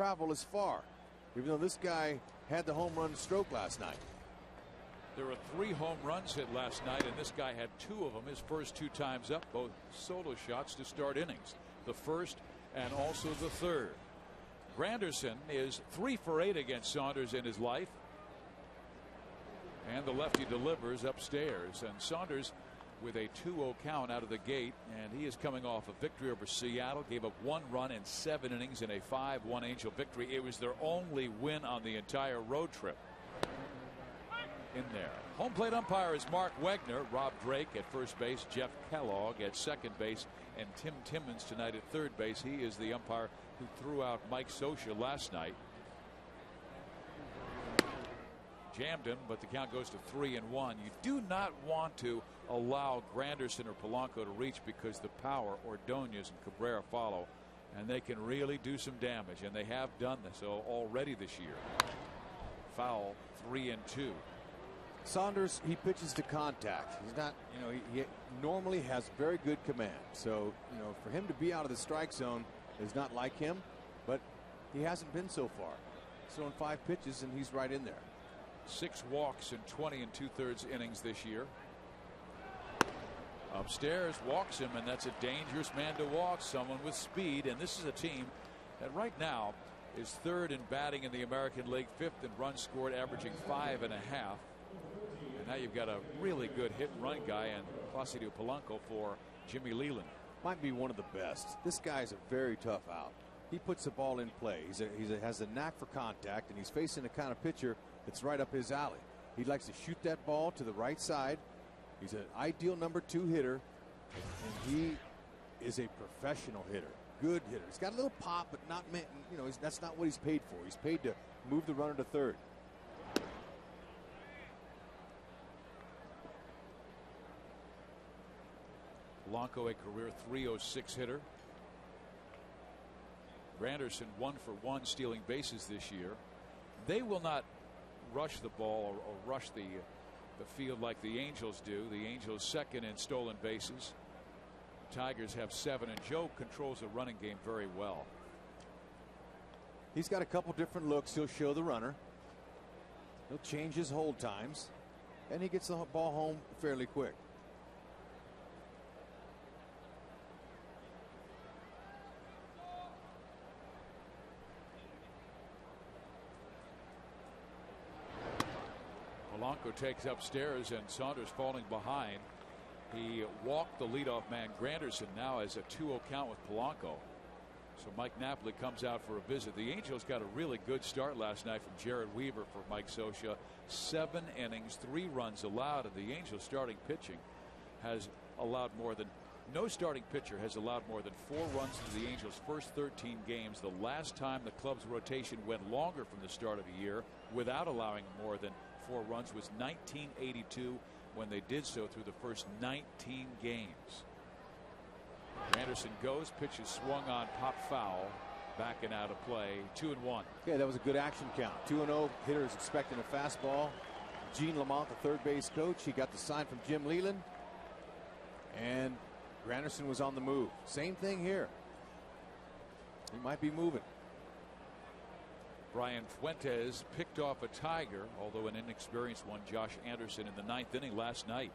travel as far, even though this guy had the home run stroke last night. There were 3 home runs hit last night, and this guy had 2 of them his first 2 times up, both solo shots to start innings, the first and also the third. Granderson is 3 for 8 against Saunders in his life, and the lefty delivers upstairs, and Saunders with a 2-0 count out of the gate, and he is coming off a victory over Seattle. Gave up 1 run in 7 innings in a 5-1 Angel victory. It was their only win on the entire road trip. In there, home plate umpire is Mark Wegner. Rob Drake at first base, Jeff Kellogg at second base, and Tim Timmons tonight at third base. He is the umpire who threw out Mike Scioscia last night. Jammed him, but the count goes to 3-1. You do not want to allow Granderson or Polanco to reach, because the power, Ordonez and Cabrera follow, and they can really do some damage, and they have done this already this year. Foul, 3-2. Saunders, he pitches to contact. He's not, he normally has very good command. So, for him to be out of the strike zone is not like him, but he hasn't been so far. So in 5 pitches, and he's right in there. 6 walks in 20 2/3 innings this year. Upstairs, walks him, and that's a dangerous man to walk, someone with speed. And this is a team that right now is 3rd in batting in the American League, 5th in runs scored, averaging 5.5. And now you've got a really good hit and run guy in Placido Polanco for Jimmy Leland. Might be one of the best. This guy's a very tough out. He puts the ball in play. He has a knack for contact, and he's facing the kind of pitcher that's right up his alley. He likes to shoot that ball to the right side. He's an ideal number 2 hitter, and he is a professional hitter. Good hitter. He's got a little pop, but not, that's not what he's paid for. He's paid to move the runner to third. Polanco, a career .306 hitter. Granderson 1 for 1 stealing bases this year. They will not rush the ball or rush the field like the Angels do. The Angels 2nd in stolen bases. Tigers have 7, and Joe controls the running game very well. He's got a couple different looks. He'll show the runner. He'll change his hold times, and he gets the ball home fairly quick. Polanco takes upstairs, and Saunders falling behind. He walked the leadoff man Granderson. Now as a 2-0 count with Polanco. So Mike Napoli comes out for a visit. The Angels got a really good start last night from Jared Weaver for Mike Scioscia. 7 innings, 3 runs allowed, and the Angels starting pitching has allowed more than no starting pitcher has allowed more than 4 runs to the Angels' first 13 games. The last time the club's rotation went longer from the start of the year without allowing more than 4 runs was 1982, when they did so through the first 19 games. Granderson goes, pitch is swung on, pop foul, back and out of play. 2-1. Okay, that was a good action count. 2-0. Hitter is expecting a fastball. Gene Lamont, the third base coach, he got the sign from Jim Leland, and Granderson was on the move. Same thing here. He might be moving. Brian Fuentes picked off a Tiger, although an inexperienced one, Josh Anderson, in the 9th inning last night.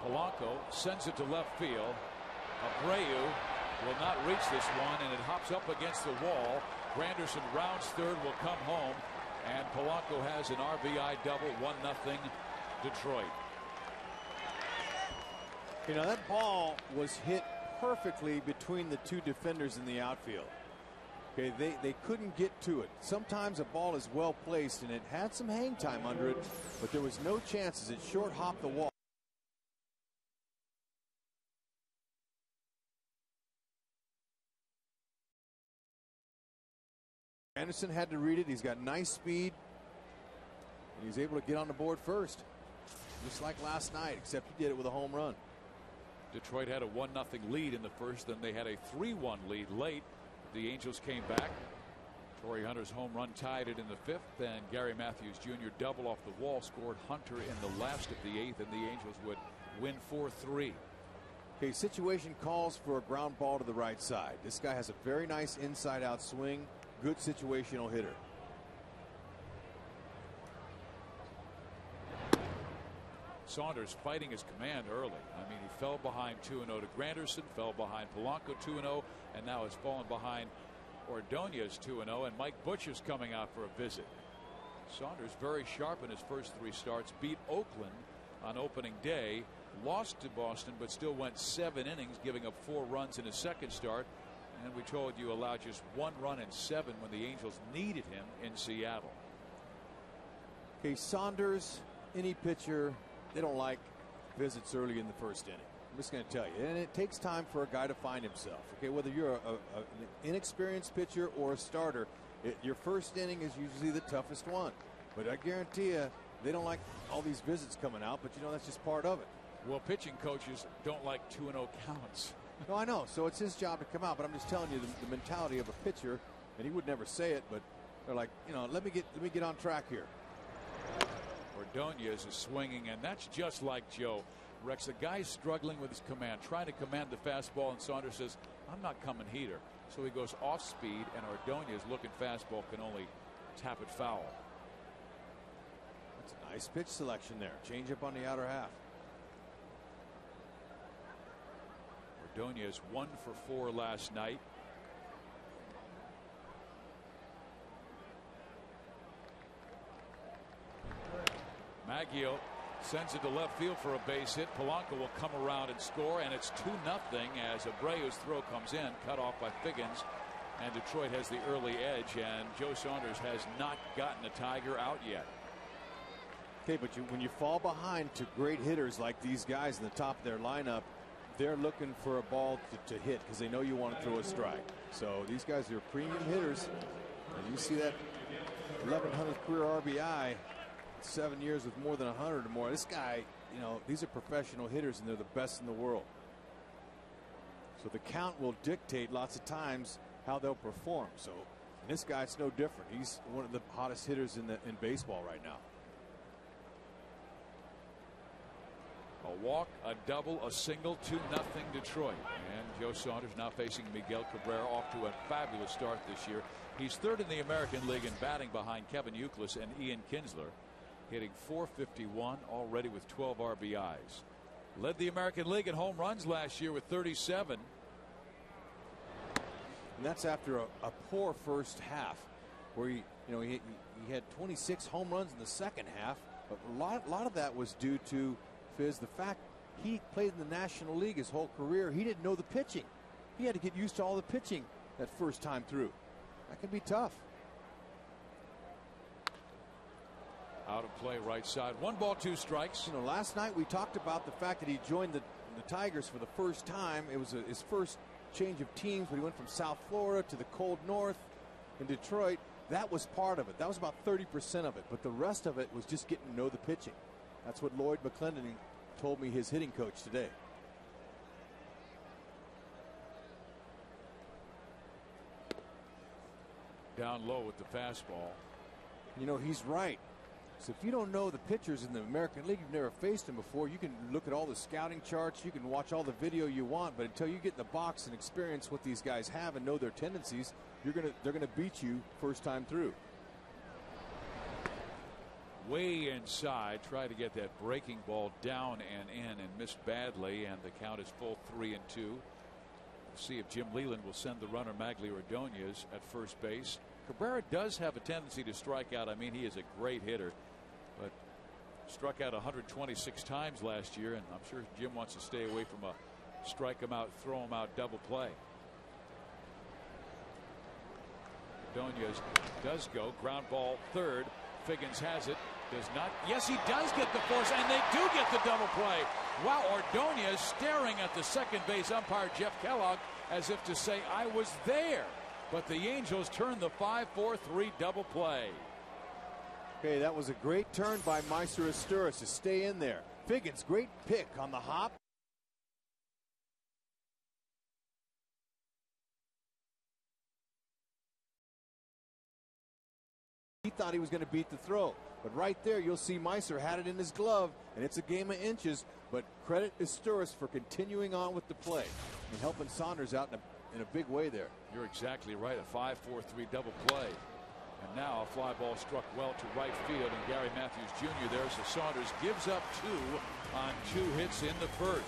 Polanco sends it to left field. Abreu will not reach this one, and it hops up against the wall. Granderson rounds third, will come home, and Polanco has an RBI double. 1-0 Detroit. That ball was hit perfectly between the 2 defenders in the outfield. Okay, they couldn't get to it. Sometimes a ball is well placed, and it had some hang time under it, but there was no chances. It short hopped the wall. Anderson had to read it. He's got nice speed, and he's able to get on the board first, just like last night, except he did it with a home run. Detroit had a 1-0 lead in the first, then they had a 3-1 lead late. The Angels came back. Torrey Hunter's home run tied it in the 5th, and Gary Matthews Jr. double off the wall scored Hunter in the last of the 8th, and the Angels would win 4-3. Okay, situation calls for a ground ball to the right side. This guy has a very nice inside-out swing, good situational hitter. Saunders fighting his command early. I mean, he fell behind 2-0 to Granderson, fell behind Polanco 2-0, and now has fallen behind Ordonez 2-0, and Mike Butcher's coming out for a visit. Saunders very sharp in his first 3 starts, beat Oakland on opening day, lost to Boston, but still went 7 innings, giving up 4 runs in his second start. And we told you allowed just 1 run in 7 when the Angels needed him in Seattle. Okay, Saunders, any pitcher, they don't like visits early in the first inning. I'm just going to tell you, and it takes time for a guy to find himself. Okay, whether you're an inexperienced pitcher or a starter, your first inning is usually the toughest one. But I guarantee you, they don't like all these visits coming out, but you know that's just part of it. Well, pitching coaches don't like 2-0 counts. No, I know. So it's his job to come out, but I'm just telling you the mentality of a pitcher, and he would never say it, but they're like, you know, let me get on track here. Ordonez is swinging, and that's just like Joe. Rex, the guy's struggling with his command, trying to command the fastball, and Saunders says, I'm not coming heater. So he goes off speed, and Ordonez looking fastball can only tap it foul. That's a nice pitch selection there. Change up on the outer half. Ordonez 1 for 4 last night. Maggio sends it to left field for a base hit. Polanco will come around and score, and it's 2-0 as Abreu's throw comes in, cut off by Figgins, and Detroit has the early edge, and Joe Saunders has not gotten a Tiger out yet. Okay, but when you fall behind to great hitters like these guys in the top of their lineup, they're looking for a ball to hit because they know you want to throw a strike. So these guys are premium hitters, and you see that 1100th career RBI. 7 years with more than 100 or more. This guy, you know, these are professional hitters and they're the best in the world. So the count will dictate lots of times how they'll perform. So this guy, it's no different. He's one of the hottest hitters in baseball right now. A walk, a double, a single, 2-0 Detroit. And Joe Saunders now facing Miguel Cabrera, off to a fabulous start this year. He's 3rd in the American League in batting behind Kevin Youkilis and Ian Kinsler. Hitting .451 already with 12 RBIs. Led the American League in home runs last year with 37. And that's after a poor first half where he had 26 home runs in the second half. But a lot of that was due to Fizz, the fact he played in the National League his whole career. He didn't know the pitching. He had to get used to all the pitching that first time through. That can be tough. Out of play, right side. 1 ball, 2 strikes. You know, last night we talked about the fact that he joined the Tigers for the first time. It was his first change of teams, but he went from South Florida to the cold north in Detroit. That was part of it. That was about 30% of it. But the rest of it was just getting to know the pitching. That's what Lloyd McClendon told me, his hitting coach, today. Down low with the fastball. You know, he's right. So if you don't know the pitchers in the American League, you've never faced them before, you can look at all the scouting charts, you can watch all the video you want, but until you get in the box and experience what these guys have and know their tendencies, they're gonna beat you first time through. Way inside, try to get that breaking ball down and in, and missed badly, and the count is full 3-2. We'll see if Jim Leland will send the runner Magli Ordonez at first base. Cabrera does have a tendency to strike out. I mean, he is a great hitter, but struck out 126 times last year, and I'm sure Jim wants to stay away from a strike him out, throw him out double play. Ordonez does go. Ground ball 3rd. Figgins has it. Does not. Yes, he does get the force, and they do get the double play. Wow, Ordonez staring at the second base umpire, Jeff Kellogg, as if to say, I was there. But the Angels turn the 5-4-3 double play. Okay, that was a great turn by Meister Asturis to stay in there. Figgins, great pick on the hop. thought he was going to beat the throw. But right there, you'll see Meiser had it in his glove, and it's a game of inches. But credit Izturis for continuing on with the play and helping Saunders out in a big way there. You're exactly right. A 5-4-3 double play. And now a fly ball struck well to right field, and Gary Matthews Jr. there. So Saunders gives up 2 on 2 hits in the first.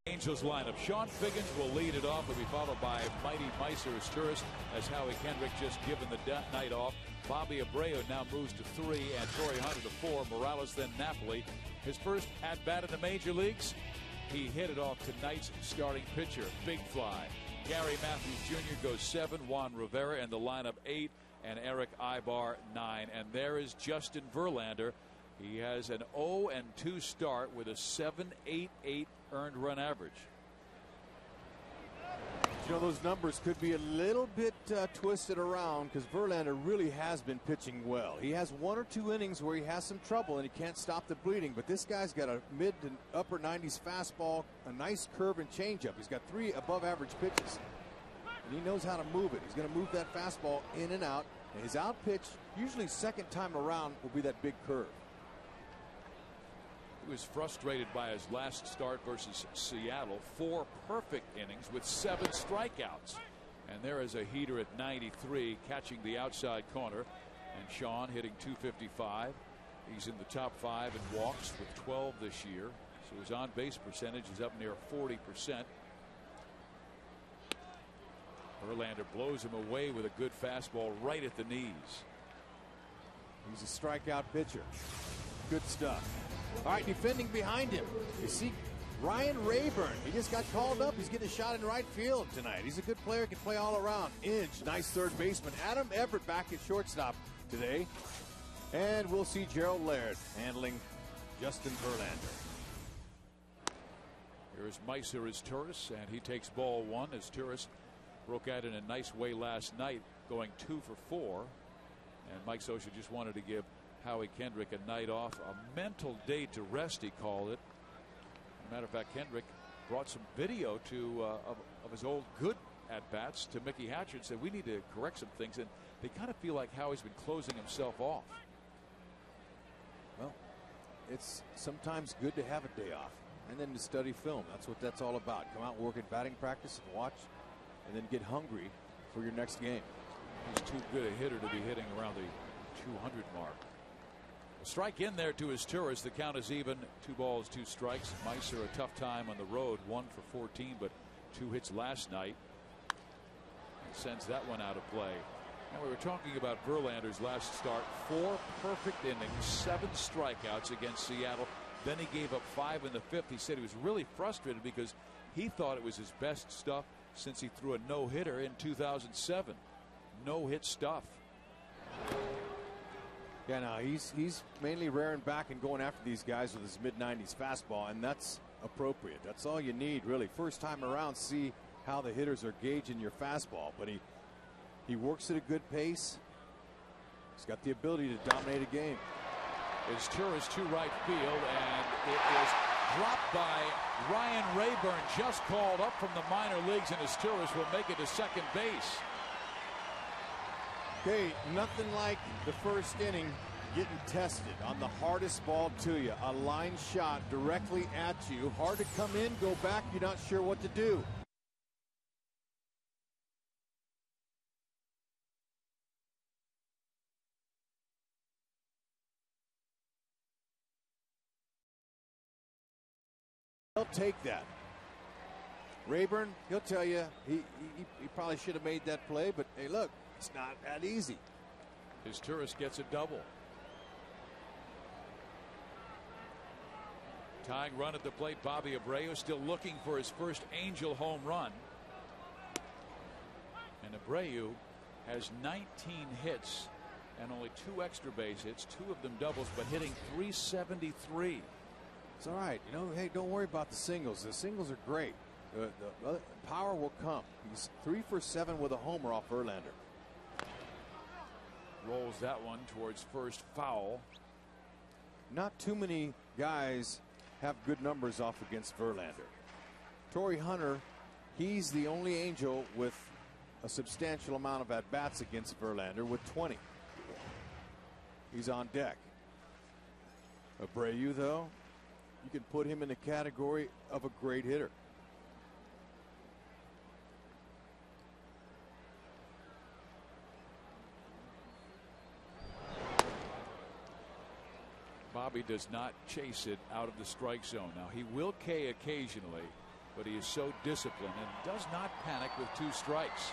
Angels lineup. Sean Figgins will lead it off. Will be followed by mighty Meiser Izturis as Howie Kendrick just given the night off. Bobby Abreu now moves to 3 and Torrey Hunter to 4. Morales then Napoli. His first at bat in the major leagues. He hit it off tonight's starting pitcher. Big fly. Gary Matthews Jr. goes 7. Juan Rivera in the lineup 8 and Eric Ibar 9. And there is Justin Verlander. He has an 0-2 start with a 7.88 earned run average. You know, those numbers could be a little bit twisted around because Verlander really has been pitching well. He has 1 or 2 innings where he has some trouble and he can't stop the bleeding, but this guy's got a mid to upper 90s fastball, a nice curve and changeup. He's got 3 above average pitches and he knows how to move it. He's going to move that fastball in and out, and his out pitch usually second time around will be that big curve. He was frustrated by his last start versus Seattle. 4 perfect innings with 7 strikeouts. And there is a heater at 93 catching the outside corner. And Sean hitting .255. He's in the top 5 in walks with 12 this year. So his on base percentage is up near 40%. Verlander blows him away with a good fastball right at the knees. He's a strikeout pitcher. Good stuff. All right, defending behind him. You see Ryan Rayburn. He just got called up. He's getting a shot in right field tonight. He's a good player, can play all around. Inge, nice third baseman. Adam Everett back at shortstop today. And we'll see Gerald Laird handling Justin Verlander. Here's Meiser Izturis, and he takes ball 1 as Izturis broke out in a nice way last night, going 2 for 4. And Mike Scioscia just wanted to give Howie Kendrick a night off, a mental day to rest, he called it. As a matter of fact, Kendrick brought some video of his old good at-bats to Mickey Hatcher and said, we need to correct some things. And they kind of feel like Howie's been closing himself off. Well, it's sometimes good to have a day off and then to study film. That's what that's all about. Come out and work at batting practice and watch, and then get hungry for your next game. He's too good a hitter to be hitting around the 200 mark. Strike in there to Izturis. The count is even. 2 balls, 2 strikes. Meiser a tough time on the road. 1 for 14, but 2 hits last night. And sends that one out of play. And we were talking about Verlander's last start. 4 perfect innings, 7 strikeouts against Seattle. Then he gave up 5 in the 5th. He said he was really frustrated because he thought it was his best stuff since he threw a no-hitter in 2007. No-hit stuff. Yeah, no, he's mainly rearing back and going after these guys with his mid-90s fastball, and that's appropriate. That's all you need, really. First time around, see how the hitters are gauging your fastball. But he works at a good pace. He's got the ability to dominate a game. His tourist to right field, and it is dropped by Ryan Rayburn, just called up from the minor leagues, and his tourist will make it to second base. Okay, nothing like the first inning getting tested on the hardest ball to you. A line shot directly at you. Hard to come in, go back, you're not sure what to do. He'll take that. Rayburn, he'll tell you he probably should have made that play, but hey, look, it's not that easy. His tourist gets a double. Tying run at the plate, Bobby Abreu still looking for his first Angel home run. And Abreu has 19 hits and only 2 extra base hits, 2 of them doubles, but hitting .373. It's all right. You know, hey, don't worry about the singles. The singles are great. The power will come. He's 3 for 7 with a homer off Verlander. Rolls that one towards first, foul. Not too many guys have good numbers off against Verlander. Torrey Hunter, he's the only Angel with a substantial amount of at-bats against Verlander with 20. He's on deck. Abreu, though, you can put him in the category of a great hitter. Bobby does not chase it out of the strike zone. Now, he will K occasionally, but he is so disciplined and does not panic with 2 strikes.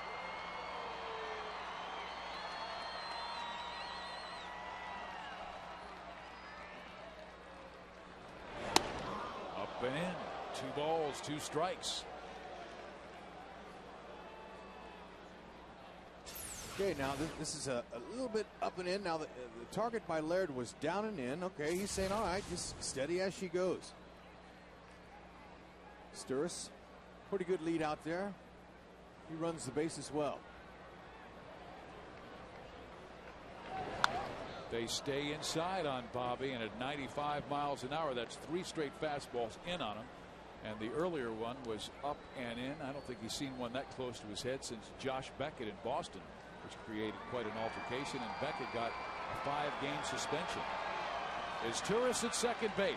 Up and in. 2 balls, 2 strikes. Okay, now this is a little bit up and in. Now the target by Laird was down and in. Okay, he's saying, all right, just steady as she goes. Sturris, pretty good lead out there. He runs the bases well. They stay inside on Bobby, and at 95 miles an hour, that's 3 straight fastballs in on him. And the earlier one was up and in. I don't think he's seen one that close to his head since Josh Beckett in Boston, which created quite an altercation, and Beckett got a 5-game suspension. Is Turris at second base.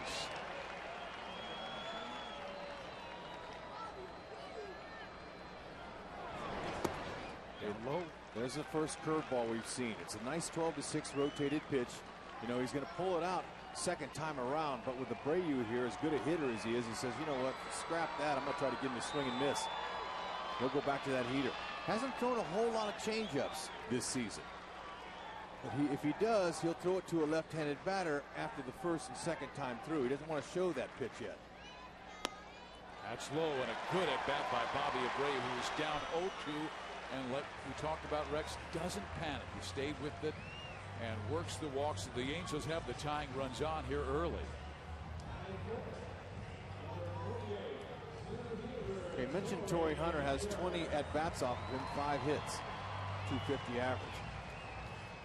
Low. There's the first curveball we've seen. It's a nice 12-6 rotated pitch. You know, he's going to pull it out second time around, but with Abreu here, as good a hitter as he is, he says, you know what, scrap that. I'm going to try to give him a swing and miss. He'll go back to that heater. Hasn't thrown a whole lot of changeups this season. But if he does, he'll throw it to a left-handed batter after the first and second time through. He doesn't want to show that pitch yet. That's low, and a good at-bat by Bobby Abreu, who is down 0-2. And like we talked about, Rex doesn't panic. He stayed with it and works the walks. The Angels have the tying runs on here early. Okay, mentioned Torrey Hunter has 20 at-bats off of him, 5 hits, 250 average.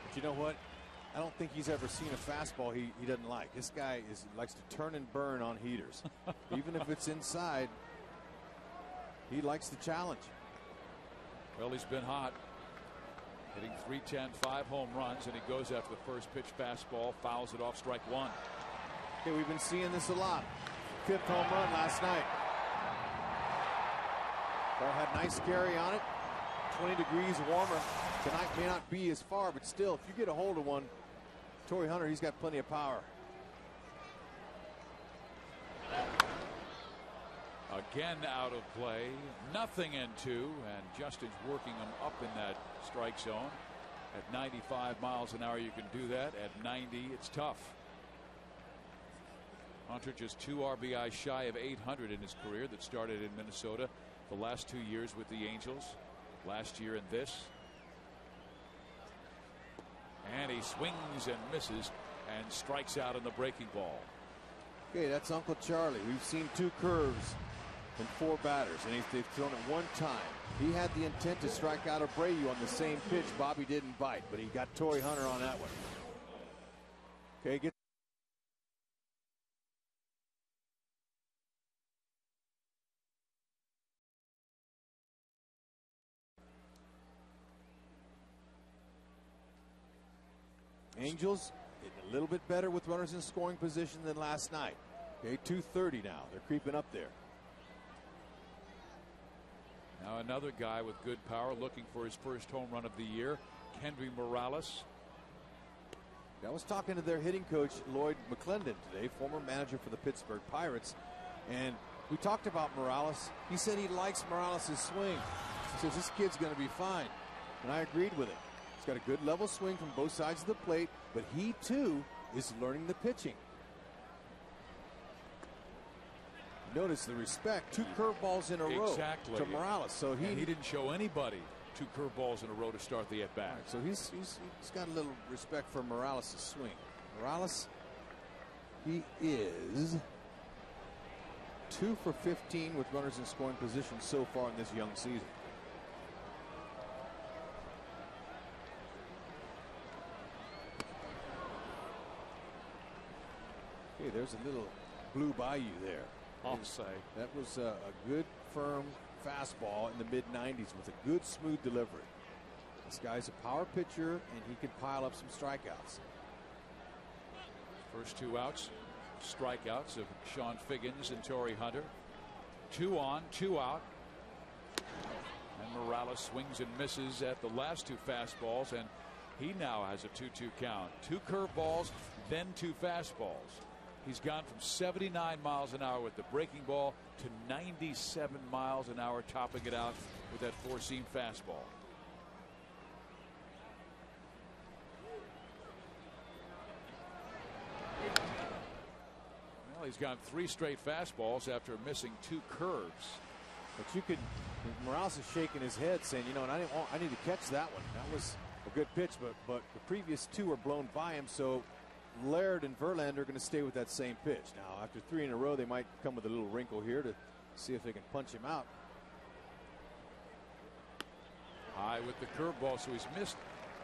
But you know what? I don't think he's ever seen a fastball he doesn't like. This guy likes to turn and burn on heaters. Even if it's inside, he likes the challenge. Well, he's been hot, hitting .310, 5 home runs, and he goes after the first pitch fastball, fouls it off, strike 1. Okay, we've been seeing this a lot. 5th home run last night. Ball had nice carry on it. 20 degrees warmer. Tonight may not be as far, but still, if you get a hold of one, Torrey Hunter, he's got plenty of power. Again out of play, nothing in 2, and Justin's working him up in that strike zone. At 95 miles an hour, you can do that. At 90, it's tough. Hunter just 2 RBI shy of 800 in his career that started in Minnesota the last 2 years with the Angels. Last year in this. And he swings and misses and strikes out in the breaking ball. Okay, that's Uncle Charlie. We've seen 2 curves and 4 batters, and they've thrown it 1 time. He had the intent to strike out Abreu on the same pitch. Bobby didn't bite, but he got Torrey Hunter on that one. Okay, get. Angels a little bit better with runners in scoring position than last night. Okay, 230 now. They're creeping up there. Now another guy with good power looking for his first home run of the year, Kendry Morales. I was talking to their hitting coach, Lloyd McClendon, today, former manager for the Pittsburgh Pirates, and we talked about Morales. He said he likes Morales' swing. He says this kid's going to be fine, and I agreed with him. He's got a good level swing from both sides of the plate, but he too is learning the pitching. Notice the respect. 2 curveballs in a row to Morales. So he didn't show anybody 2 curveballs in a row to start the at bat. Right, so he's got a little respect for Morales' swing. Morales, he is 2 for 15 with runners in scoring position so far in this young season. Okay, there's a little blue bayou there. I'll say. That was a good, firm fastball in the mid-90s with a good, smooth delivery. This guy's a power pitcher, and he can pile up some strikeouts. First 2 outs, strikeouts of Sean Figgins and Torrey Hunter. 2 on, 2 out. And Morales swings and misses at the last 2 fastballs, and he now has a 2-2 count. 2 curveballs, then 2 fastballs. He's gone from 79 miles an hour with the breaking ball to 97 miles an hour, topping it out with that 4-seam fastball. Well, he's gone 3 straight fastballs after missing 2 curves. But you could, Morales is shaking his head saying, you know, and I need to catch that one. That was a good pitch, but the previous 2 were blown by him, so Laird and Verlander are going to stay with that same pitch. Now, after 3 in a row, they might come with a little wrinkle here to see if they can punch him out. High with the curveball, so he's missed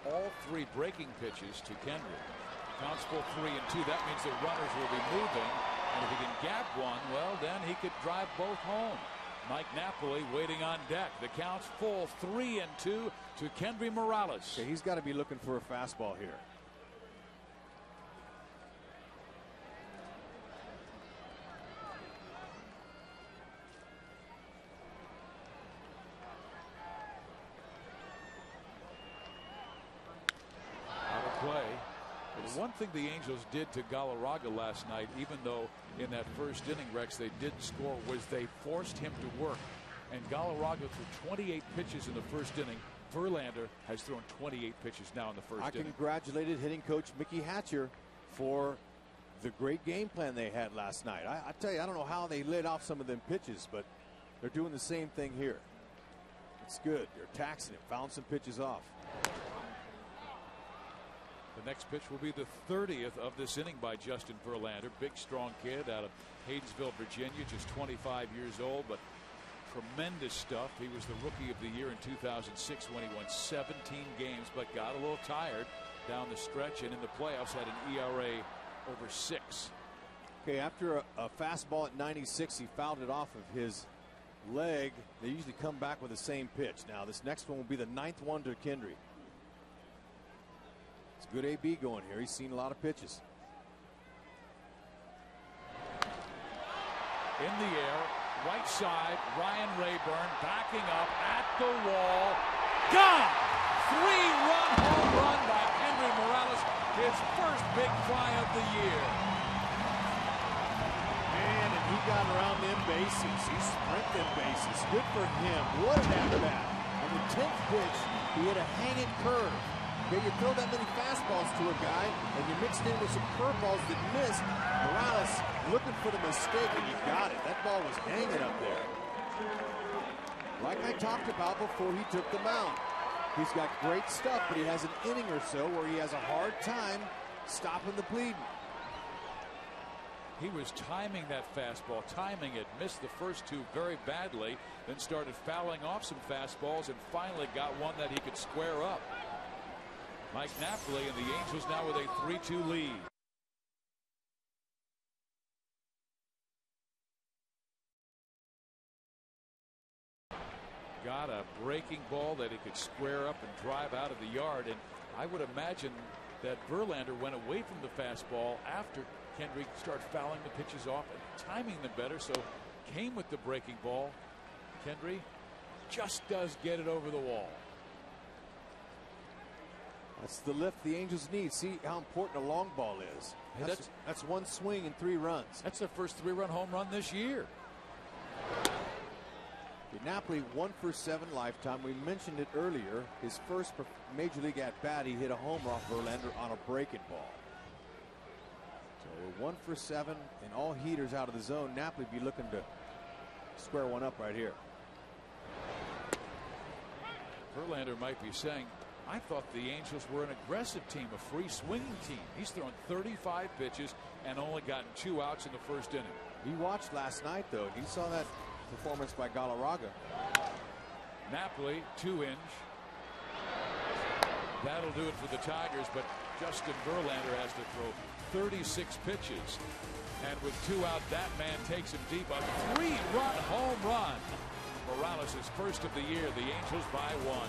all 3 breaking pitches to Kendry. Counts full 3-2. That means the runners will be moving, and if he can gap one, well, then he could drive both home. Mike Napoli waiting on deck. The count's full 3-2 to Kendry Morales. Okay, he's got to be looking for a fastball here. One thing the Angels did to Galarraga last night, even though in that first inning, Rex, they didn't score, was they forced him to work. And Galarraga threw 28 pitches in the first inning. Verlander has thrown 28 pitches now in the first inning. I congratulated hitting coach Mickey Hatcher for the great game plan they had last night. I tell you, I don't know how they laid off some of them pitches, but they're doing the same thing here. It's good. They're taxing it, fouling some pitches off. The next pitch will be the 30th of this inning by Justin Verlander. Big, strong kid out of Haydenville, Virginia, just 25 years old, but tremendous stuff. He was the Rookie of the Year in 2006 when he won 17 games, but got a little tired down the stretch, and in the playoffs had an ERA over 6. Okay, after a fastball at 96, he fouled it off of his leg. They usually come back with the same pitch. Now, this next one will be the 9th one to Kendry. It's good AB going here. He's seen a lot of pitches. In the air, right side, Ryan Rayburn backing up at the wall. Gone! 3-run home run by Kendry Morales. His first big fly of the year. Man, and he got around them bases. He sprinted them bases. Good for him. What an at-bat. On the 10th pitch, he hit a hanging curve. Okay, you throw that many fastballs to a guy, and you mixed in with some curveballs that missed. Morales looking for the mistake, and you got it. That ball was hanging up there. Like I talked about before he took the mound. He's got great stuff, but he has an inning or so where he has a hard time stopping the bleeding. He was timing that fastball, timing it, missed the first two very badly, then started fouling off some fastballs and finally got one that he could square up. Mike Napoli and the Angels now with a 3-2 lead. Got a breaking ball that he could square up and drive out of the yard, and I would imagine that Verlander went away from the fastball after Kendry started fouling the pitches off and timing them better, so came with the breaking ball. Kendry just does get it over the wall. That's the lift the Angels need. See how important a long ball is. That's one swing and 3 runs. That's their first 3-run home run this year. Napoli 1 for 7 lifetime. We mentioned it earlier. His first major league at bat, he hit a homer off Verlander on a breaking ball. So 1 for 7 and all heaters out of the zone. Napoli be looking to square one up right here. Verlander might be saying, I thought the Angels were an aggressive team, a free swinging team. He's thrown 35 pitches and only gotten 2 outs in the first inning. He watched last night, though. He saw that performance by Galarraga. Napoli 2-inch. That'll do it for the Tigers, but Justin Verlander has to throw 36 pitches. And with 2 out, that man takes him deep. A 3-run home run. Morales' first of the year. The Angels by 1.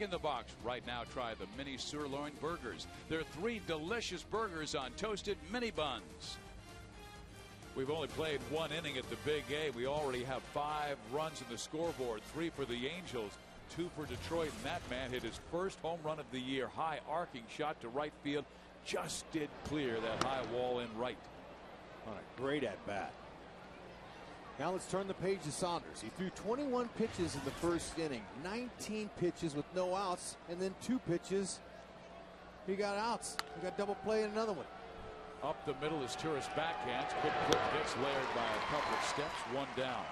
In the box right now, try the mini sirloin burgers. There are 3 delicious burgers on toasted mini buns. We've only played 1 inning at the Big A. We already have 5 runs in the scoreboard, 3 for the Angels, 2 for Detroit, and that man hit his first home run of the year. High arcing shot to right field, just did clear that high wall in right. On a great at bat. Now let's turn the page to Saunders. He threw 21 pitches in the first inning, 19 pitches with no outs, and then 2 pitches he got outs. He got double play in another one. Up the middle is tourist backhands. Quick gets layered by a couple of steps, 1 down.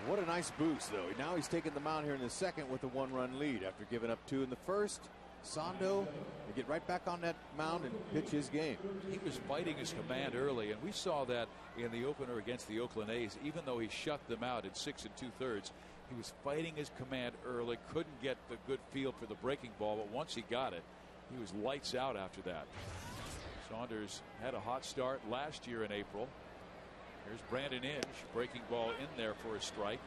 What a nice boost, though. Now he's taking the mound here in the second with a 1-run lead after giving up 2 in the first. Sando to get right back on that mound and pitch his game. He was fighting his command early, and we saw that in the opener against the Oakland A's. Even though he shut them out in 6 2/3, he was fighting his command early, couldn't get the good feel for the breaking ball, but once he got it, he was lights out after that. Saunders had a hot start last year in April. Here's Brandon Inge, breaking ball in there for a strike.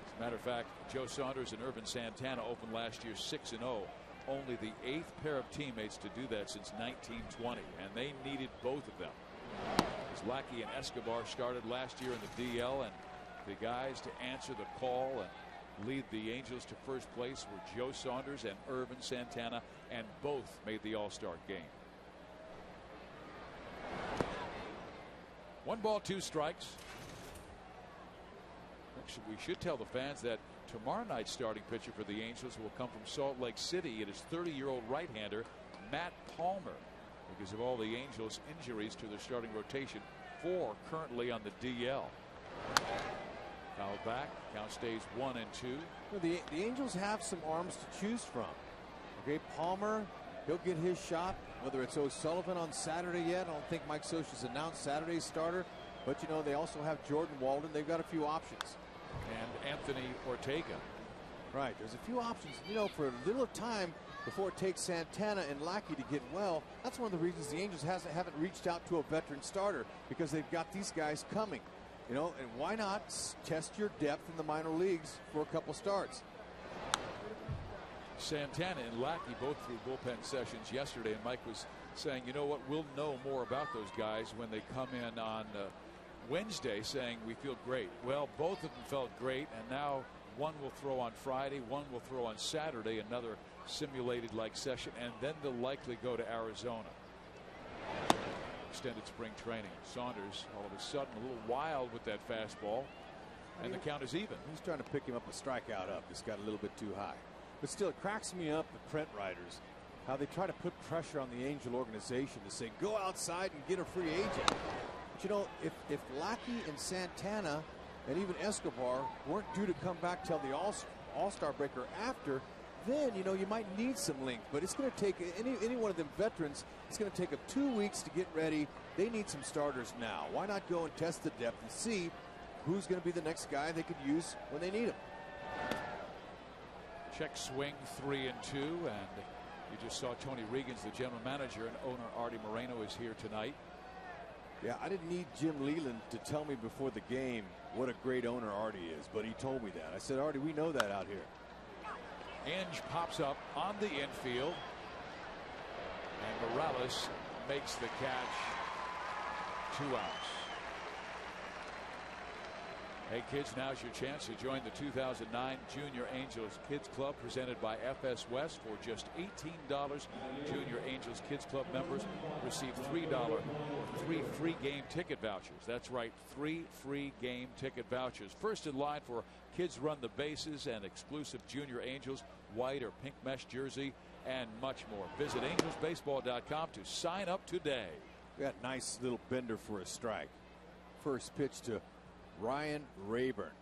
As a matter of fact, Joe Saunders and Irvin Santana opened last year 6-0. Only the 8th pair of teammates to do that since 1920, and they needed both of them. As Lackey and Escobar started last year in the DL, and the guys to answer the call and lead the Angels to first place were Joe Saunders and Irvin Santana, and both made the All-Star game. 1 ball, 2 strikes. Actually, we should tell the fans that tomorrow night's starting pitcher for the Angels will come from Salt Lake City. It is 30-year-old right-hander Matt Palmer. Because of all the Angels' injuries to their starting rotation, 4 currently on the DL. Foul back. Count stays 1-2. Well, the Angels have some arms to choose from. Okay, Palmer, he'll get his shot. Whether it's O'Sullivan on Saturday yet, I don't think Mike Scioscia's announced Saturday's starter. But you know, they also have Jordan Walden. They've got a few options. And Anthony Ortega. Right, there's a few options. You know, for a little time before it takes Santana and Lackey to get well, that's one of the reasons the Angels haven't reached out to a veteran starter, because they've got these guys coming. You know, and why not test your depth in the minor leagues for a couple starts? Santana and Lackey both threw bullpen sessions yesterday, and Mike was saying, you know what, we'll know more about those guys when they come in on Wednesday, saying we feel great. Well, both of them felt great, and now one will throw on Friday, one will throw on Saturday, another simulated like session, and then they'll likely go to Arizona. Extended spring training. Saunders all of a sudden a little wild with that fastball, and the count is even. He's trying to pick him up a strikeout up. It's got a little bit too high. But still, it cracks me up, the print writers, how they try to put pressure on the Angel organization to say, go outside and get a free agent. But you know, if Lackey and Santana and even Escobar weren't due to come back till the All-Star break or after, then, you know, you might need some length. But it's going to take any one of them veterans, it's going to take them 2 weeks to get ready. They need some starters now. Why not go and test the depth and see who's going to be the next guy they could use when they need him? Check swing, 3-2, and you just saw Tony Regan's the general manager, and owner Artie Moreno is here tonight. Yeah, I didn't need Jim Leland to tell me before the game what a great owner Artie is, but he told me that. I said, Artie, we know that out here. Inge pops up on the infield, and Morales makes the catch. 2 outs. Hey kids, now's your chance to join the 2009 Junior Angels Kids Club presented by FS West for just $18. Junior Angels Kids Club members receive $3 or 3 free game ticket vouchers. That's right, 3 free game ticket vouchers. First in line for Kids Run the Bases and exclusive Junior Angels white or pink mesh jersey and much more. Visit angelsbaseball.com to sign up today. That nice little bender for a strike. First pitch to Ryan Rayburn.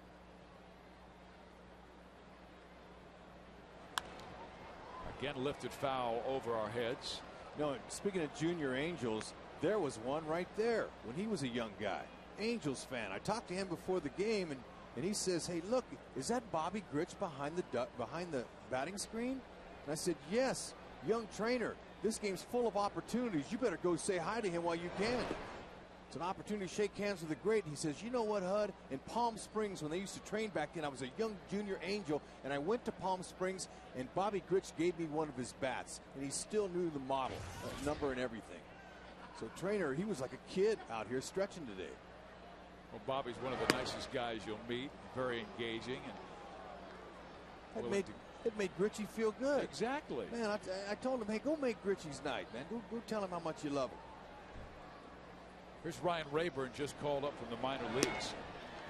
Again lifted foul over our heads. No, speaking of Junior Angels, there was one right there when he was a young guy. Angels fan. I talked to him before the game, and he says, hey, look, is that Bobby Grich behind the batting screen? And I said, yes, young trainer. This game's full of opportunities. You better go say hi to him while you can. It's an opportunity to shake hands with the great. He says, you know what, Hud? In Palm Springs, when they used to train back then, I was a young junior Angel, and I went to Palm Springs, and Bobby Grich gave me one of his bats, and he still knew the model, number, and everything. So, trainer, he was like a kid out here stretching today. Well, Bobby's one of the nicest guys you'll meet, very engaging. And it made Gritchy feel good. Exactly. Man, I told him, hey, go make Gritchy's night, man. Go tell him how much you love him. Here's Ryan Rayburn, just called up from the minor leagues.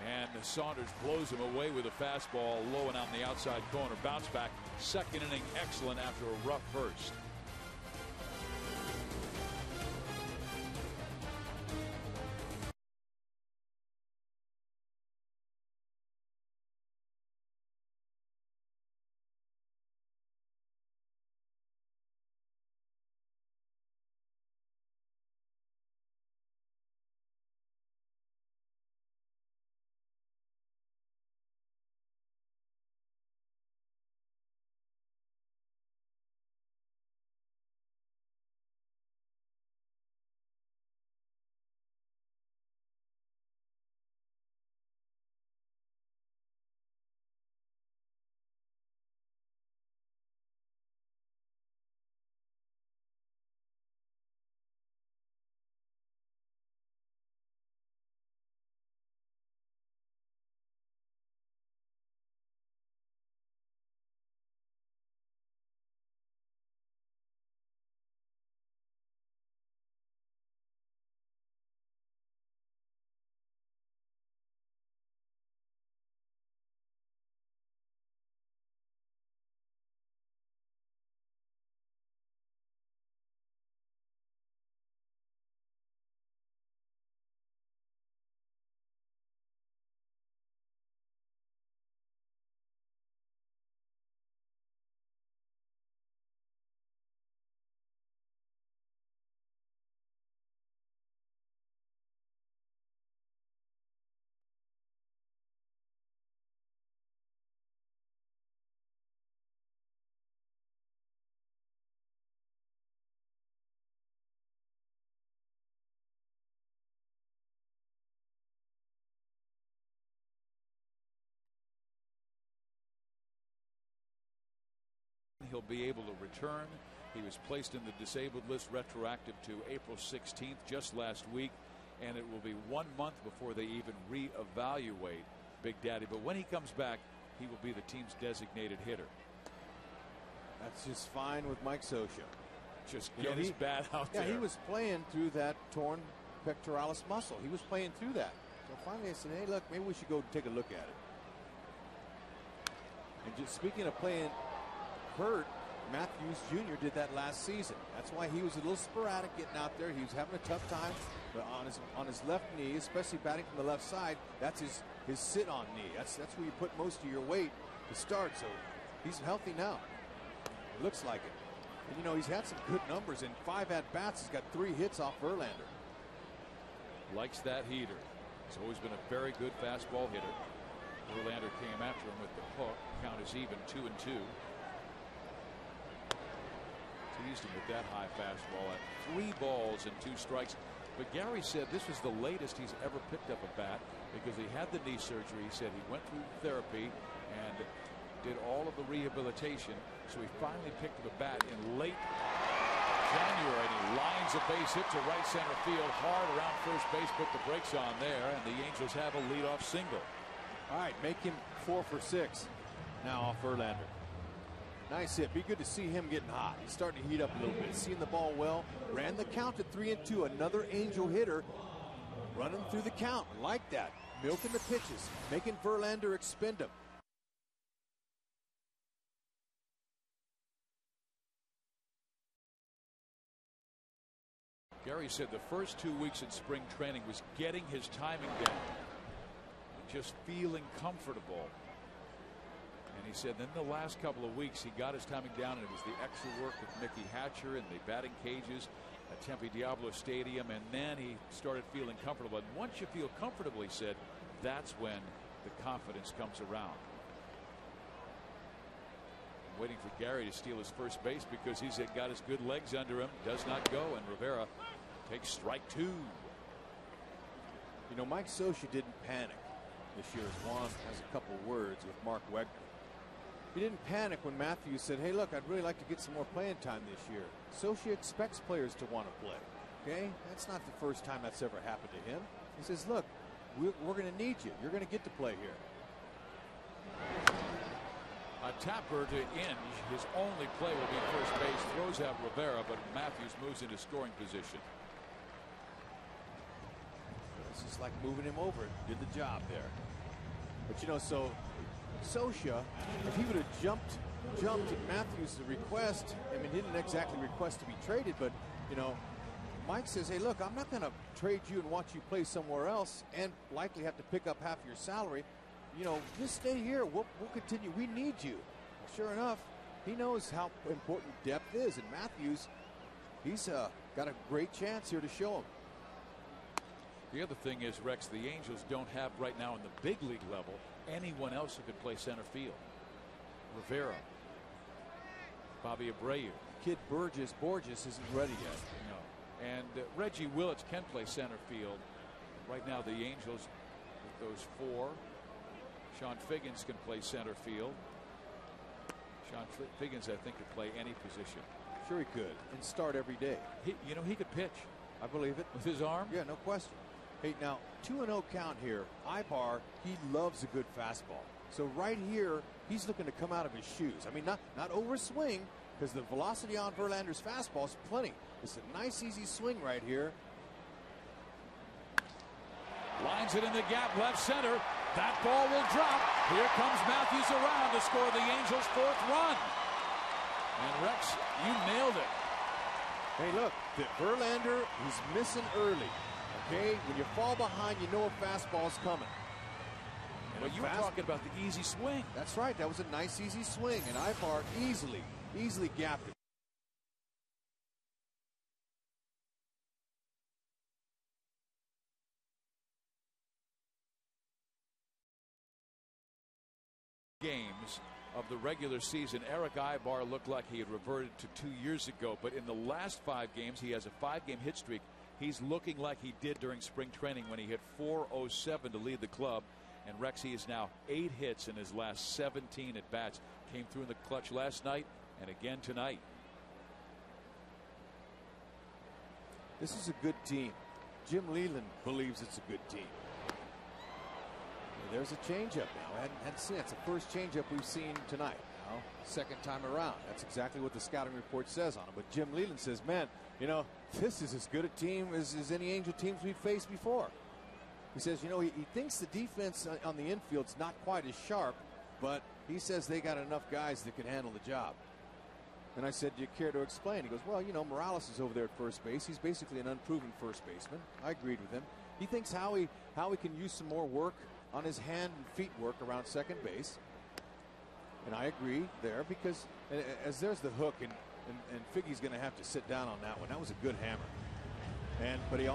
And Saunders blows him away with a fastball low and on the outside corner. Bounce back. Second inning excellent after a rough first. he'll be able to return. He was placed in the disabled list retroactive to April 16th, just last week, and it will be 1 month before they even reevaluate Big Daddy. But when he comes back, he will be the team's designated hitter. That's just fine with Mike Scioscia. Just get his bat out there. Yeah, he was playing through that torn pectoralis muscle. He was playing through that. So finally I said, hey, look, maybe we should go take a look at it. And just speaking of playing hurt, Matthews Jr. did that last season. That's why he was a little sporadic getting out there. He was having a tough time on his left knee, especially batting from the left side. That's his sit-on knee. That's where you put most of your weight to start. So he's healthy now. It looks like it. And you know, he's had some good numbers. In 5 at-bats, he's got 3 hits off Verlander. Likes that heater. He's always been a very good fastball hitter. Verlander came after him with the hook. Count is even, 2-2. Teased him with that high fastball at 3 balls and 2 strikes. But Gary said this was the latest he's ever picked up a bat because he had the knee surgery. He said he went through therapy and did all of the rehabilitation. So he finally picked up a bat in late January, and he lines a base hit to right center field, hard around first base, put the brakes on there, and the Angels have a leadoff single. All right, make him 4 for 6 now off Verlander. Nice hit. Be good to see him getting hot. He's starting to heat up a little bit. Seeing the ball well. Ran the count at 3-2. Another Angel hitter running through the count. Like that. Milking the pitches. Making Verlander expend them. Gary said the first 2 weeks in spring training was getting his timing down and just feeling comfortable. And he said then the last couple of weeks he got his timing down, and it was the extra work with Mickey Hatcher and the batting cages at Tempe Diablo Stadium, and then he started feeling comfortable. And once you feel comfortable, he said, that's when the confidence comes around. I'm waiting for Gary to steal his first base because he's got his good legs under him. Does not go, and Rivera takes strike 2. You know, Mike Scioscia didn't panic this year, as Juan has a couple words with Mark Wegner. He didn't panic when Matthews said, hey, look, I'd really like to get some more playing time this year. Scioscia expects players to want to play. Okay? That's not the first time that's ever happened to him. He says, look, we're going to need you. You're going to get to play here. A tapper to Inge. His only play will be first base. Throws out Rivera, but Matthews moves into scoring position. This is like moving him over. Did the job there. But, you know, so Scioscia, if he would have jumped at Matthews' request, I mean, he didn't exactly request to be traded, but, you know, Mike says, hey, look, I'm not going to trade you and watch you play somewhere else and likely have to pick up half your salary. You know, just stay here. We'll continue. We need you. Sure enough, he knows how important depth is, and Matthews, he's got a great chance here to show him. The other thing is, Rex, the Angels don't have right now in the big league level anyone else who could play center field. Rivera, Bobby Abreu. Kid Borges isn't ready yet. No. And Reggie Willits can play center field. Right now the Angels with those 4. Sean Figgins can play center field. Sean Figgins, I think, could play any position. Sure he could, and start every day. You know, he could pitch. I believe it. With his arm? Yeah, no question. Hey, now, 2-0 count here. Ibar, he loves a good fastball. So right here, he's looking to come out of his shoes. I mean, not over swing, because the velocity on Verlander's fastball is plenty. It's a nice, easy swing right here. Lines it in the gap, left center. That ball will drop. Here comes Matthews around to score the Angels' 4th run. And Rex, you nailed it. Hey, look, the Verlander, he's missing early. Okay, when you fall behind, you know a fastball's coming. Well, you were talking about the easy swing. That's right. That was a nice, easy swing, and Ibar easily gapped it. Games of the regular season, Eric Ibar looked like he had reverted to 2 years ago, but in the last 5 games, he has a 5-game hit streak. He's looking like he did during spring training when he hit .407 to lead the club. And Rex, he is now 8 hits in his last 17 at bats. Came through in the clutch last night and again tonight. This is a good team. Jim Leland believes it's a good team. There's a changeup now. I hadn't seen it. It's the first changeup we've seen tonight. Now, second time around. That's exactly what the scouting report says on it. But Jim Leland says, man, you know, this is as good a team as any Angel teams we've faced before. He says, you know, he thinks the defense on the infield's not quite as sharp, but he says they got enough guys that can handle the job. And I said, do you care to explain? He goes, well, you know, Morales is over there at first base. He's basically an unproven first baseman. I agreed with him. He thinks Howie can use some more work on his hand and feet work around second base. And I agree there, because as there's the hook, and Figgy's going to have to sit down on that one. That was a good hammer. But he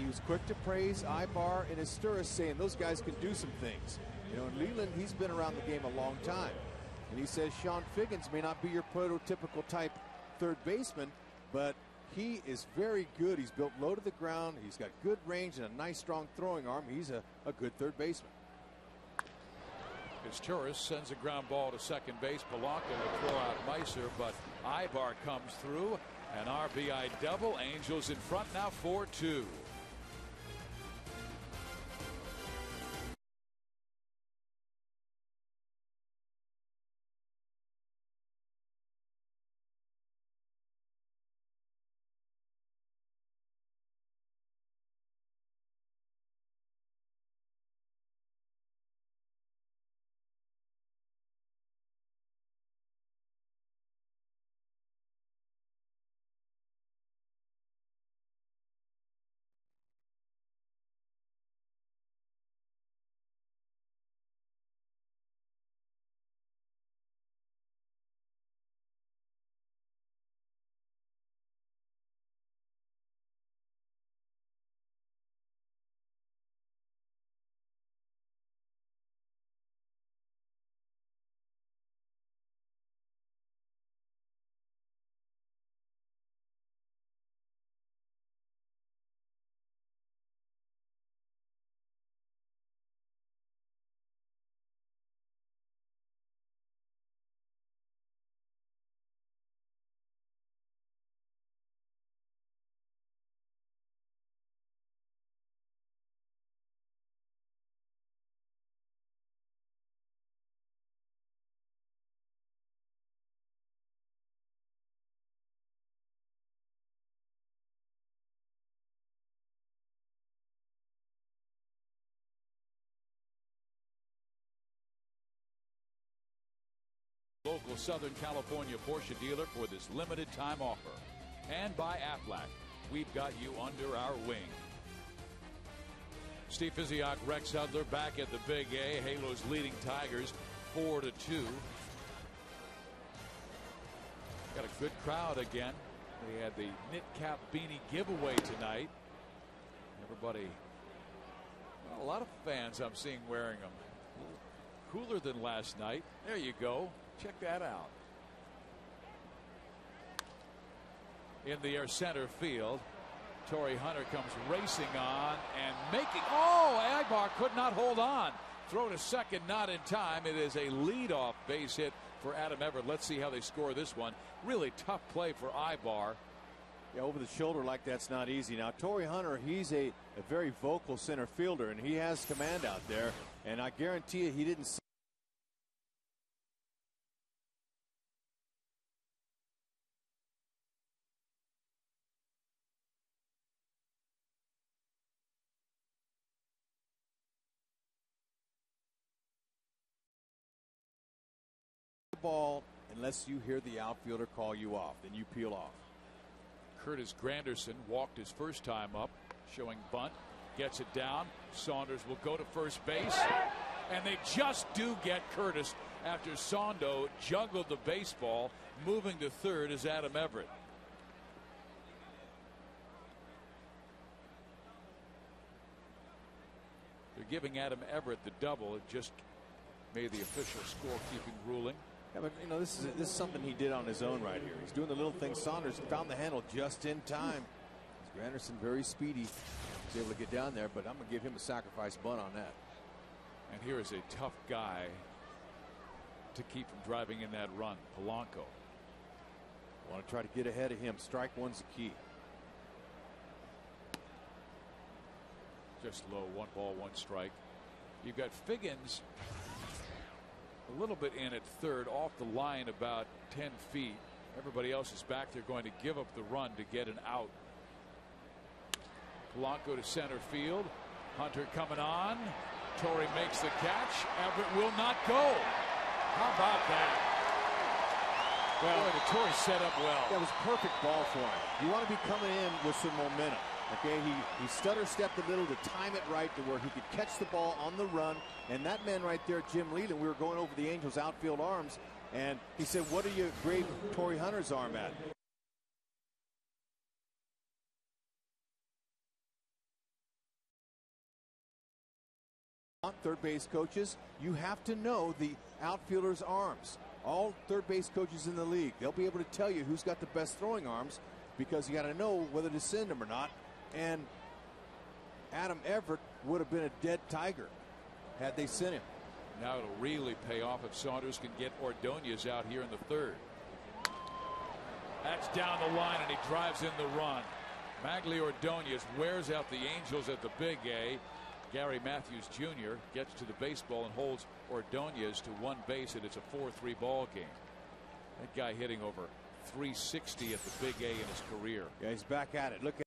was quick to praise Ibar and Esturris, saying those guys can do some things. You know, and Leland, he's been around the game a long time. And he says Sean Figgins may not be your prototypical type third baseman, but he is very good. He's built low to the ground. He's got good range and a nice, strong throwing arm. He's a good third baseman. Esturris sends a ground ball to second base. Polanco will throw out Meiser, but Ibar comes through. An RBI double. Angels in front now 4-2. Local Southern California Porsche dealer for this limited time offer. And by Aflac, we've got you under our wing. Steve Physiok, Rex Hudler back at the Big A. Halos leading Tigers 4-2. Got a good crowd again. They had the knit cap beanie giveaway tonight. Everybody, well, a lot of fans I'm seeing wearing them. A little cooler than last night. There you go. Check that out. In the air center field, Torrey Hunter comes racing on and making. Oh, Ibar could not hold on. Throw to second, not in time. It is a leadoff base hit for Adam Everett. Let's see how they score this one. Really tough play for Ibar. Yeah, over the shoulder like that's not easy. Now, Torrey Hunter, he's a very vocal center fielder, and he has command out there. And I guarantee you, he didn't see ball unless you hear the outfielder call you off. Then you peel off. Curtis Granderson walked his first time up, showing bunt, gets it down. Saunders will go to first base, and they just do get Curtis after Sondo juggled the baseball. Moving to third is Adam Everett. They're giving Adam Everett the double. It just made the official scorekeeping ruling. Yeah, but you know, this is something he did on his own right here. He's doing the little thing. Saunders found the handle just in time. Granderson very speedy. He's able to get down there, but I'm going to give him a sacrifice bunt on that. And here is a tough guy to keep from driving in that run, Polanco. Want to try to get ahead of him. Strike one's the key. Just low, 1 ball, 1 strike. You've got Figgins a little bit in at third, off the line about 10 feet. Everybody else is back there going to give up the run to get an out. Polanco to center field. Hunter coming on. Torrey makes the catch. Everett will not go. How about that? Well, the Torrey set up well. That was a perfect ball for him. You want to be coming in with some momentum. Okay, he stutter stepped a little to time it right to where he could catch the ball on the run. And that man right there, Jim Leland, we were going over the Angels' outfield arms, and he said, "What do you grade Torrey Hunter's arm at?" Third base coaches, you have to know the outfielder's arms. All third base coaches in the league, they'll be able to tell you who's got the best throwing arms, because you got to know whether to send him or not. And Adam Everett would have been a dead Tiger had they sent him. Now it'll really pay off if Saunders can get Ordonez out here in the third. That's down the line, and he drives in the run. Magli Ordonez wears out the Angels at the Big A. Gary Matthews Jr. gets to the baseball and holds Ordonez to 1 base, and it's a 4-3 ball game. That guy hitting over 360 at the Big A in his career. Yeah, he's back at it. Look at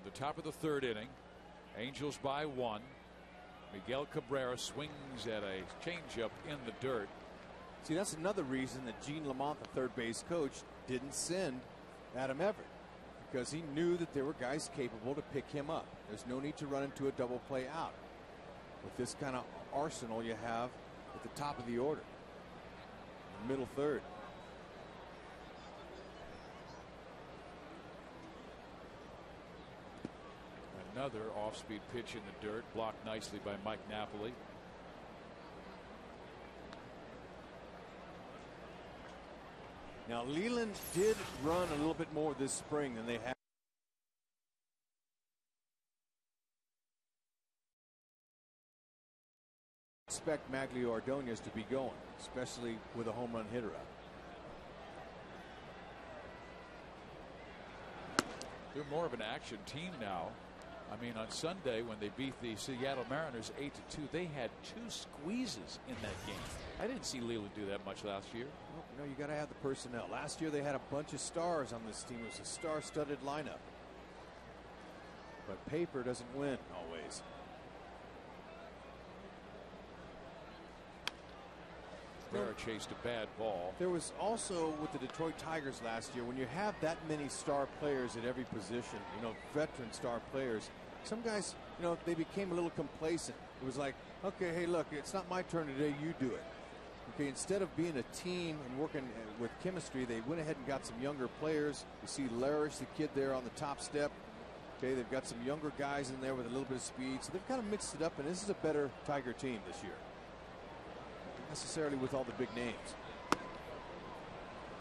the top of the 3rd inning. Angels by 1. Miguel Cabrera swings at a changeup in the dirt. See, that's another reason that Gene Lamont, the third base coach, didn't send Adam Everett, because he knew that there were guys capable to pick him up. There's no need to run into a double play out with this kind of arsenal you have at the top of the order, middle third. Another off-speed pitch in the dirt, blocked nicely by Mike Napoli. Now Leland did run a little bit more this spring than they had. Expect Magli Ordonez to be going, especially with a home run hitter out. They're more of an action team now. I mean, on Sunday when they beat the Seattle Mariners 8-2, they had 2 squeezes in that game. I didn't see Leland do that much last year. Well, you know, you got to have the personnel. Last year they had a bunch of stars on this team. It was a star-studded lineup. But paper doesn't win always. Rivera chased a bad ball. There was also with the Detroit Tigers last year, when you have that many star players at every position, you know, veteran star players, some guys, you know, they became a little complacent. It was like, okay, hey, look, it's not my turn today, you do it. Okay, instead of being a team and working with chemistry, they went ahead and got some younger players. You see Larish, the kid there on the top step. Okay, they've got some younger guys in there with a little bit of speed, so they've kind of mixed it up, and this is a better Tiger team this year. Not necessarily with all the big names.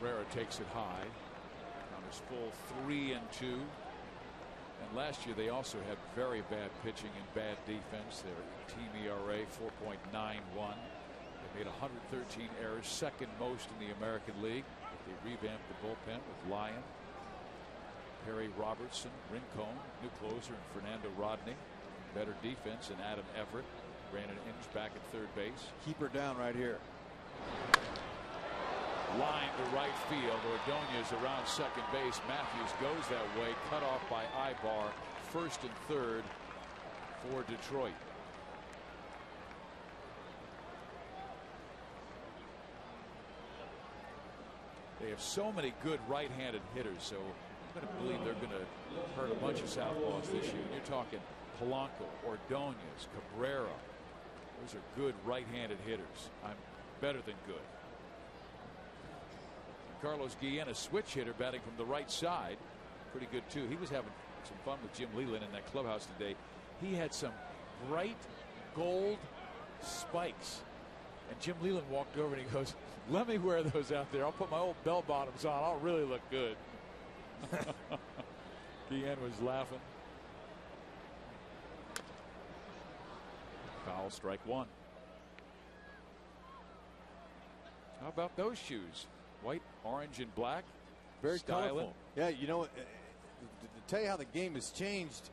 Rivera takes it high on his full 3-2. And last year they also had very bad pitching and bad defense. Their team ERA 4.91. They made 113 errors, second most in the American League. They revamped the bullpen with Lyon, Perry Robertson, Rincon, new closer, and Fernando Rodney. Better defense, and Adam Everett. Brandon Inge back at third base. Keep her down right here. Line to right field. Ordonez around second base. Matthews goes that way. Cut off by Ibar. First and third for Detroit. They have so many good right-handed hitters, so I'm going to believe they're going to hurt a bunch of southpaws this year. You're talking Polanco, Ordonez, Cabrera. Those are good right-handed hitters. I'm better than good. Carlos Guillen, a switch hitter, batting from the right side. Pretty good, too. He was having some fun with Jim Leland in that clubhouse today. He had some bright gold spikes And Jim Leland walked over and he goes, "Let me wear those out there. I'll put my old bell bottoms on. I'll really look good." Guillen was laughing. Foul, strike one. How about those shoes? White, orange, and black. Very styling. colorful. Yeah, you know, to tell you how the game has changed,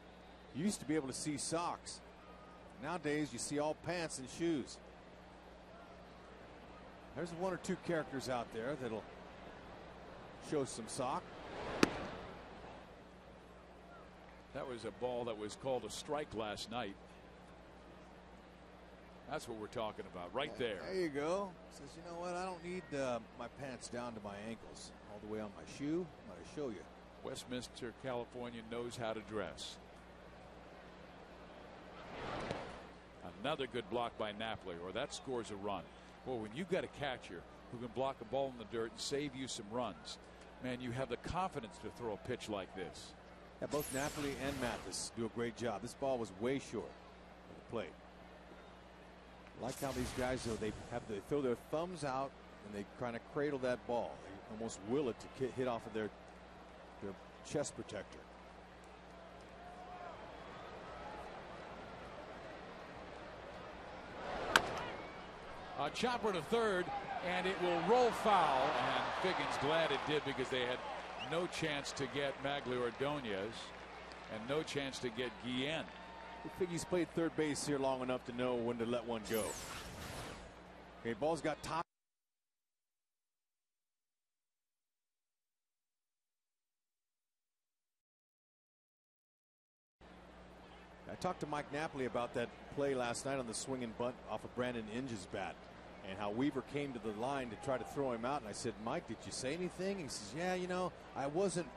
you used to be able to see socks. Nowadays, you see all pants and shoes. There's one or two characters out there that'll show some sock. That was a ball that was called a strike last night. That's what we're talking about right there. There you go. Says, you know what? I don't need my pants down to my ankles. All the way on my shoe. I'm going to show you. Westminster, California knows how to dress. Another good block by Napoli, or that scores a run. Well, when you've got a catcher who can block a ball in the dirt and save you some runs, man, you have the confidence to throw a pitch like this. Yeah, both Napoli and Mathis do a great job. This ball was way short of the plate. I like how these guys, they throw their thumbs out and they kind of cradle that ball. They almost will it to hit off of their chest protector. A chopper to third, and it will roll foul. And Figgins glad it did, because they had no chance to get Magglio-Ordonez and no chance to get Guillen. Figgy's played third base here long enough to know when to let one go. Okay, ball's got top. I talked to Mike Napoli about that play last night on the swing and bunt off of Brandon Inge's bat, and how Weaver came to the line to try to throw him out. And I said, "Mike, did you say anything?" He says, "Yeah, you know, I wasn't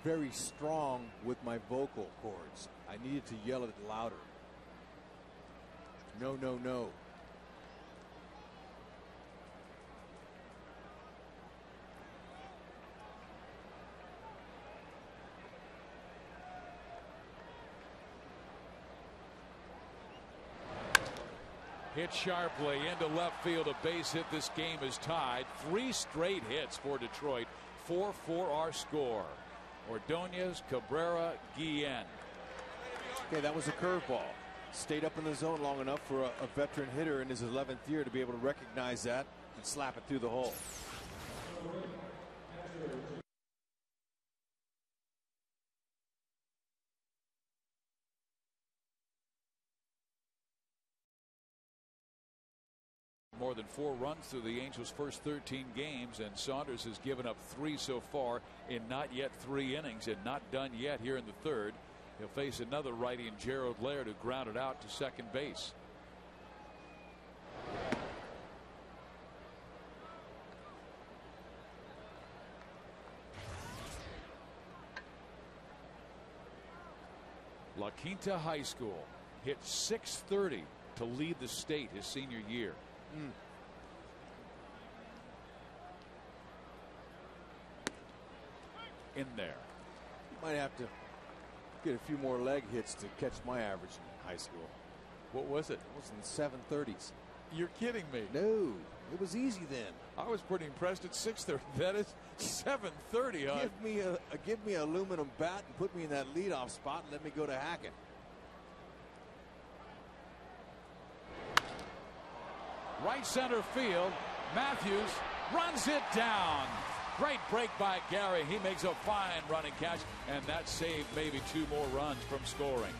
very strong with my vocal cords. I needed to yell it louder. No, no, no." Hit sharply into left field, a base hit. This game is tied. 3 straight hits for Detroit. 4-4 our score. Ordonez, Cabrera, Guillen. Okay, that was a curveball. Stayed up in the zone long enough for a veteran hitter in his 11th year to be able to recognize that and slap it through the hole. More than 4 runs through the Angels' first 13 games, and Saunders has given up 3 so far in not yet 3 innings, and not done yet here in the third. He'll face another righty in Gerald Laird, who grounded out to second base. La Quinta High School hit .630 to lead the state his senior year. In there. You might have to get a few more leg hits to catch my average in high school. What was it? It was in the 730s. You're kidding me. No, it was easy then. I was pretty impressed at 630. That is 730. Give me an aluminum bat and put me in that leadoff spot and let me go to hacking. Right center field. Matthews runs it down. Great break by Gary. He makes a fine running catch, and that saved maybe 2 more runs from scoring.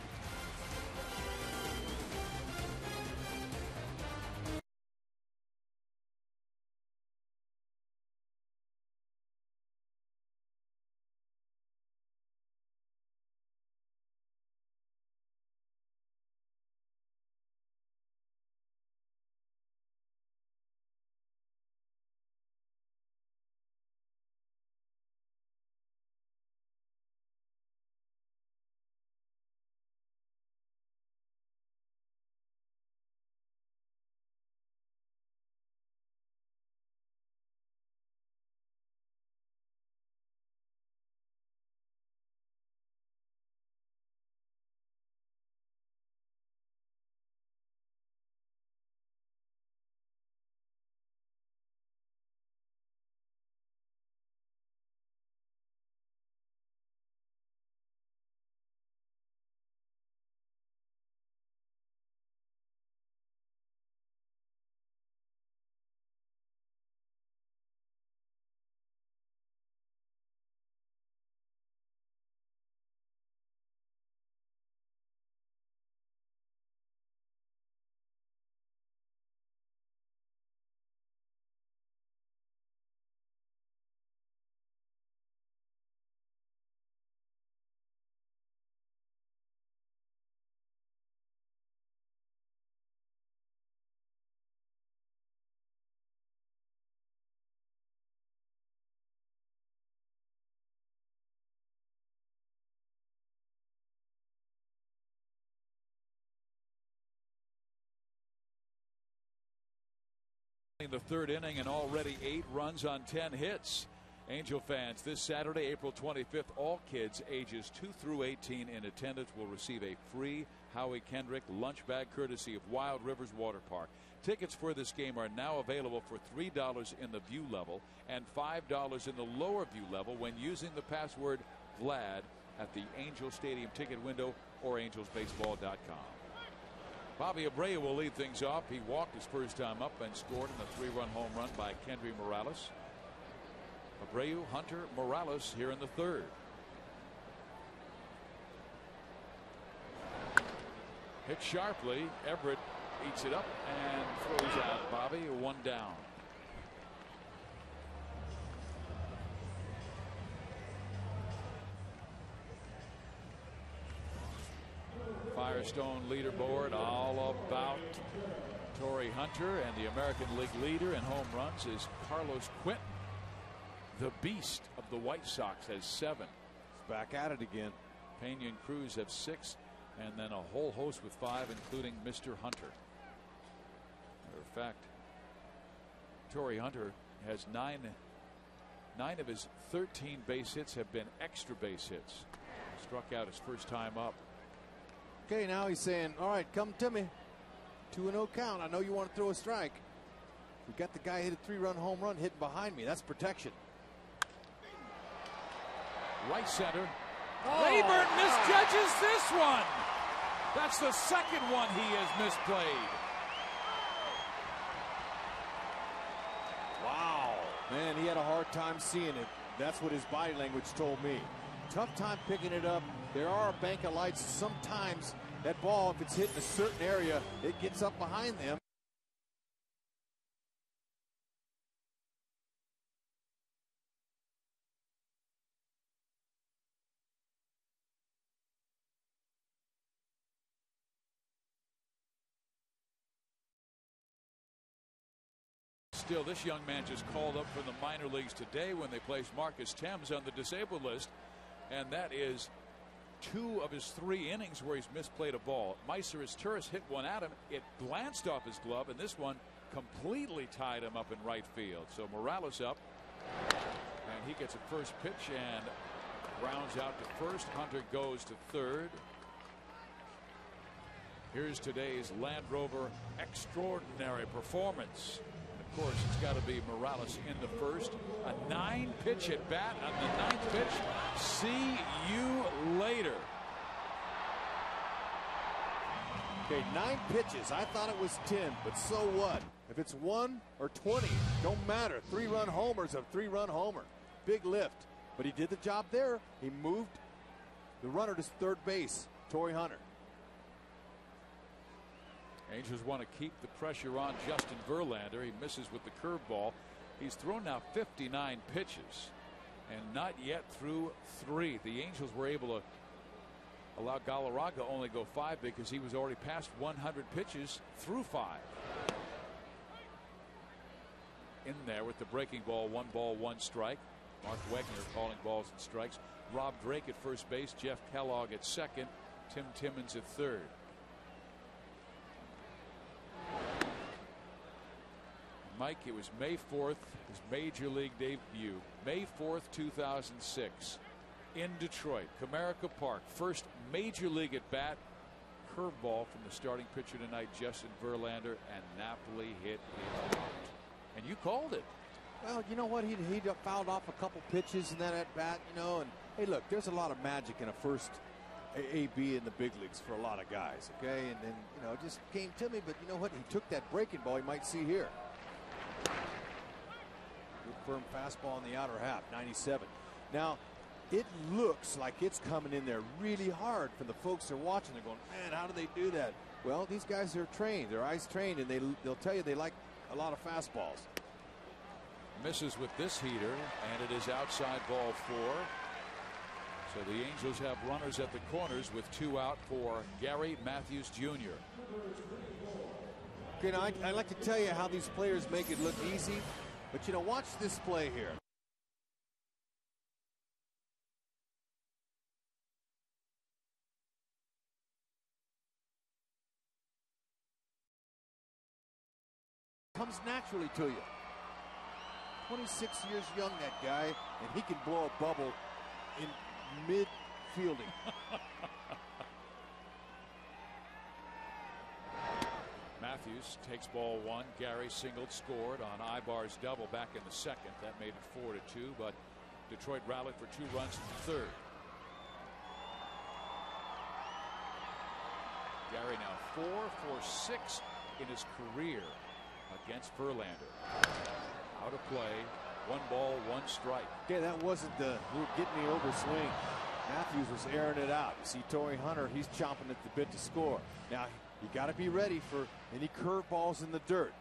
In the third inning and already 8 runs on 10 hits. Angel fans, this Saturday, April 25th, all kids ages 2 through 18 in attendance will receive a free Howie Kendrick lunch bag courtesy of Wild Rivers Water Park. Tickets for this game are now available for $3 in the view level and $5 in the lower view level when using the password VLAD at the Angel Stadium ticket window or angelsbaseball.com. Bobby Abreu will lead things off. He walked his first time up and scored in a 3-run home run by Kendry Morales. Abreu, Hunter, Morales here in the third. Hit sharply. Everett eats it up and throws out Bobby. 1 down. Firestone leaderboard all about Torrey Hunter, and the American League leader in home runs is Carlos Quentin. The beast of the White Sox has 7. He's back at it again. Pena and Cruz have 6, and then a whole host with 5, including Mr. Hunter. Matter of fact, Torrey Hunter has 9 of his 13 base hits have been extra base hits. Struck out his first time up. Okay, now he's saying, all right, come to me. 2-0 count. I know you want to throw a strike. We got the guy hit a 3-run home run hitting behind me. That's protection. Right center. Leyburn misjudges this one. That's the second one he has misplayed. Wow. Man, he had a hard time seeing it. That's what his body language told me. Tough time picking it up. There are a bank of lights. Sometimes that ball, if it's hit in a certain area, it gets up behind them. Still, this young man just called up from the minor leagues today when they placed Marcus Thames on the disabled list, and that is 2 of his 3 innings where he's misplayed a ball. Meiser Turris hit one at him. It glanced off his glove, and this one completely tied him up in right field. So Morales up, and he gets a first pitch and grounds out to first. Hunter goes to third. Here's today's Land Rover extraordinary performance. Of course, it's got to be Morales in the first. A 9-pitch at bat on the 9th pitch. See you later. Okay, 9 pitches. I thought it was 10, but so what? If it's 1 or 20, don't matter. 3-run homer's a 3-run homer. Big lift. But he did the job there. He moved the runner to third base, Torrey Hunter. Angels want to keep the pressure on Justin Verlander. He misses with the curveball. He's thrown now 59 pitches and not yet through 3. The Angels were able to allow Galarraga only go 5 because he was already past 100 pitches through 5. In there with the breaking ball, 1 ball, 1 strike. Mark Wegner calling balls and strikes. Rob Drake at first base, Jeff Kellogg at second, Tim Timmons at third. Mike, it was May 4th, his major league debut, May 4th, 2006, in Detroit, Comerica Park. First major league at bat, curveball from the starting pitcher tonight, Justin Verlander, and Napoli hit it out. And you called it. Well, you know what? He fouled off a couple pitches in that at bat, you know. And hey, look, there's a lot of magic in a first AB in the big leagues for a lot of guys, okay? And then, you know, it just came to me. But you know what? He took that breaking ball. You might see here. Good firm fastball in the outer half, 97. Now, it looks like it's coming in there really hard for the folks that are watching. They're going, man, how do they do that? Well, these guys are trained. They're ice trained, and they'll tell you they like a lot of fastballs. Misses with this heater, and it is outside ball 4. So the Angels have runners at the corners with 2 out for Gary Matthews Jr. Okay, now I'd like to tell you how these players make it look easy, but you know, watch this play here. comes naturally to you. 26 years young, that guy, and he can blow a bubble in mid-fielding. Matthews takes ball one. Gary singled, scored on Ibar's double back in the second. That made it 4-2, but Detroit rallied for 2 runs in the third. Gary now 4 for 6 in his career against Verlander. Out of play, 1 ball, 1 strike. Yeah, that wasn't the get me over swing. Matthews was airing it out. You see Torrey Hunter, he's chomping at the bit to score. Now, you got to be ready for any curveballs in the dirt.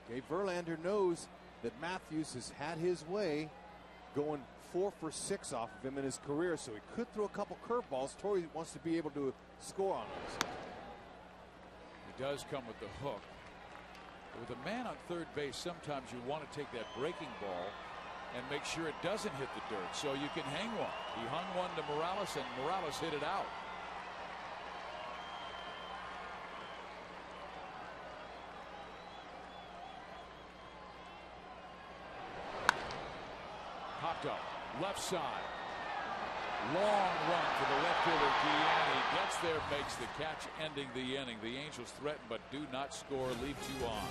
Okay, Verlander knows that Matthews has had his way going 4 for 6 off of him in his career, so he could throw a couple curveballs. Torrey wants to be able to score on those. He does come with the hook. With a man on third base, sometimes you want to take that breaking ball and make sure it doesn't hit the dirt so you can hang one. He hung one to Morales, and Morales hit it out. Popped up, left side. Long run for the left fielder, Gianni. Gets there, makes the catch, ending the inning. The Angels threaten but do not score, leave 2 on.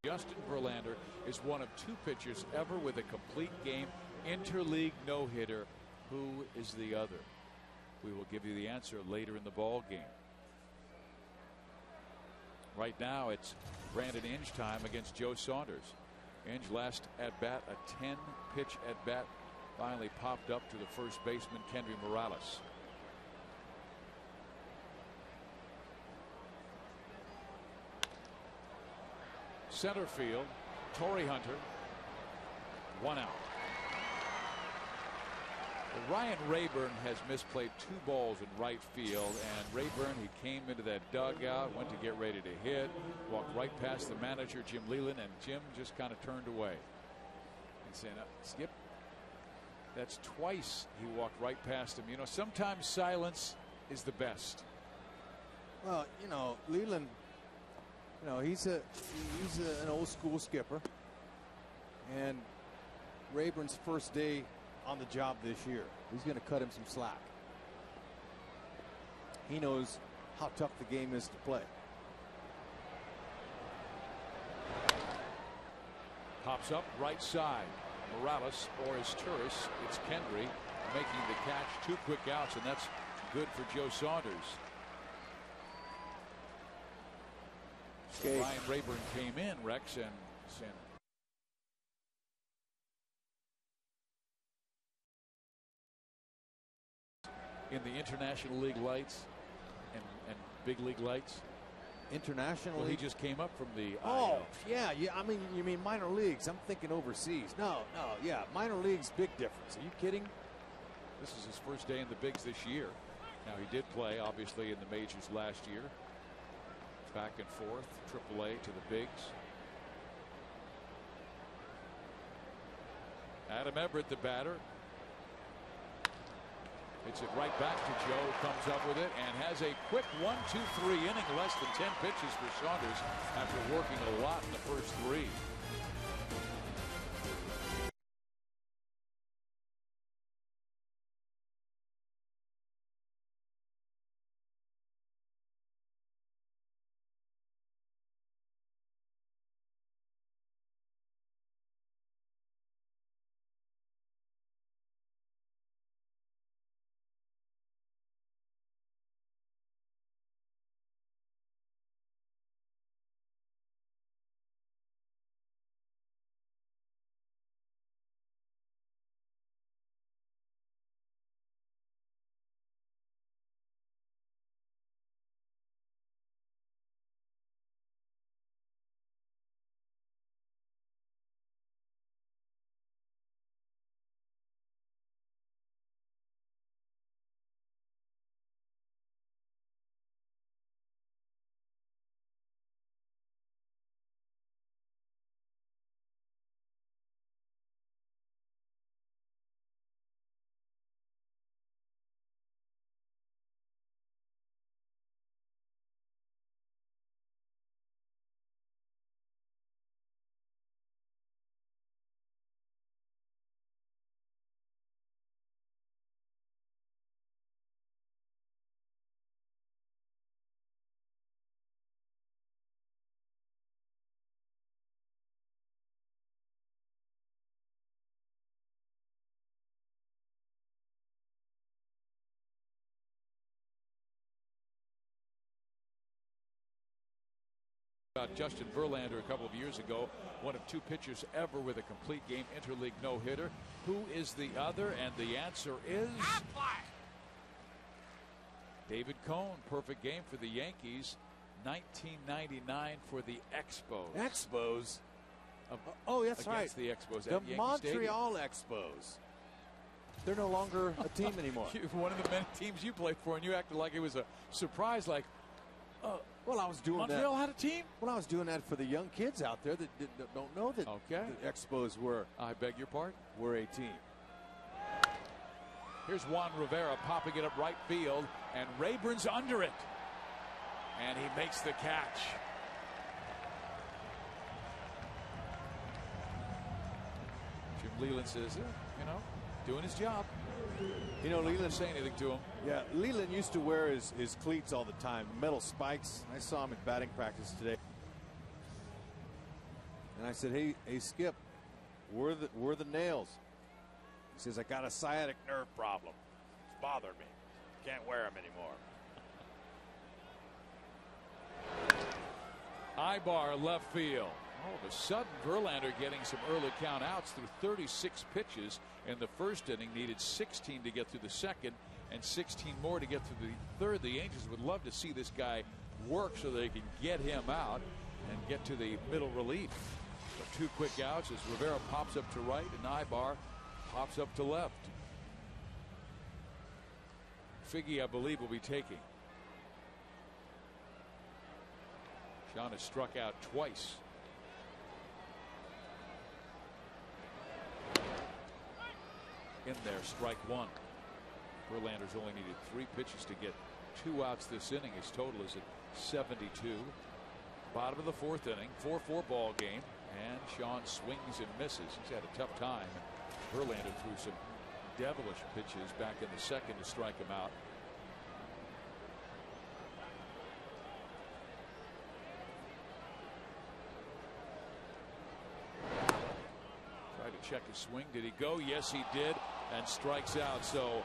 Justin Verlander is one of 2 pitchers ever with a complete game interleague no-hitter. Who is the other? We will give you the answer later in the ball game. Right now it's Brandon Inge time against Joe Saunders. Inge last at bat, a 10-pitch at bat, finally popped up to the first baseman Kendry Morales. Center field, Torrey Hunter, 1 out. Well, Ryan Rayburn has misplayed 2 balls in right field, and Rayburn, he came into that dugout, went to get ready to hit, walked right past the manager, Jim Leyland, and Jim just kind of turned away and said, Skip, that's twice he walked right past him. You know, sometimes silence is the best. Well, you know, Leyland, you know, he's an old school skipper, and Rayburn's first day on the job this year. He's going to cut him some slack. He knows how tough the game is to play. Pops up right side. Morales or his tourist. It's Kendry making the catch. 2 quick outs, and that's good for Joe Saunders. So Okay. Ryan Rayburn came in, Rex, and in the International League lights and Big League lights. International Well, League? he just came up from the Oh, IL. yeah. I mean minor leagues. I'm thinking overseas. No, yeah. Minor leagues, big difference. Are you kidding? This is his first day in the bigs this year. Now, he did play, obviously, in the majors last year. Back and forth, AAA to the bigs. Adam Everett, the batter. Hits it right back to Joe, comes up with it, and has a quick 1-2-3 inning, less than 10 pitches for Saunders after working a lot in the first 3. Justin Verlander a couple of years ago, one of 2 pitchers ever with a complete game interleague no-hitter. Who is the other? And the answer is David Cone. Perfect game for the Yankees. 1999 for the Expos. Expos? Oh, that's right. Against the Expos The at Yankee Montreal Expos. They're no longer a team anymore. One of the many teams you played for, and you acted like it was a surprise, like, well, I was doing Montreal that. had a team? Well, I was doing that for the young kids out there that don't know that the Expos were. I beg your pardon? Were a team. Here's Juan Rivera popping it up right field, and Rayburn's under it. And he makes the catch. Jim Leland says, doing his job. Leland didn't say anything to him. Yeah, Leland used to wear his cleats all the time, metal spikes. I saw him at batting practice today. And I said, hey Skip, where are the nails? He says, I got a sciatic nerve problem. It's bothering me. Can't wear them anymore. Ibar left field. All of a sudden, Verlander getting some early count outs through 36 pitches in the first inning. Needed 16 to get through the second and 16 more to get through the third. The Angels would love to see this guy work so they can get him out and get to the middle relief. So 2 quick outs as Rivera pops up to right and Ibar pops up to left. Figgy, I believe, will be taking. Sean has struck out twice. In there, strike 1. Verlander's only needed 3 pitches to get 2 outs this inning. His total is at 72. Bottom of the 4th inning, 4-4 ball game, and Sean swings and misses. He's had a tough time. Verlander threw some devilish pitches back in the second to strike him out. Check his swing. Did he go? Yes, he did, and strikes out. So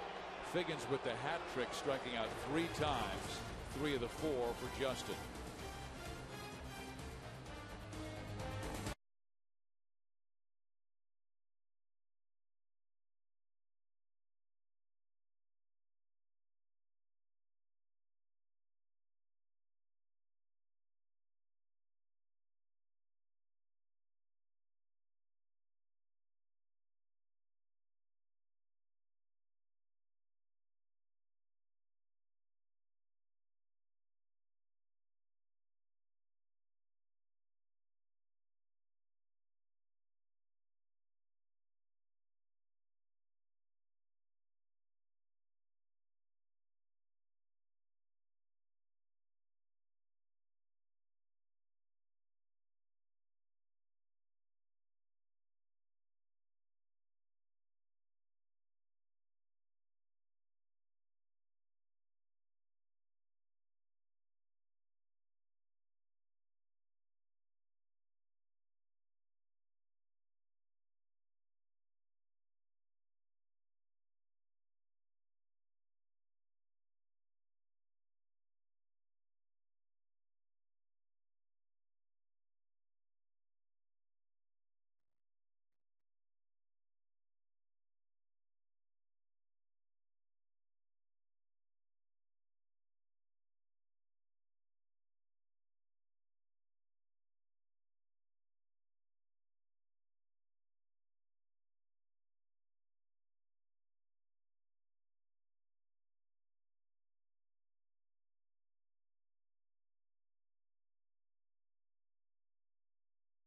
Figgins with the hat trick, striking out 3 times, 3 of the 4 for Justin.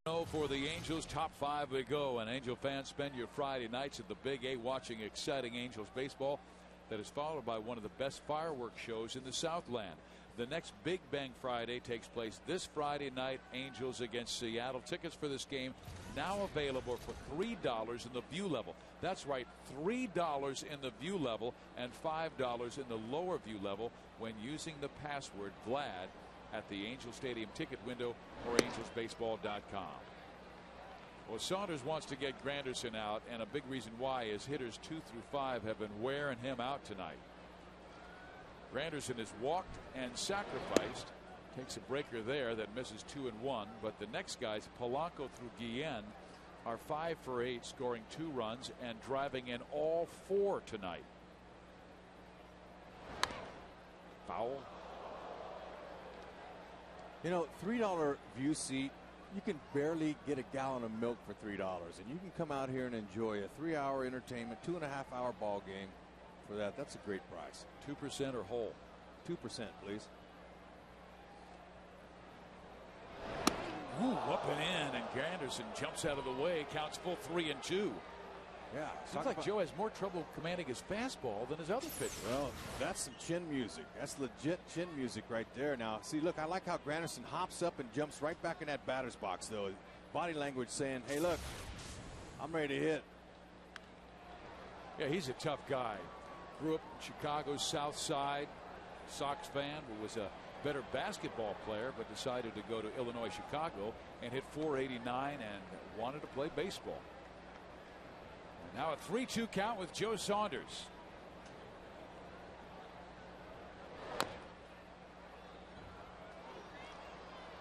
For the Angels, top 5 we go, and Angel fans, spend your Friday nights at the Big A watching exciting Angels baseball that is followed by one of the best fireworks shows in the Southland. The next Big Bang Friday takes place this Friday night, Angels against Seattle. Tickets for this game now available for $3 in the view level. That's right, $3 in the view level and $5 in the lower view level when using the password VLAD at the Angel Stadium ticket window or angelsbaseball.com. Well, Saunders wants to get Granderson out, and a big reason why is hitters 2 through 5 have been wearing him out tonight. Granderson is walked and sacrificed. Takes a breaker there that misses 2 and 1, but the next guys, Polanco through Guillen, are 5 for 8, scoring 2 runs and driving in all 4 tonight. Foul. You know, $3 view seat, you can barely get a gallon of milk for $3, and you can come out here and enjoy a 3-hour entertainment, 2.5-hour ball game for that. That's a great price. 2% or whole? 2%, please. Ooh, up and in, and Granderson jumps out of the way, counts full 3 and 2. Yeah, seems like Joe has more trouble commanding his fastball than his other pitches. Well, that's some chin music. That's legit chin music right there. Now, see, look, I like how Granderson hops up and jumps right back in that batter's box, though. Body language saying, hey, look, I'm ready to hit. Yeah, he's a tough guy. Grew up in Chicago's South Side, Sox fan, but was a better basketball player, but decided to go to Illinois, Chicago, and hit .489 and wanted to play baseball. Now a 3-2 count with Joe Saunders.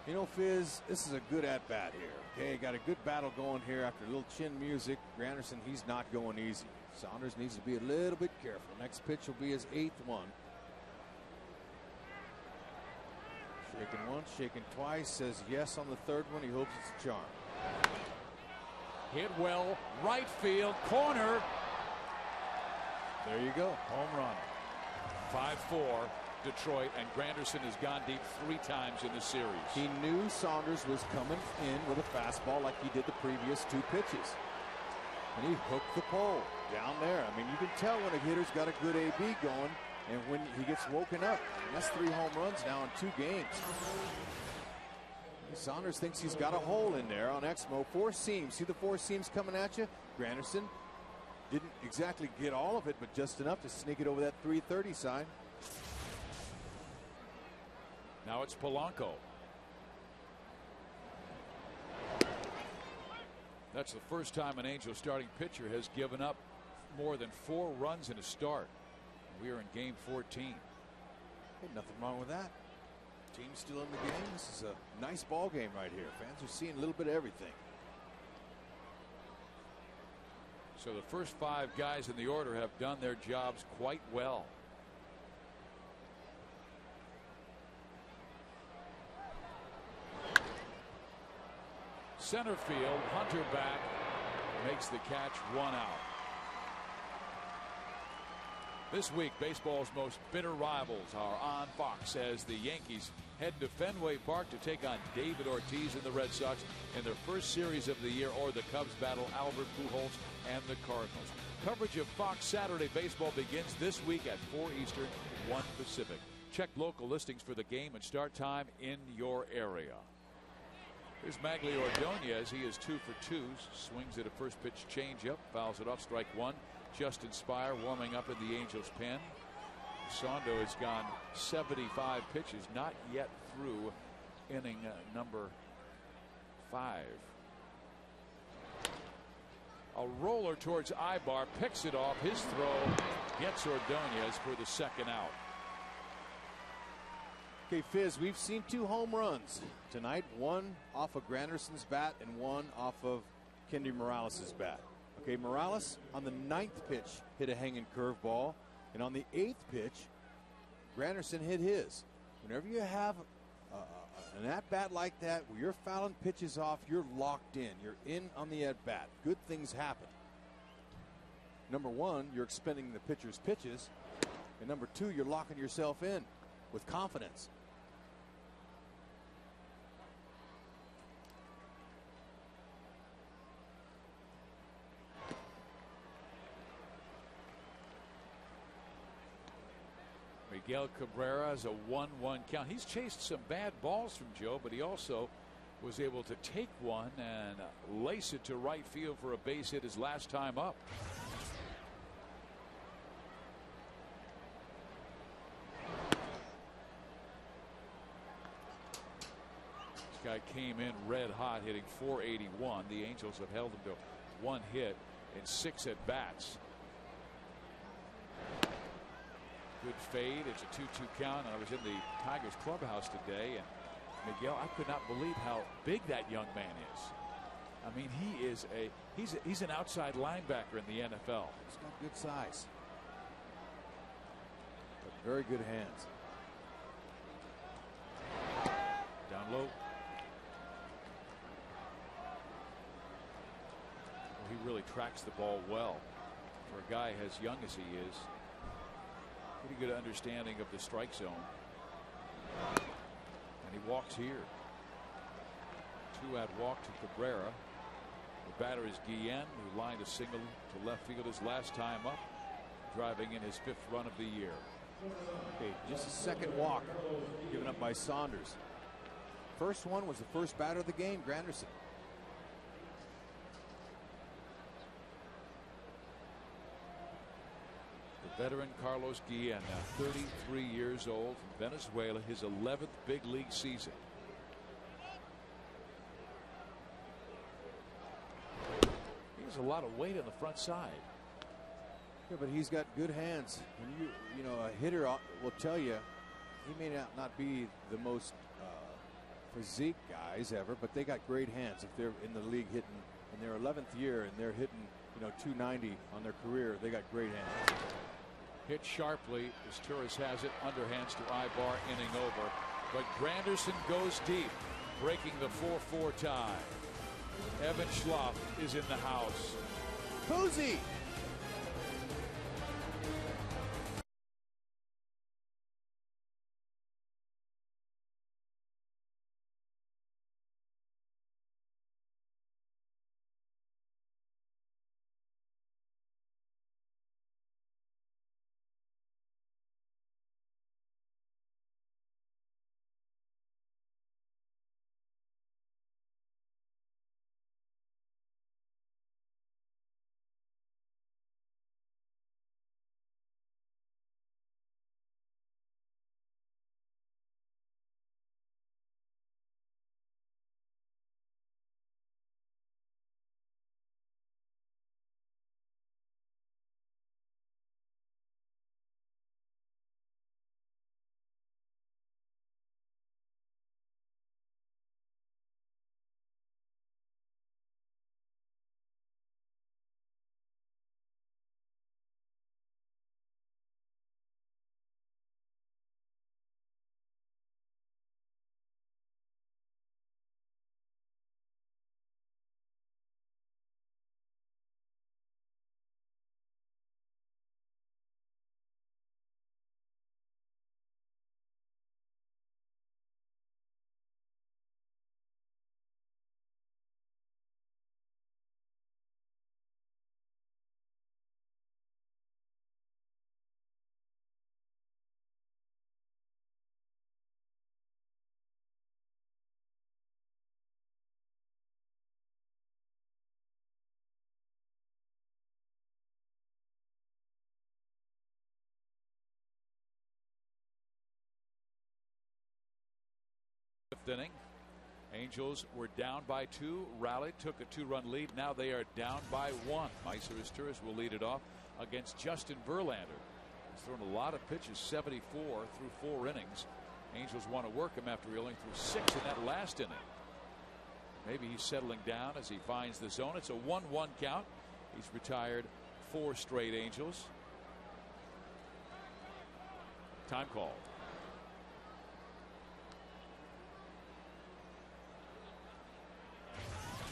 You know, Fizz, this is a good at-bat here. Okay, got a good battle going here after a little chin music. Granderson, he's not going easy. Saunders needs to be a little bit careful. Next pitch will be his 8th one. Shaking once, shaking twice, says yes on the 3rd one. He hopes it's a charm. Hit well, right field, corner. There you go. Home run. 5-4, Detroit, and Granderson has gone deep 3 times in the series. He knew Saunders was coming in with a fastball like he did the previous 2 pitches. And he hooked the pole down there. I mean, you can tell when a hitter's got a good AB going and when he gets woken up. And that's 3 home runs now in 2 games. Saunders thinks he's got a hole in there on Exmo. 4 seams. See the 4 seams coming at you? Granderson didn't exactly get all of it, but just enough to sneak it over that 330 sign. Now it's Polanco. That's the first time an Angel starting pitcher has given up more than 4 runs in a start. We are in game 14. Hey, nothing wrong with that. Team's still in the game. This is a nice ball game right here. Fans are seeing a little bit of everything. So the first 5 guys in the order have done their jobs quite well. Center field, Hunter back, makes the catch, 1 out. This week, baseball's most bitter rivals are on Fox as the Yankees head to Fenway Park to take on David Ortiz and the Red Sox in their first series of the year, or the Cubs battle Albert Pujols and the Cardinals. Coverage of Fox Saturday baseball begins this week at 4 Eastern, 1 Pacific. Check local listings for the game and start time in your area. Here's Magli Ordonez. He is 2 for 2. Swings at a first pitch changeup, fouls it off, strike 1. Justin Spire warming up in the Angels pen. Sondo has gone 75 pitches, not yet through inning number 5. A roller towards Ibar, picks it off. His throw gets Ordonez for the 2nd out. Okay, Fizz, we've seen 2 home runs tonight. 1 off of Granderson's bat and 1 off of Kendi Morales' bat. Okay, Morales on the 9th pitch hit a hanging curveball, and on the 8th pitch, Granderson hit his. Whenever you have an at-bat like that where you're fouling pitches off, you're locked in. You're in on the at-bat. Good things happen. Number 1, you're expending the pitcher's pitches, and number 2, you're locking yourself in with confidence. Miguel Cabrera has a 1-1 count. He's chased some bad balls from Joe, but he also was able to take one and lace it to right field for a base hit his last time up. This guy came in red hot, hitting .481. The Angels have held him to 1 hit in 6 at bats. Good fade. It's a 2-2 count. And I was in the Tigers clubhouse today, and Miguel, I could not believe how big that young man is. I mean, he is he's an outside linebacker in the NFL. He's got good size, but very good hands. Down low. Well, he really tracks the ball well for a guy as young as he is. Pretty good understanding of the strike zone. And he walks here. 2-out walk to Cabrera. The batter is Guillen, who lined a single to left field his last time up, driving in his 5th run of the year. Okay, just a second walk given up by Saunders. First one was the first batter of the game, Granderson. The veteran Carlos Guillen, now 33 years old, from Venezuela, his 11th big league season. He has a lot of weight on the front side. Yeah, but he's got good hands. When you know, a hitter will tell you he may not be the most physique guys ever, but they got great hands. If they're in the league hitting in their 11th year and they're hitting, you know, 290 on their career, they got great hands. Hit sharply as Torres has it, underhands to Ibar, inning over. But Granderson goes deep, breaking the 4-4 tie. Evan Schloff is in the house. Posey. Inning. Angels were down by 2, rallied, took a 2-run lead. Now they are down by 1. Meiser Torres will lead it off against Justin Verlander. He's thrown a lot of pitches, 74 through 4 innings. Angels want to work him after he only threw 6 in that last inning. Maybe he's settling down as he finds the zone. It's a 1-1 count. He's retired 4 straight Angels. Time call.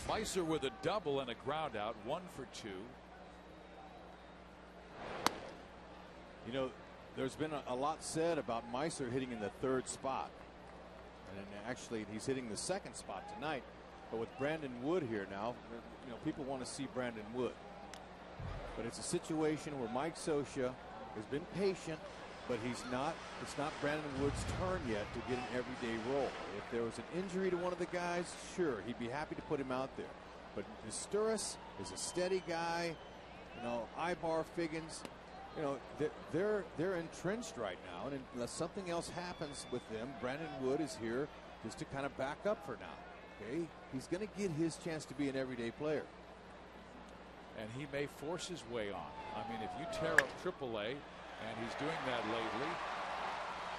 Meiser with a double and a ground out, 1 for 2. You know, there's been a lot said about Meiser hitting in the 3rd spot. And actually, he's hitting the 2nd spot tonight. But with Brandon Wood here now, you know, people want to see Brandon Wood. But it's a situation where Mike Scioscia has been patient, but it's not Brandon Wood's turn yet to get an everyday role. If there was an injury to one of the guys, sure, he'd be happy to put him out there. But Nesturis is a steady guy. You know, Ibar, Figgins, you know, they're entrenched right now, and unless something else happens with them, Brandon Wood is here just to kind of back up for now. Okay, he's going to get his chance to be an everyday player, and he may force his way on. I mean, if you tear up AAA, and he's doing that lately,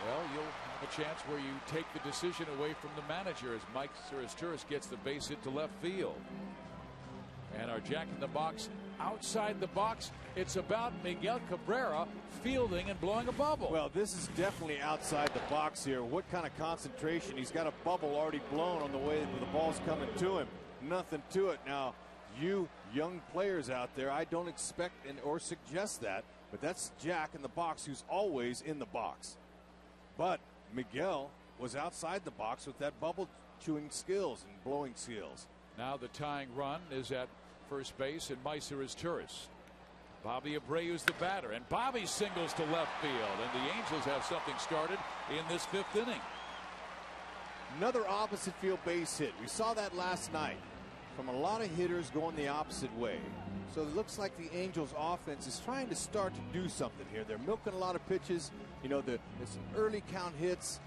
well, you'll have a chance where you take the decision away from the manager as Mike Nesturis gets the base hit to left field. And our Jack in the Box outside the box. It's about Miguel Cabrera fielding and blowing a bubble. Well, this is definitely outside the box here. What kind of concentration? He's got a bubble already blown on the way the ball's coming to him. Nothing to it. Now, you young players out there, I don't expect or suggest that, but that's Jack in the box, who's always in the box. But Miguel was outside the box with that bubble chewing skills and blowing skills. Now the tying run is at first base, and Nesturis. Bobby Abreu's the batter, and Bobby singles to left field, and the Angels have something started in this 5th inning. Another opposite field base hit. We saw that last night from a lot of hitters going the opposite way. So it looks like the Angels offense is trying to start to do something here. They're milking a lot of pitches. You know, there's some early count hits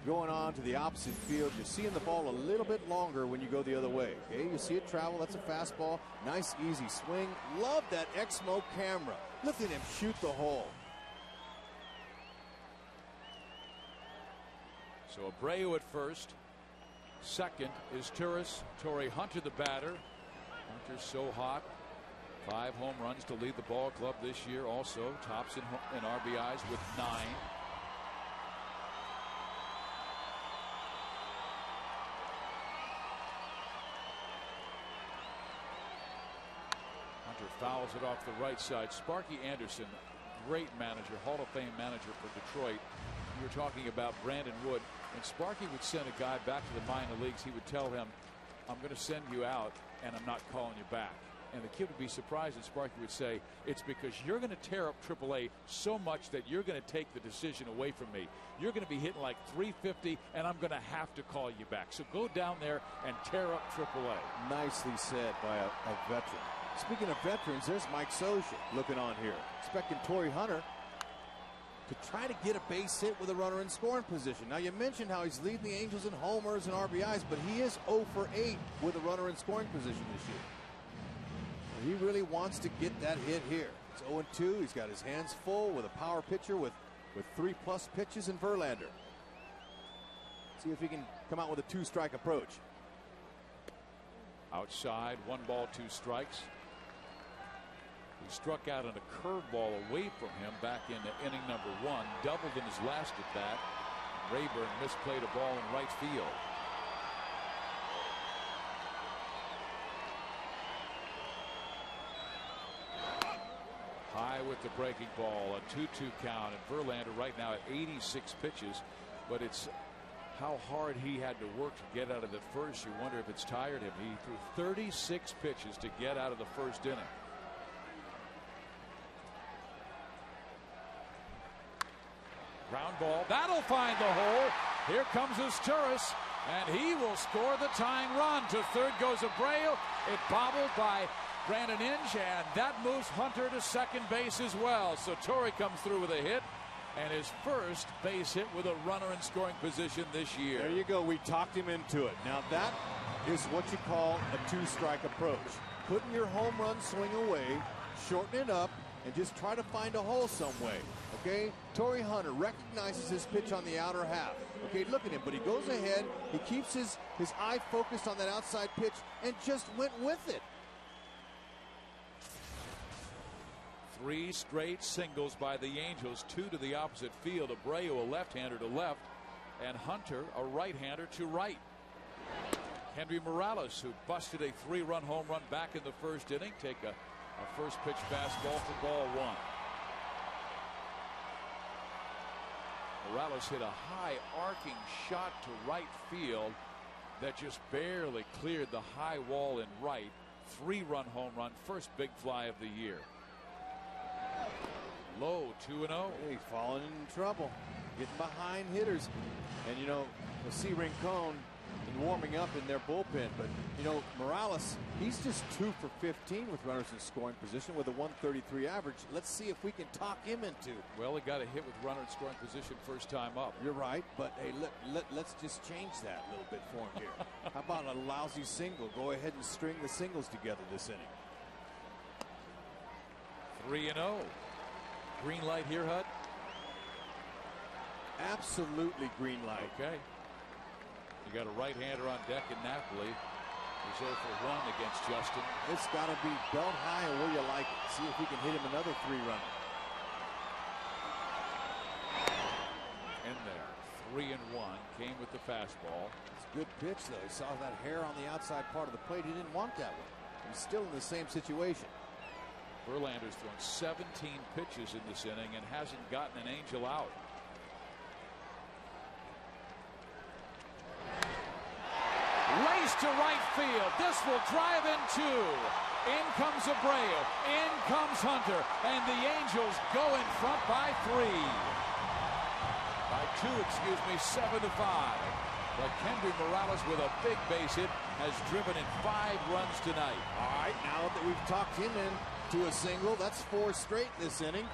going on to the opposite field. You're seeing the ball a little bit longer when you go the other way. Okay, you see it travel. That's a fastball. Nice, easy swing. Love that Exmo camera. Look at him shoot the hole. So Abreu at first. Second is Nesturis. Torrey Hunter the batter. Hunter's so hot. 5 home runs to lead the ball club this year. Also tops in RBIs with 9. Hunter fouls it off the right side. Sparky Anderson, great manager, Hall of Fame manager for Detroit. You were talking about Brandon Wood. When Sparky would send a guy back to the minor leagues, he would tell him, I'm going to send you out and I'm not calling you back. And the kid would be surprised, and Sparky would say, it's because you're going to tear up AAA so much that you're going to take the decision away from me. You're going to be hitting like 350, and I'm going to have to call you back. So go down there and tear up AAA. Nicely said by a veteran. Speaking of veterans, there's Mike Scioscia looking on here. Expecting Torrey Hunter to try to get a base hit with a runner in scoring position. Now, you mentioned how he's leading the Angels in homers and RBIs, but he is 0 for 8 with a runner in scoring position this year. He really wants to get that hit here. It's 0-2. He's got his hands full with a power pitcher with 3+ pitches in Verlander. See if he can come out with a 2-strike approach. Outside, 1 ball, 2 strikes. He struck out on a curveball away from him back in inning number 1. Doubled in his last at bat. Rayburn misplayed a ball in right field. High with the breaking ball, a 2-2 count, and Verlander right now at 86 pitches, but it's how hard he had to work to get out of the first. You wonder if it's tired him. He threw 36 pitches to get out of the first inning. Ground ball, that'll find the hole. Here comes Nesturis, and he will score the tying run. To third goes Abreu. It bobbled by Brandon Inge, and that moves Hunter to second base as well. So Torrey comes through with a hit, and his first base hit with a runner in scoring position this year. There you go. We talked him into it. Now that is what you call a 2-strike approach. Putting your home run swing away, shorten it up, and just try to find a hole some way. Okay, Torrey Hunter recognizes his pitch on the outer half. Okay, look at him, but he goes ahead. He keeps his eye focused on that outside pitch and just went with it. 3 straight singles by the Angels, 2 to the opposite field. Abreu, a left-hander to left, and Hunter, a right-hander to right. Henry Morales, who busted a 3-run home run back in the first inning, take a first pitch fastball for ball 1. Morales hit a high arcing shot to right field that just barely cleared the high wall in right. 3-run home run, first big fly of the year. Low 2-0. Hey, he's falling in trouble, getting behind hitters. And, you know, we'll see Rincon in warming up in their bullpen. But, you know, Morales, he's just 2 for 15 with runners in scoring position with a 133 average. Let's see if we can talk him into. Well, he got a hit with runner in scoring position first time up. You're right, but hey, let's just change that a little bit for him here. How about a lousy single? Go ahead and string the singles together this inning. 3-0. Green light here, Hud? Absolutely green light. Okay. You got a right-hander on deck in Napoli. He's 0 for 1 against Justin. It's got to be belt high and where you like it. See if we can hit him another 3-run. In there. 3-1. Came with the fastball. It's a good pitch, though. He saw that hair on the outside part of the plate. He didn't want that one. He's still in the same situation. Verlander's thrown 17 pitches in this inning and hasn't gotten an Angel out. Race to right field. This will drive in 2. In comes Abreu. In comes Hunter. And the Angels go in front by 3. By 2, excuse me, 7-5. But Kendry Morales with a big base hit has driven in 5 runs tonight. All right, now that we've talked him in to a single, that's 4 straight in this inning.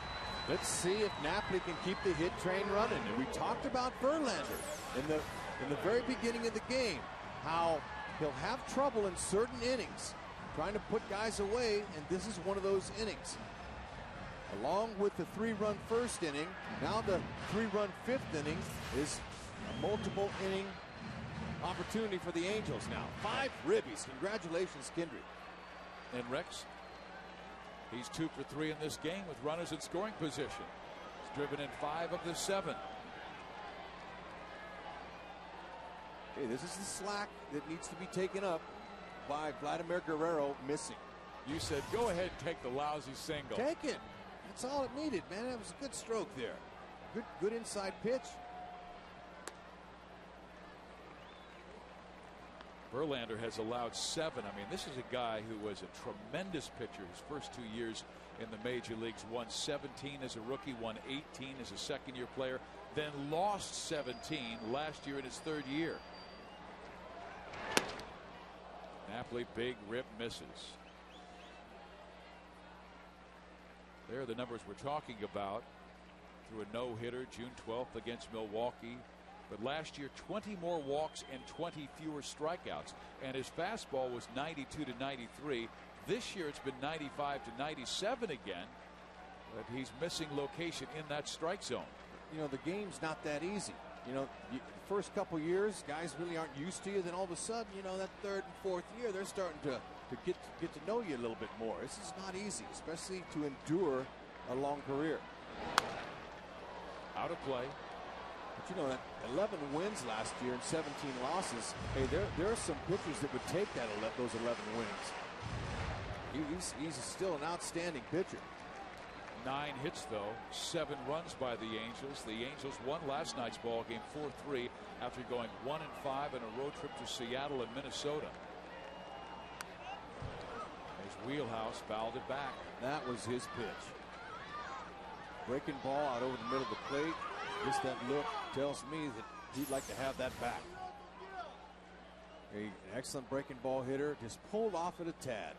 Let's see if Napoli can keep the hit train running. And we talked about Verlander in the very beginning of the game, how he'll have trouble in certain innings trying to put guys away, and this is one of those innings. Along with the 3-run first inning, now the 3-run 5th inning is a multiple inning opportunity for the Angels now. 5 ribbies. Congratulations, Kendry. And Rex, he's 2 for 3 in this game with runners in scoring position. He's driven in 5 of the 7. Hey, this is the slack that needs to be taken up by Vladimir Guerrero missing. You said go ahead and take the lousy single. Take it. That's all it needed, man. That was a good stroke there. Good inside pitch. Verlander has allowed 7. I mean, this is a guy who was a tremendous pitcher his first 2 years in the major leagues. Won 17 as a rookie, won 18 as a second-year player, then lost 17 last year in his 3rd year. Napoli, big rip, misses. There are the numbers we're talking about. Through a no-hitter June 12th against Milwaukee. But last year, 20 more walks and 20 fewer strikeouts. And his fastball was 92 to 93. This year, it's been 95 to 97 again. But he's missing location in that strike zone. You know, the game's not that easy. You know, the first couple years, guys really aren't used to you. Then all of a sudden, you know, that 3rd and 4th year, they're starting to get to know you a little bit more. This is not easy, especially to endure a long career. Out of play. But you know, that 11 wins last year and 17 losses. Hey, there are some pitchers that would take those 11 wins. He's still an outstanding pitcher. 9 hits, though, 7 runs by the Angels. The Angels won last night's ball game 4-3 after going 1-5 on a road trip to Seattle and Minnesota. His wheelhouse fouled it back. That was his pitch. Breaking ball out over the middle of the plate. Just that look tells me that he'd like to have that back. An excellent breaking ball hitter, just pulled off it a tad.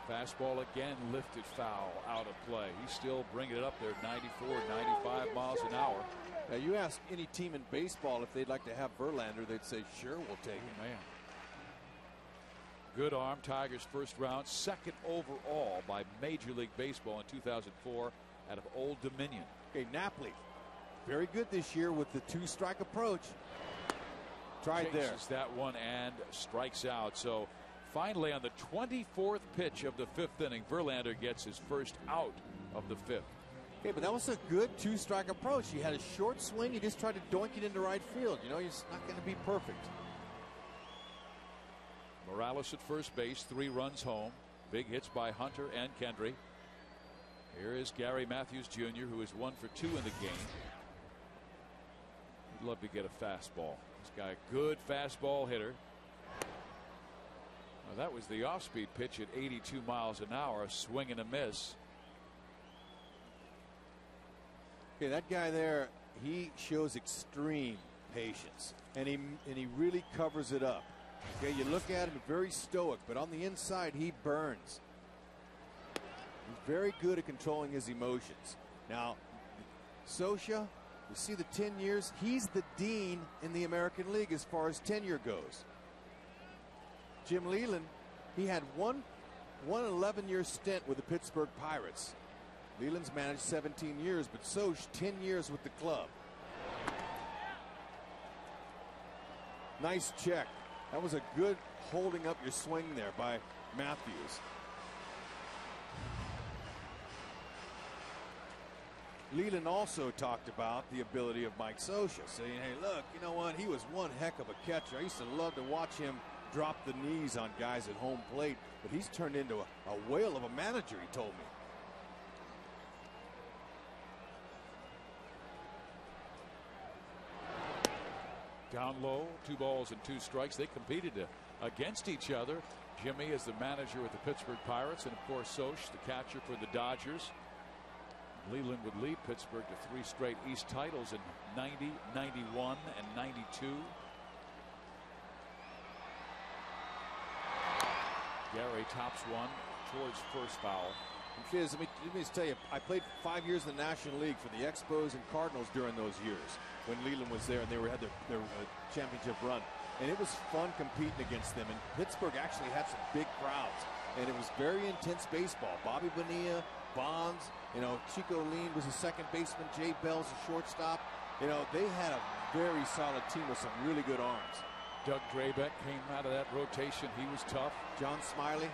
Fastball again lifted foul, out of play. He's still bringing it up there, 94, 95 miles an hour. Now you ask any team in baseball if they'd like to have Verlander, they'd say sure, we'll take him. Man. Good arm. Tigers first round, 2nd overall by Major League Baseball in 2004 out of Old Dominion. Okay, Napoli, very good this year with the 2-strike approach. Tried there. Chases that one and strikes out. So finally, on the 24th pitch of the 5th inning, Verlander gets his first out of the 5th. Okay, but that was a good 2-strike approach. He had a short swing. He just tried to doink it into right field. You know, he's not going to be perfect. Morales at first base, 3 runs home. Big hits by Hunter and Kendry. Here is Gary Matthews Jr., who is 1 for 2 in the game. He'd love to get a fastball. This guy, a good fastball hitter. Well, that was the off-speed pitch at 82 miles an hour, a swing and a miss. Okay, that guy there, he shows extreme patience, and he really covers it up. Okay, you look at him, very stoic, but on the inside he burns. He's very good at controlling his emotions. Now, Scioscia, you see the 10 years, he's the dean in the American League as far as tenure goes. Jim Leland, he had one 11-year stint with the Pittsburgh Pirates. Leland's managed 17 years, but Scioscia 10 years with the club. Nice check. That was a good holding up your swing there by Matthews. Leland also talked about the ability of Mike Scioscia, saying, hey, look, you know what? He was one heck of a catcher. I used to love to watch him drop the knees on guys at home plate, but he's turned into a whale of a manager, he told me. Down low, 2 balls and 2 strikes. They competed against each other. Jimmy is the manager with the Pittsburgh Pirates, and of course Scioscia, the catcher for the Dodgers. Leland would lead Pittsburgh to 3 straight East titles in 90, 91, and 92. Gary tops one towards first foul. Fizz, let me just tell you, I played 5 years in the National League for the Expos and Cardinals during those years when Leland was there and they had their championship run. And it was fun competing against them. And Pittsburgh actually had some big crowds. And it was very intense baseball. Bobby Bonilla, Bonds, you know, Chico Lean was a second baseman, Jay Bell's a shortstop. You know, they had a very solid team with some really good arms. Doug Drabek came out of that rotation. He was tough. John Smiley.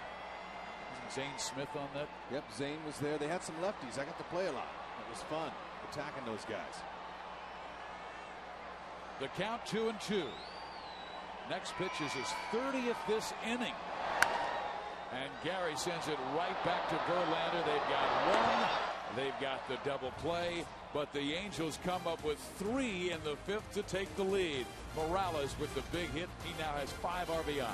Wasn't Zane Smith on that? Yep, Zane was there. They had some lefties. I got to play a lot. It was fun attacking those guys. The count 2-2. Next pitch is his 30th this inning. And Gary sends it right back to Verlander. They've got one. They've got the double play. But the Angels come up with 3 in the 5th to take the lead. Morales with the big hit. He now has 5 RBIs.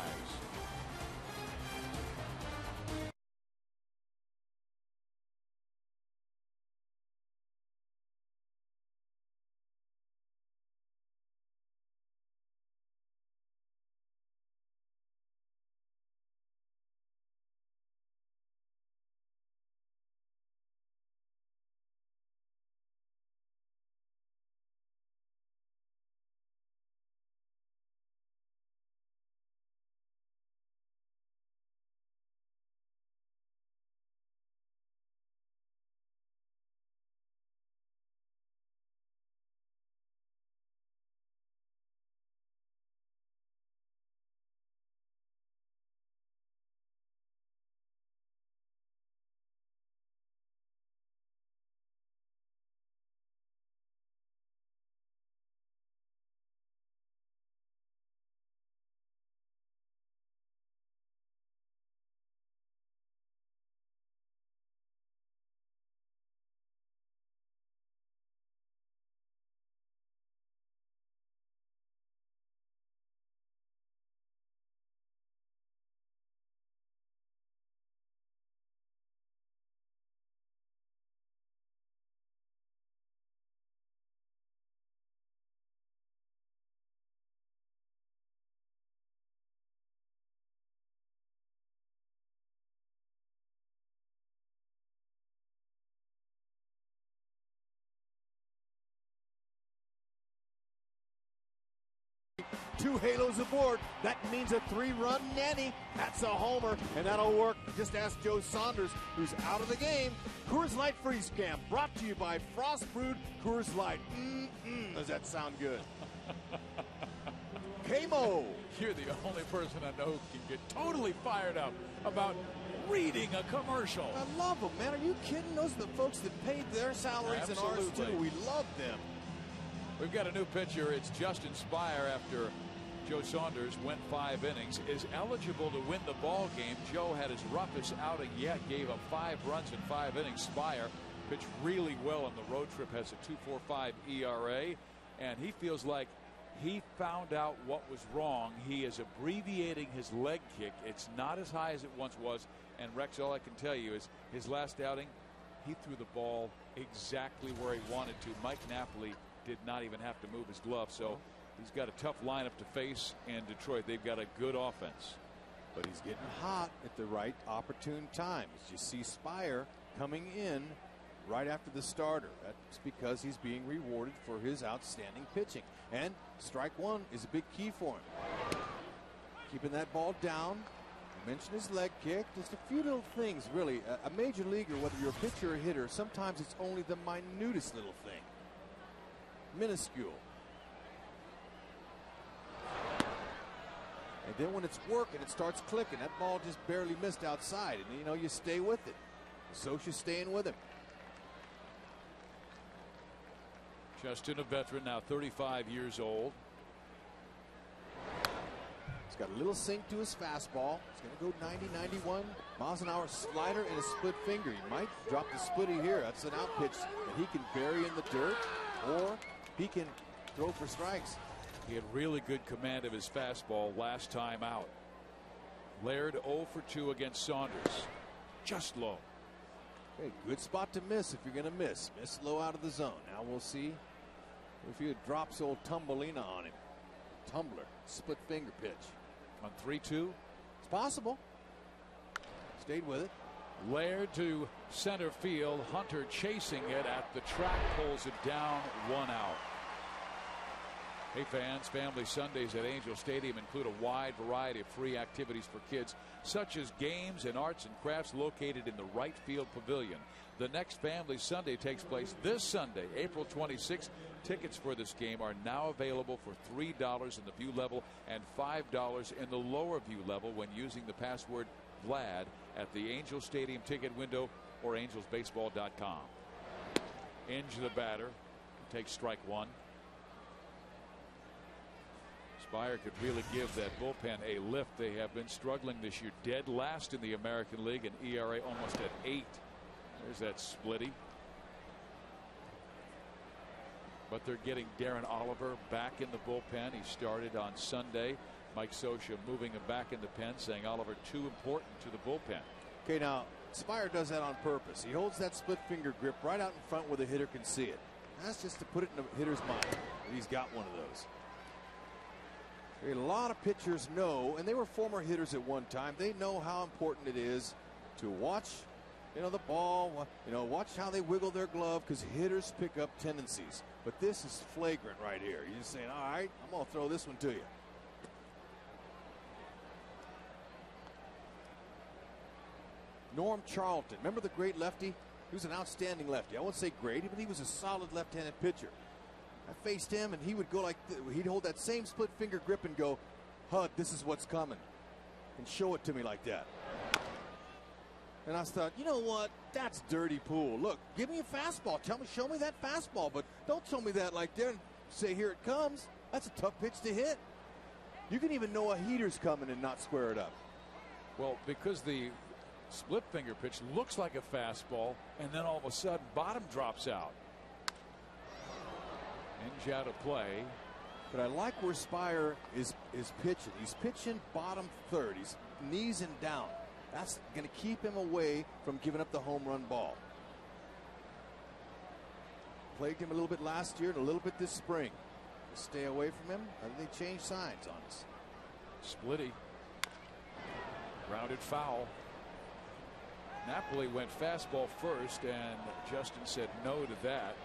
Two halos aboard. That means a 3-run nanny. That's a homer, and that'll work. Just ask Joe Saunders, who's out of the game. Coors Light Freeze Camp, brought to you by Frost Brewed Coors Light. Does that sound good? K-Mo. You're the only person I know who can get totally fired up about reading a commercial. I love them, man. Are you kidding? Those are the folks that paid their salaries and ours, too. We love them. We've got a new pitcher. It's Justin Spire after Joe Saunders went 5 innings, is eligible to win the ball game. Joe had his roughest outing yet, gave up 5 runs in 5 innings. Spire pitched really well on the road trip, has a 2.45 ERA, and he feels like He found out what was wrong. He is abbreviating his leg kick. It's not as high as it once was. And Rex, all I can tell you is his last outing, he threw the ball exactly where he wanted to. Mike Napoli did not even have to move his glove. So he's got a tough lineup to face in Detroit. They've got a good offense. But he's getting hot at the right opportune times. You see Spire coming in right after the starter. That's because he's being rewarded for his outstanding pitching. And strike one is a big key for him. Keeping that ball down. You mentioned his leg kick. Just a few little things, really. A major leaguer, whether you're a pitcher or a hitter, sometimes it's only the minutest little thing. Minuscule. And then when it's working, it starts clicking. That ball just barely missed outside. And, you know, you stay with it. Scioscia's staying with him. Justin, a veteran, now 35 years old. He's got a little sink to his fastball. He's going to go 90, 91 miles an hour slider and a split finger. He might drop the splitty here. That's an out pitch that he can bury in the dirt, or he can throw for strikes. He had really good command of his fastball last time out. Laird 0 for 2 against Saunders. Just low. Okay, good spot to miss if you're going to miss. Miss low out of the zone. Now we'll see if he drops old Tumbelina on him. Tumbler, split finger pitch. On 3-2. It's possible. Stayed with it. Laird to center field. Hunter chasing it at the track, pulls it down, 1 out. Hey fans, Family Sundays at Angel Stadium include a wide variety of free activities for kids, such as games and arts and crafts located in the right field pavilion. The next Family Sunday takes place this Sunday, April 26th. Tickets for this game are now available for $3 in the view level and $5 in the lower view level when using the password VLAD at the Angel Stadium ticket window or angelsbaseball.com. Inge the batter, takes strike one. Spire could really give that bullpen a lift. They have been struggling this year, dead last in the American League, and ERA almost at 8. There's that splitty. But they're getting Darren Oliver back in the bullpen. He started on Sunday. Mike Scioscia moving him back in the pen, saying Oliver too important to the bullpen. Okay, now Spire does that on purpose. He holds that split finger grip right out in front where the hitter can see it. That's just to put it in the hitter's mind. He's got one of those. A lot of pitchers know, and they were former hitters at one time, they know how important it is to watch, the ball, watch how they wiggle their glove, because hitters pick up tendencies. But this is flagrant right here. You're just saying, all right, I'm going to throw this one to you. Norm Charlton, remember the great lefty? He was an outstanding lefty. I won't say great, but he was a solid left-handed pitcher. I faced him, and he would go he'd hold that same split finger grip and go, Hud, this is what's coming, and show it to me like that. And I thought, you know what? That's dirty pool. Look, give me a fastball. Show me that fastball, but don't show me that like there and say, here it comes. That's a tough pitch to hit. You can even know a heater's coming and not square it up. Well, because the split finger pitch looks like a fastball, and then all of a sudden, bottom drops out. Inge out of play. But I like where Spire is pitching. He's pitching bottom third. He's knees and down. That's going to keep him away from giving up the home run ball. Plagued him a little bit last year and a little bit this spring. Stay away from him. I think they changed signs on us. Splitty. Grounded foul. Napoli went fastball first, and Justin said no to that.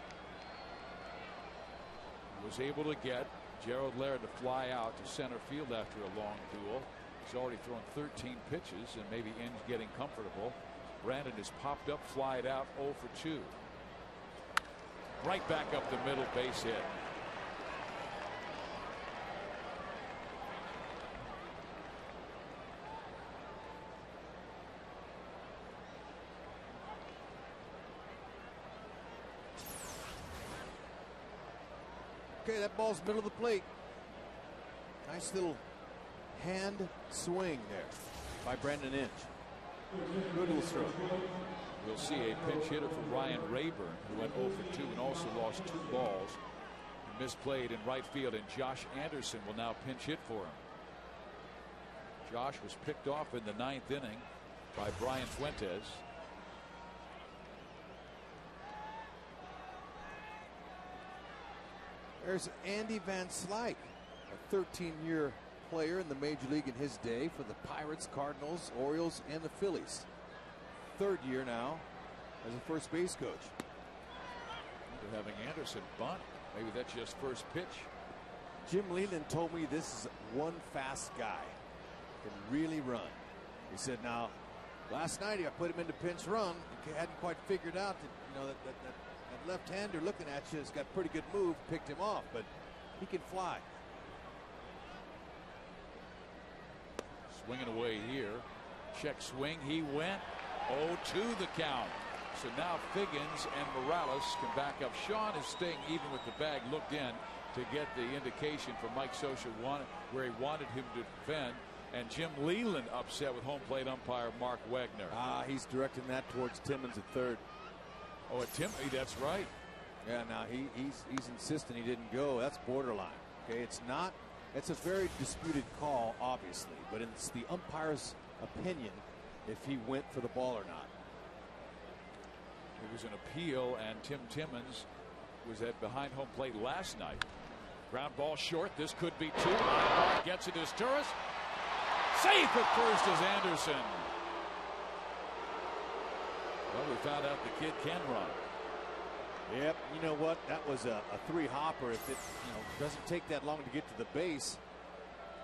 Was able to get Gerald Laird to fly out to center field after a long duel. He's already thrown 13 pitches, and maybe Inge getting comfortable. Brandon has popped up, flied out, 0 for 2. Right back up the middle, base hit. Okay, that ball's middle of the plate. Nice little hand swing there by Brandon Inge. Good little throw. We'll see a pinch hitter for Ryan Rayburn, who went 0 for 2 and also lost 2 balls. misplayed in right field, and Josh Anderson will now pinch hit for him. Josh was picked off in the 9th inning by Brian Fuentes. There's Andy Van Slyke, a 13-year player in the major league in his day for the Pirates, Cardinals, Orioles, and the Phillies. 3rd year now as a first base coach. They're having Anderson bunt. Maybe that's just first pitch. Jim Leland told me this is one fast guy. Can really run. He said, now, last night I put him into pinch run. He hadn't quite figured out that, that left-hander looking at you has got pretty good move, picked him off, but he can fly. Swinging away here. Check swing. He went 0-2 the count. So now Figgins and Morales can back up. Sean is staying even with the bag, looked in to get the indication from Mike Scioscia where he wanted him to defend. And Jim Leland upset with home plate umpire Mark Wegner. He's directing that towards Timmons at 3rd. Oh, at Timmy, that's right. Yeah, now he's insisting he didn't go. That's borderline. Okay, it's a very disputed call, obviously, but it's the umpire's opinion if he went for the ball or not. It was an appeal, and Tim Timmons was at behind home plate last night. Ground ball short. This could be 2. Gets it as Turris. Safe at first is Anderson. Well, we found out the kid can run. Yep, you know what? That was a 3-hopper. If it doesn't take that long to get to the base,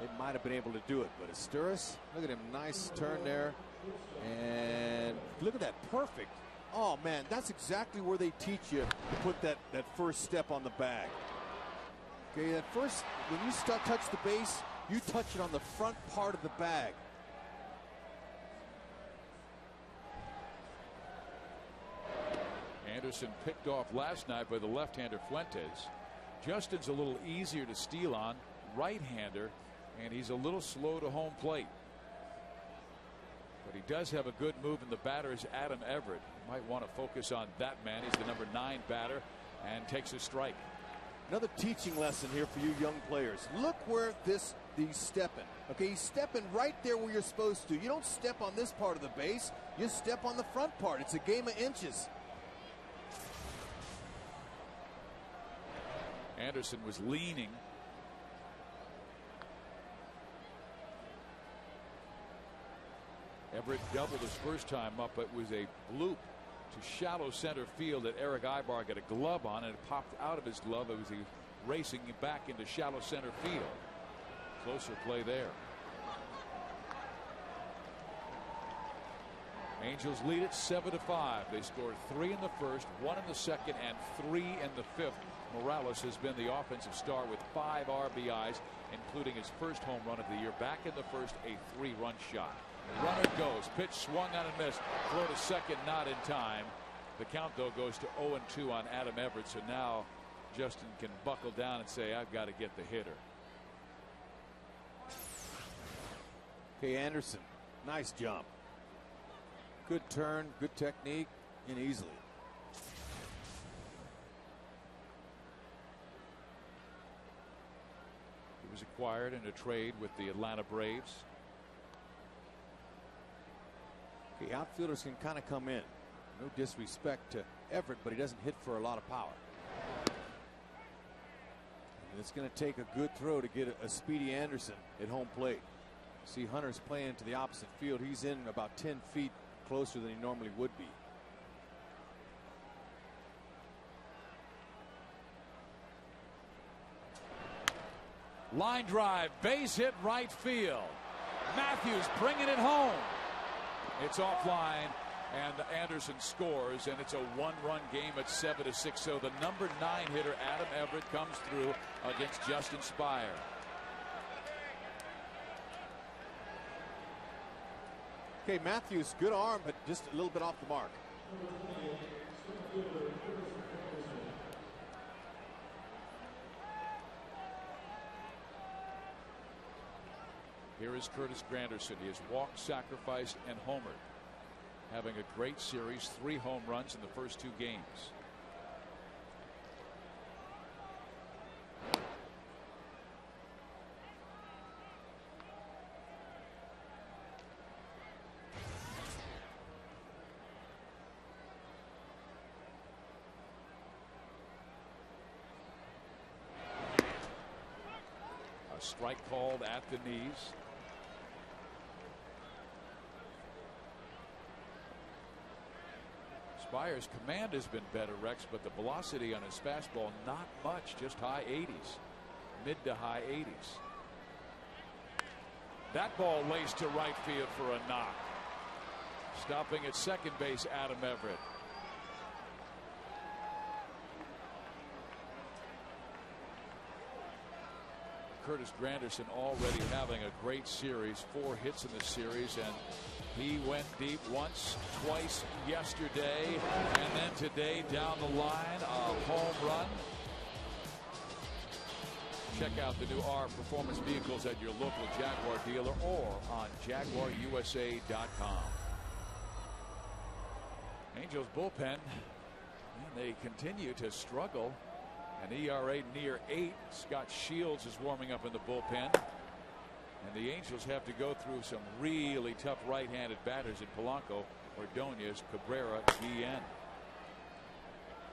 it might have been able to do it. But Asturis, look at him, nice turn there, and look at that, perfect. Oh man, that's exactly where they teach you to put that first step on the bag. Okay, that first, when you touch the base, you touch it on the front part of the bag. Anderson picked off last night by the left-hander Fuentes. Justin's a little easier to steal on, right-hander, and he's a little slow to home plate. But he does have a good move, and the batter is Adam Everett. You might want to focus on that man. He's the number 9 batter and takes a strike. Another teaching lesson here for you young players. Look where he's stepping. Okay, he's stepping right there where you're supposed to. You don't step on this part of the base. You step on the front part. It's a game of inches. Anderson was leaning. Everett doubled his first time up, but it was a bloop to shallow center field that Eric Ibar got a glove on, and it popped out of his glove as he was racing back into shallow center field. Closer play there. Angels lead it 7-5. They scored 3 in the first, 1 in the second, and 3 in the fifth. Morales has been the offensive star with 5 RBIs, including his first home run of the year. Back in the first, a 3-run shot. Runner goes. Pitch swung on and missed. Throw to second, not in time. The count, though, goes to 0-2 on Adam Everett. So now Justin can buckle down and say, I've got to get the hitter. Okay, Anderson, nice jump. Good turn, good technique, and easily. He was acquired in a trade with the Atlanta Braves. Okay, outfielders can kind of come in. No disrespect to Everett, but he doesn't hit for a lot of power. And it's going to take a good throw to get a speedy Anderson at home plate. See Hunter's playing to the opposite field. He's in about 10 feet closer than he normally would be. Line drive, base hit right field. Matthews bringing it home. It's offline, and Anderson scores, and it's a 1-run game at 7-6. So the number 9 hitter, Adam Everett, comes through against Justin Spire. Okay, Matthews, good arm, but just a little bit off the mark. Here is Curtis Granderson. He has walked, sacrificed, and homered. Having a great series, 3 home runs in the first 2 games. A strike called at the knees. Spire's command has been better, Rex, but the velocity on his fastball not much, just high 80s, mid to high 80s. That ball laced to right field for a knock. Stopping at second base, Adam Everett. Curtis Granderson already having a great series, 4 hits in the series, and he went deep once, twice yesterday, and then today down the line, a home run. Check out the new R Performance vehicles at your local Jaguar dealer or on JaguarUSA.com. Angels bullpen, and they continue to struggle. An ERA near 8. Scott Shields is warming up in the bullpen. And the Angels have to go through some really tough right-handed batters in Polanco, Ordonez, Cabrera, DN.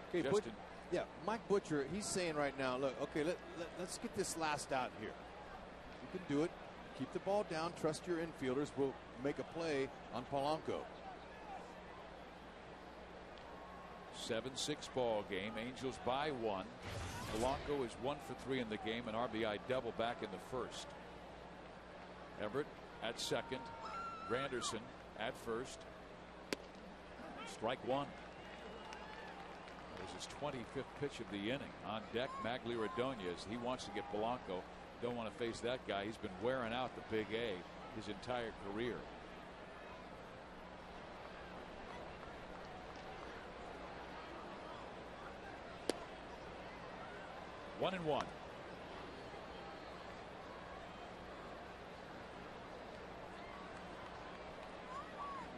Okay, Justin. Yeah, Mike Butcher, he's saying right now, look, okay, let's get this last out here. You can do it. Keep the ball down. Trust your infielders. We'll make a play on Polanco. 7-6 ball game. Angels by 1. Polanco is 1 for 3 in the game, an RBI double back in the first. Everett at second. Granderson at first. Strike 1. This is 25th pitch of the inning. On deck, Magli Ordonez. He wants to get Polanco. Don't want to face that guy. He's been wearing out the big A his entire career. One and one.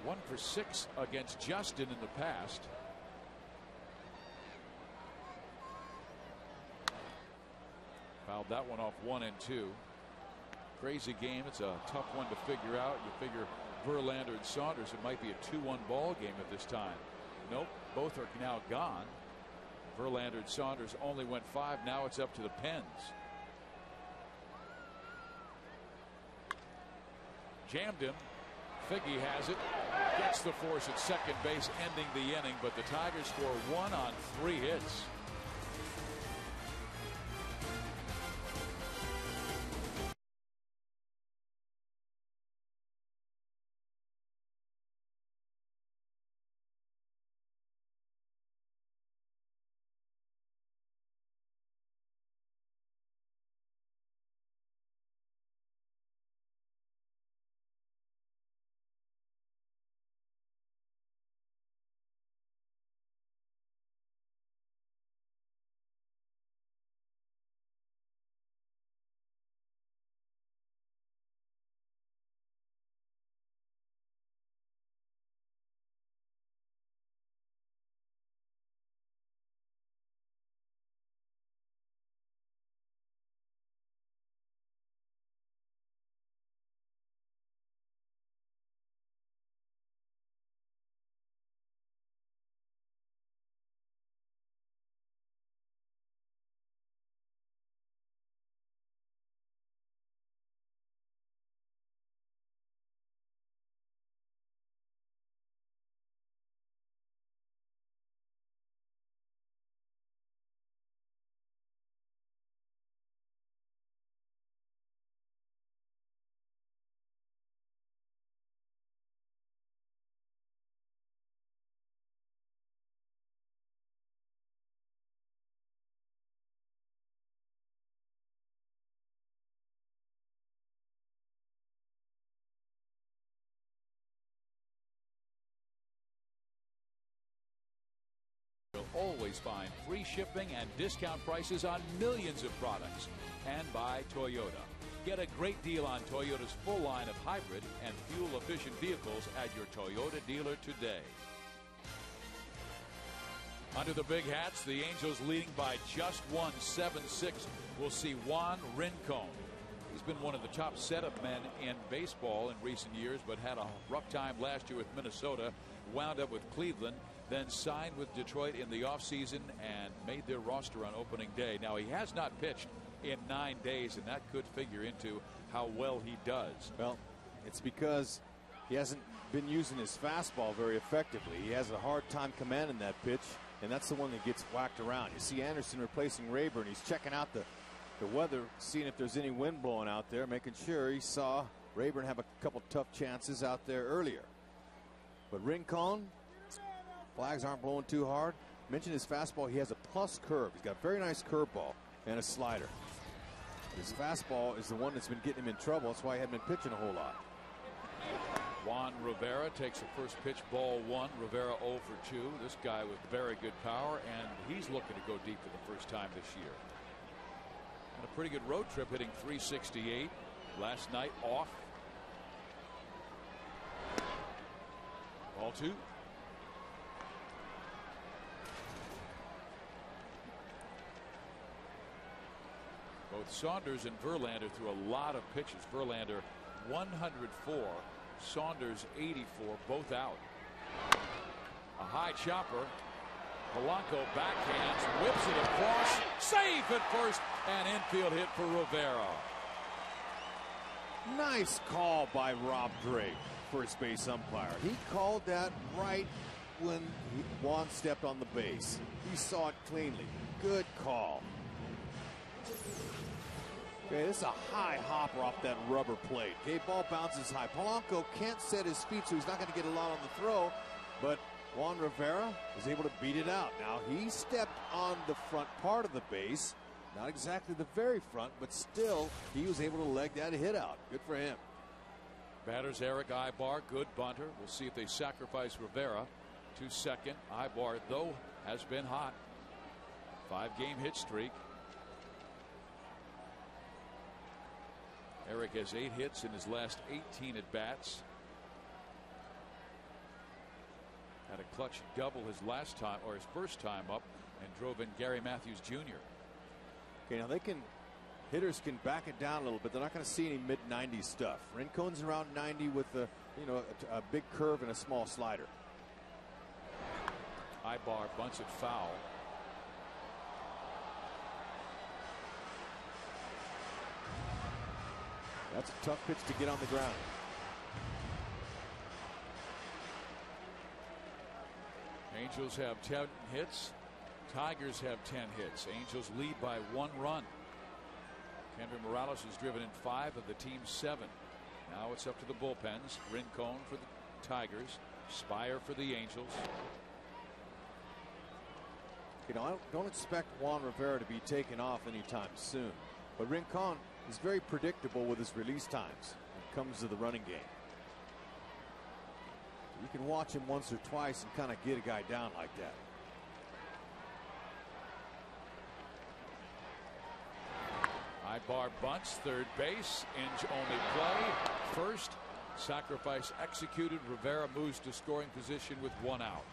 One for 6 against Justin in the past. Fouled that one off 1 and 2. Crazy game. It's a tough one to figure out. You figure Verlander and Saunders, it might be a 2-1 ball game at this time. Nope, both are now gone. Verlander and Saunders only went 5. Now it's up to the Pens. Jammed him. Figgy has it. Gets the force at second base, ending the inning. But the Tigers score 1 on 3 hits. Always find free shipping and discount prices on millions of products. And by Toyota. Get a great deal on Toyota's full line of hybrid and fuel-efficient vehicles at your Toyota dealer today. Under the big hats, the Angels leading by just 1, 7-6. We'll see Juan Rincon. He's been one of the top setup men in baseball in recent years, but had a rough time last year with Minnesota, wound up with Cleveland, then signed with Detroit in the offseason and made their roster on opening day. Now, he has not pitched in 9 days, and that could figure into how well he does. Well, it's because he hasn't been using his fastball very effectively. He has a hard time commanding that pitch, and that's the one that gets whacked around. You see Anderson replacing Rayburn. He's checking out the weather, seeing if there's any wind blowing out there, making sure. He saw Rayburn have a couple tough chances out there earlier. But Rincon, flags aren't blowing too hard. Mentioned his fastball. He has a plus curve. He's got a very nice curveball and a slider. His fastball is the one that's been getting him in trouble. That's why he hadn't been pitching a whole lot. Juan Rivera takes the first pitch, ball 1. Rivera 0 for 2. This guy with very good power, and he's looking to go deep for the first time this year. And a pretty good road trip, hitting .368 last night off. Ball 2. Both Saunders and Verlander threw a lot of pitches. Verlander 104, Saunders 84, both out. A high chopper. Polanco backhands, whips it across, safe at first, and infield hit for Rivera. Nice call by Rob Drake, first base umpire. He called that right when Juan stepped on the base. He saw it cleanly. Good call. Okay, this is a high hopper off that rubber plate. Okay, ball bounces high. Polanco can't set his feet, so he's not going to get a lot on the throw, but Juan Rivera was able to beat it out. Now, he stepped on the front part of the base, not exactly the very front, but still, he was able to leg that hit out. Good for him. Batters Eric Ibar, good bunter. We'll see if they sacrifice Rivera to second. Ibar, though, has been hot. 5-game hit streak. Eric has 8 hits in his last 18 at bats. Had a clutch double his last time, or his first time up, and drove in Gary Matthews Jr. Okay, now hitters can back it down a little bit. They're not going to see any mid-90s stuff. Rincon's around 90 with a big curve and a small slider. Ibar bunts it foul. That's a tough pitch to get on the ground. Angels have 10 hits. Tigers have 10 hits. Angels lead by 1 run. Kendry Morales has driven in 5 of the team's 7. Now it's up to the bullpens. Rincon for the Tigers. Spire for the Angels. You know, I don't expect Juan Rivera to be taken off anytime soon. But Rincon is very predictable with his release times when it comes to the running game. You can watch him once or twice and kind of get a guy down like that. Ibar bunts, third base, inch only play. First, sacrifice executed. Rivera moves to scoring position with 1 out.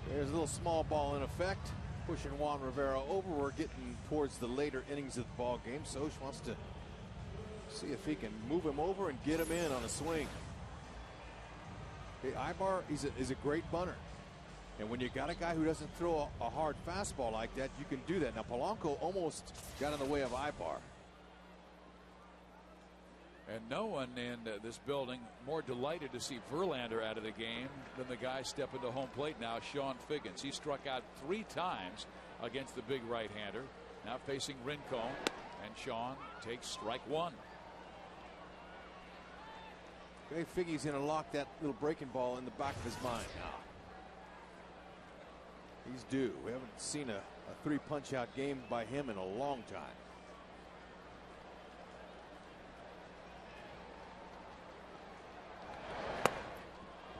There's a little small ball in effect, pushing Juan Rivera over. We're getting towards the later innings of the ball game. Soch wants to see if he can move him over and get him in on a swing. Okay, Ibar is a great bunter. And when you got a guy who doesn't throw a hard fastball like that, you can do that. Now, Polanco almost got in the way of Ibar. And no one in this building more delighted to see Verlander out of the game than the guy stepping to home plate now, Sean Figgins. He struck out 3 times against the big right-hander. Now facing Rincon, and Sean takes strike 1. Okay, Figgy's going to lock that little breaking ball in the back of his mind now. He's due. We haven't seen a 3 punch-out game by him in a long time.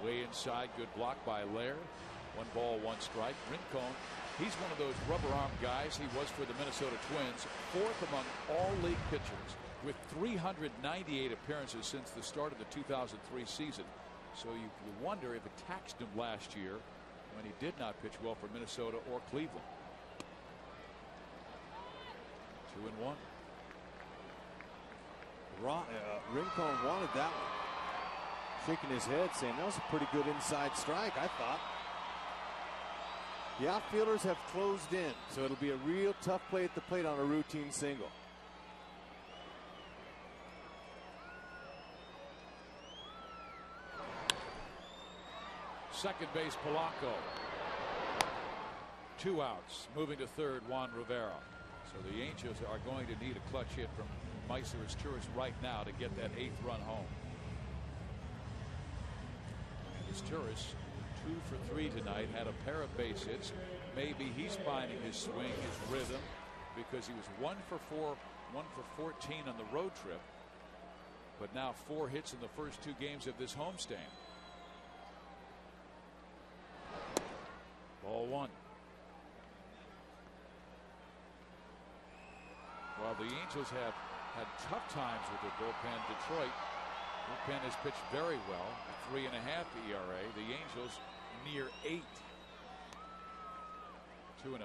Way inside, good block by Laird. 1 ball, 1 strike. Rincon, he's one of those rubber arm guys. He was for the Minnesota Twins, 4th among all league pitchers with 398 appearances since the start of the 2003 season. So you wonder if it taxed him last year when he did not pitch well for Minnesota or Cleveland. 2-1. Rincon wanted that one. Shaking his head, saying that was a pretty good inside strike, I thought. The outfielders have closed in, so it'll be a real tough play at the plate on a routine single. Second base, Polanco. 2 outs. Moving to third, Juan Rivera. So the Angels are going to need a clutch hit from Meiser as Turris right now to get that 8th run home. And as Turris, 2 for 3 tonight, had a pair of base hits. Maybe he's finding his swing, his rhythm, because he was 1 for 4, 1 for 14 on the road trip. But now 4 hits in the first 2 games of this homestand. Ball 1. While the Angels have had tough times with their bullpen, Detroit bullpen has pitched very well. A 3.5 ERA. The Angels near 8. 2-0.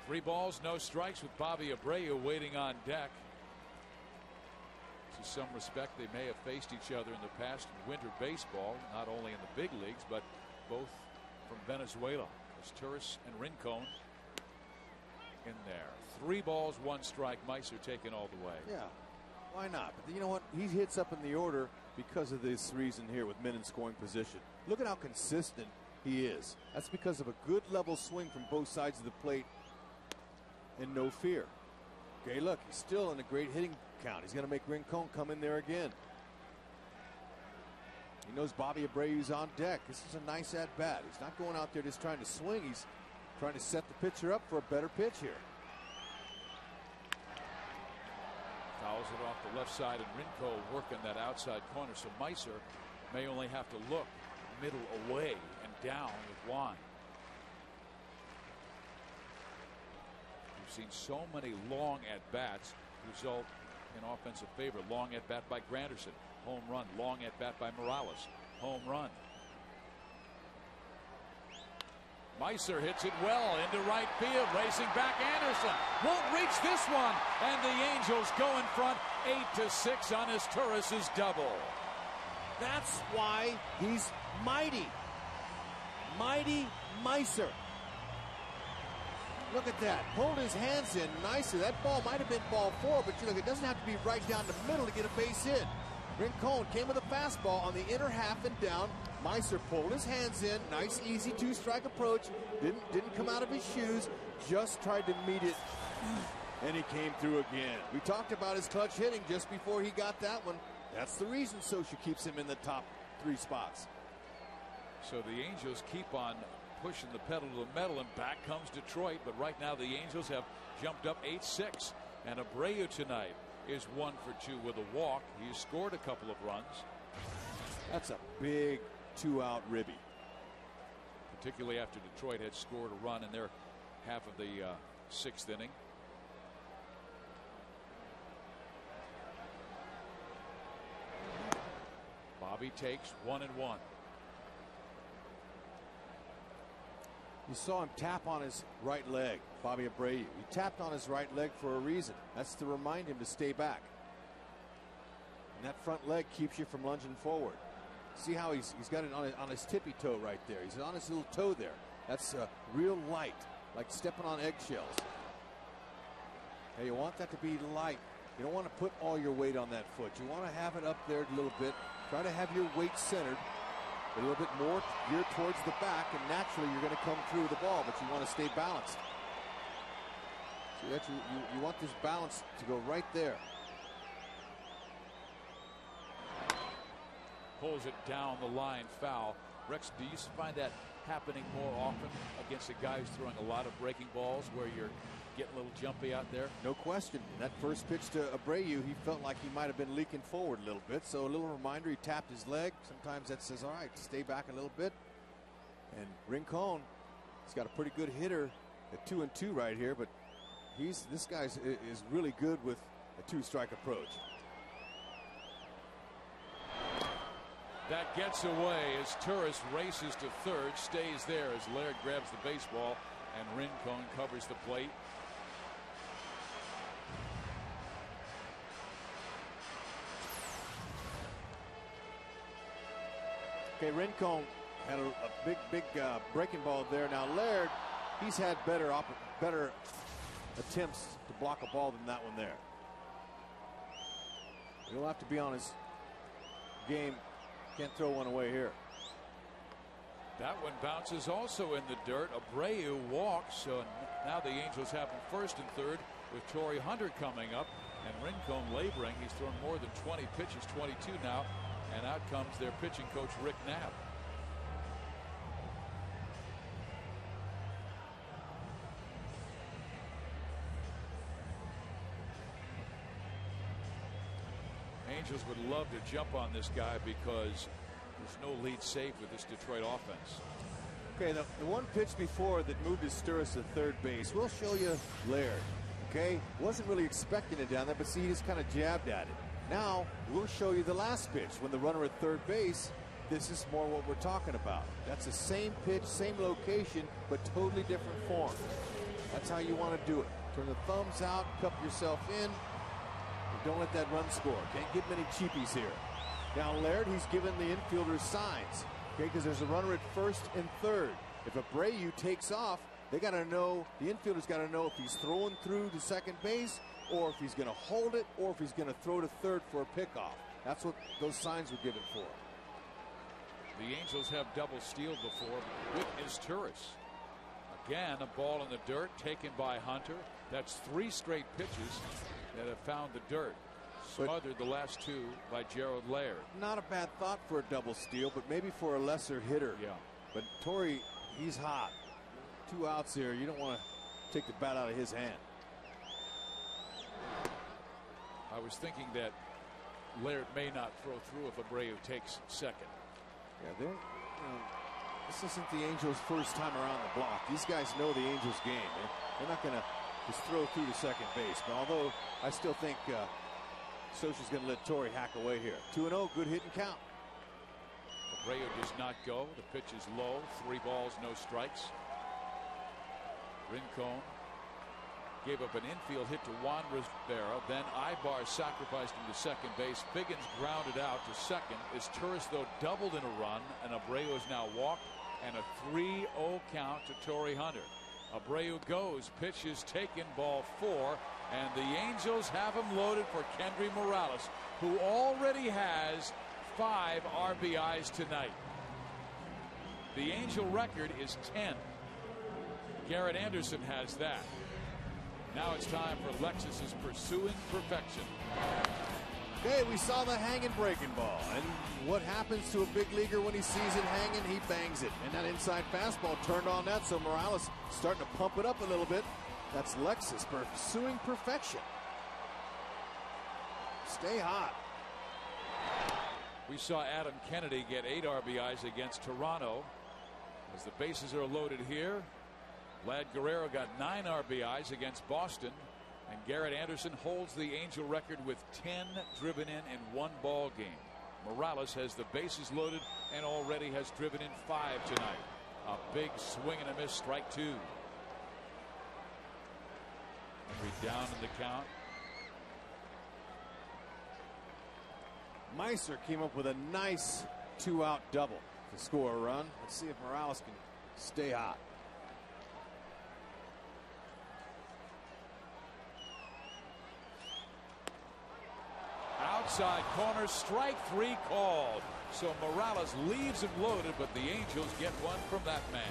Three balls, no strikes with Bobby Abreu waiting on deck. To some respect, they may have faced each other in the past in winter baseball, not only in the big leagues, but both from Venezuela. There's Turris and Rincon in there. 3 balls, 1 strike. Meiser taking all the way. Yeah, why not? But you know what? He hits up in the order because of this reason here with men in scoring position. Look at how consistent he is. That's because of a good level swing from both sides of the plate and no fear. Okay, look, he's still in a great hitting count. He's going to make Rincon come in there again. He knows Bobby Abreu's on deck. This is a nice at bat. He's not going out there just trying to swing. He's trying to set the pitcher up for a better pitch here. Fouls it off the left side, and Rincon working that outside corner. So Meiser may only have to look middle away and down with Juan. We've seen so many long at-bats result in offensive favor. Long at-bat by Granderson. Home run. Long at-bat by Morales. Home run. Meiser hits it well into right field. Racing back, Anderson won't reach this one. And the Angels go in front 8-6 on his Turris' double. That's why he's mighty. Mighty Meiser. Look at that. Pulled his hands in nicely. That ball might have been ball 4, but you look, it doesn't have to be right down the middle to get a base hit. Rincon came with a fastball on the inner half and down. Meiser pulled his hands in. Nice, easy 2-strike approach. Didn't come out of his shoes. Just tried to meet it, and he came through again. We talked about his clutch hitting just before he got that one. That's the reason Socha keeps him in the top 3 spots. So the Angels keep on pushing the pedal to the metal, and back comes Detroit. But right now the Angels have jumped up 8-6, and Abreu tonight is 1 for 2 with a walk. He's scored a couple of runs. That's a big 2-out ribby. Particularly after Detroit had scored a run in their half of the 6th inning. Bobby takes 1-1. You saw him tap on his right leg, Bobby Abreu. He tapped on his right leg for a reason. That's to remind him to stay back. And that front leg keeps you from lunging forward. See how he's got it on his tippy toe right there. He's on his little toe there. That's real light, like stepping on eggshells. Hey, you want that to be light. You don't want to put all your weight on that foot. You want to have it up there a little bit. Try to have your weight centered a little bit more geared towards the back, and naturally you're going to come through the ball, but you want to stay balanced. See that you want this balance to go right there. Pulls it down the line, foul. Rex, do you find that happening more often against a guy who's throwing a lot of breaking balls, where you're getting a little jumpy out there? No question. That first pitch to Abreu, he felt like he might have been leaking forward a little bit. So a little reminder, he tapped his leg. Sometimes that says, all right, stay back a little bit. And Rincon, he's got a pretty good hitter at 2-2 right here, but this guy is really good with a 2-strike approach. That gets away as Turris races to third, stays there as Laird grabs the baseball, and Rincon covers the plate. Okay, Rincon had a big breaking ball there. Now Laird, he's had better attempts to block a ball than that one there. He'll have to be on his game. Can't throw one away here. That one bounces also in the dirt. Abreu walks, so now the Angels have him first and third with Torrey Hunter coming up, and Rincon laboring. He's thrown more than 20 pitches, 22 now, and out comes their pitching coach Rick Knapp. Angels would love to jump on this guy because there's no lead safe with this Detroit offense. Okay, the one pitch before that moved his Sturris to third base. We'll show you Laird. Okay, wasn't really expecting it down there, but see, he just kind of jabbed at it. Now we'll show you the last pitch when the runner at third base. This is more what we're talking about. That's the same pitch, same location, but totally different form. That's how you want to do it. Turn the thumbs out, cup yourself in. Don't let that run score. Can't get many cheapies here. Now Laird, he's given the infielders signs. Okay, because there's a runner at first and third. If Abreu takes off, they got to know, the infielders got to know if he's throwing through to second base, or if he's going to hold it, or if he's going to throw to third for a pickoff. That's what those signs were given for. The Angels have double steal before with his Turris. Again, a ball in the dirt taken by Hunter. That's 3 straight pitches that have found the dirt. Smothered the last 2 by Gerald Laird. Not a bad thought for a double steal, but maybe for a lesser hitter. Yeah. But Torrey, he's hot. 2 outs here. You don't want to take the bat out of his hand. I was thinking that Laird may not throw through if Abreu takes second. Yeah, this isn't the Angels' first time around the block. These guys know the Angels' game. They're not going to just throw through to second base. But although I still think Scioscia's going to let Torrey hack away here. 2-0, good hit and count. Abreu does not go. The pitch is low. 3 balls, no strikes. Rincon gave up an infield hit to Juan Rivera. Then Ibar sacrificed him to second base. Figgins grounded out to second. As Turris, though, doubled in a run, and Abreu has now walked, and a 3-0 count to Torrey Hunter. Abreu goes, pitch is taken, ball 4, and the Angels have him loaded for Kendry Morales, who already has 5 RBIs tonight. The Angel record is 10. Garrett Anderson has that. Now it's time for Lexus's pursuing perfection. Okay, we saw the hanging breaking ball. And what happens to a big leaguer when he sees it hanging? He bangs it. And that inside fastball turned on that, so Morales starting to pump it up a little bit. That's Lexus pursuing perfection. Stay hot. We saw Adam Kennedy get 8 RBIs against Toronto. As the bases are loaded here, Vlad Guerrero got 9 RBIs against Boston, and Garrett Anderson holds the Angel record with 10 driven in 1 ball game. Morales has the bases loaded and already has driven in 5 tonight. A big swing and a miss, strike 2. Every down in the count. Meiser came up with a nice 2-out double to score a run. Let's see if Morales can stay hot. Outside corner, strike 3 called. So Morales leaves him loaded, but the Angels get one from that man.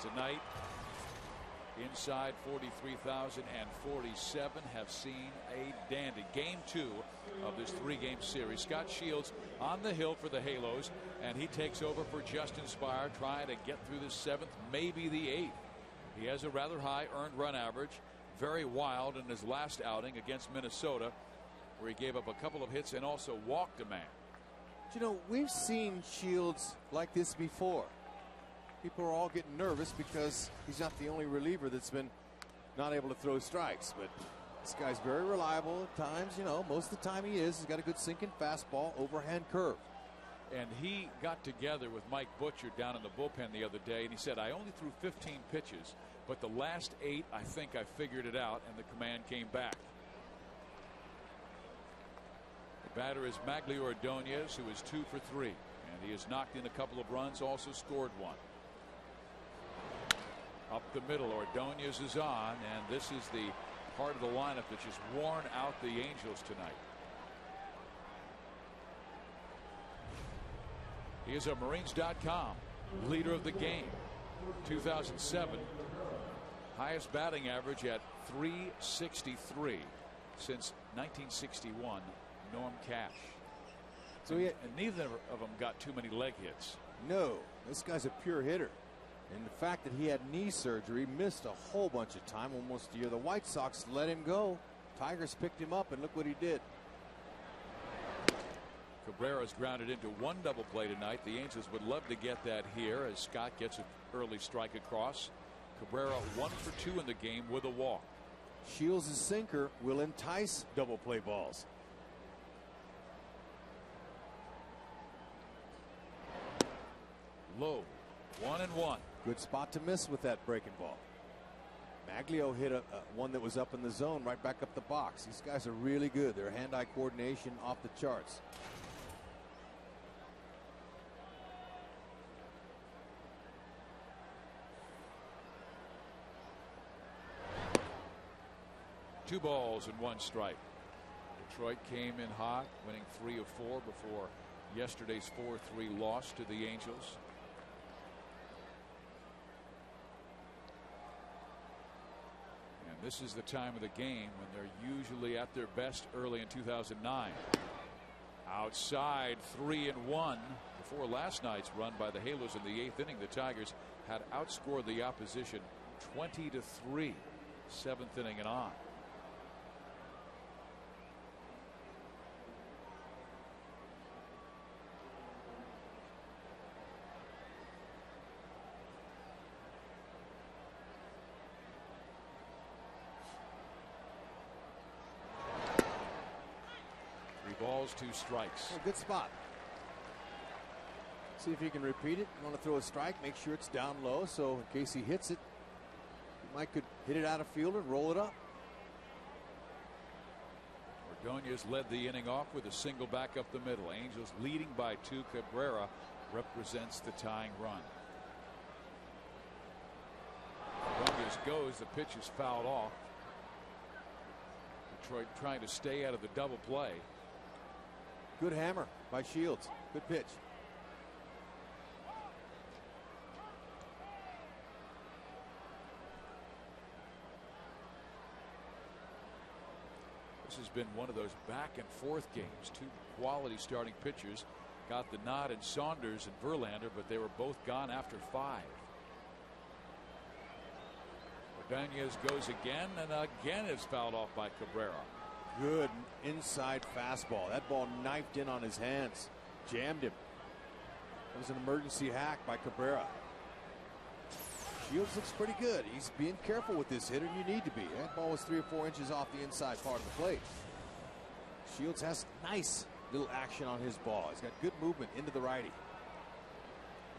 tonight. Inside 43,047 have seen a dandy. Game 2 of this 3-game series. Scott Shields on the hill for the Halos, and he takes over for Justin Spire, trying to get through the 7th, maybe the 8th. He has a rather high earned run average. Very wild in his last outing against Minnesota, where he gave up a couple of hits and also walked a man. You know, we've seen Shields like this before. People are all getting nervous because he's not the only reliever that's been not able to throw strikes. But this guy's very reliable at times. You know, most of the time he is. He's got a good sinking fastball, overhand curve. And he got together with Mike Butcher down in the bullpen the other day, and he said, I only threw 15 pitches, but the last 8, I think I figured it out, and the command came back. The batter is Maglio Ordonez, who is 2 for 3, and he has knocked in a couple of runs, also scored 1. Up the middle, Ordonez is on, and this is the part of the lineup that just worn out the Angels tonight. He is a Marines.com leader of the game. 2007, highest batting average at .363 since 1961. Norm Cash. So and neither of them got too many leg hits. No, this guy's a pure hitter. And the fact that he had knee surgery, missed a whole bunch of time, almost a year. The White Sox let him go. Tigers picked him up, and look what he did. Cabrera's grounded into 1 double play tonight. The Angels would love to get that here as Scott gets an early strike across. Cabrera 1 for 2 in the game with a walk. Shields' sinker will entice double play balls. Low, 1-1. Good spot to miss with that breaking ball. Maglio hit one that was up in the zone right back up the box. These guys are really good. Their hand-eye coordination off the charts. Two balls and 1 strike. Detroit came in hot, winning 3 of 4 before yesterday's 4-3 loss to the Angels. And this is the time of the game when they're usually at their best early in 2009. Outside 3-1 before last night's run by the Halos in the 8th inning. The Tigers had outscored the opposition 20-3, 7th inning and on. Balls, 2 strikes. Oh, good spot. See if he can repeat it. You want to throw a strike, make sure it's down low, so in case he hits it, Mike could hit it out of field and roll it up. Ordonez led the inning off with a single back up the middle. Angels leading by 2. Cabrera represents the tying run. Ordonez goes. The pitch is fouled off. Detroit trying to stay out of the double play. Good hammer by Shields. Good pitch. This has been one of those back and forth games. 2 quality starting pitchers got the nod in Saunders and Verlander, but they were both gone after 5. Ordonez goes again, and again is fouled off by Cabrera. Good inside fastball. That ball knifed in on his hands. Jammed him. It was an emergency hack by Cabrera. Shields looks pretty good. He's being careful with this hitter. You need to be. That ball was 3 or 4 inches off the inside part of the plate. Shields has nice little action on his ball. He's got good movement into the righty.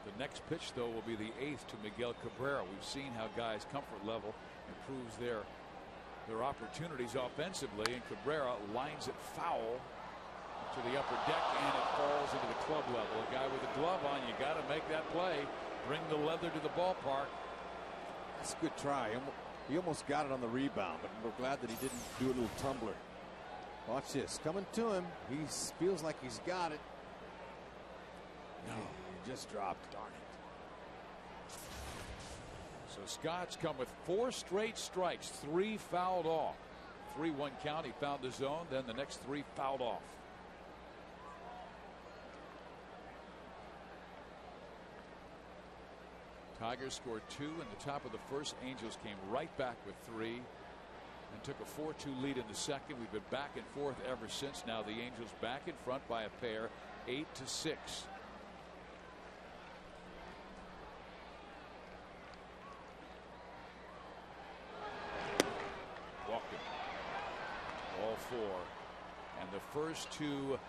The next pitch, though, will be the 8th to Miguel Cabrera. We've seen how guys' comfort level improves their opportunities offensively, and Cabrera lines it foul to the upper deck, and it falls into the club level. A guy with a glove on, you got to make that play. Bring the leather to the ballpark. That's a good try. He almost got it on the rebound, but we're glad that he didn't do a little tumbler. Watch this. Coming to him. He feels like he's got it. No, he just dropped. Darn it. So Scott's come with 4 straight strikes, 3 fouled off. 3-1 count. He found the zone, then the next 3 fouled off. Tigers scored 2 in the top of the first. Angels came right back with 3 and took a 4-2 lead in the second. We've been back and forth ever since. Now the Angels back in front by a pair, 8-6. Walked it. All 4. And the first 2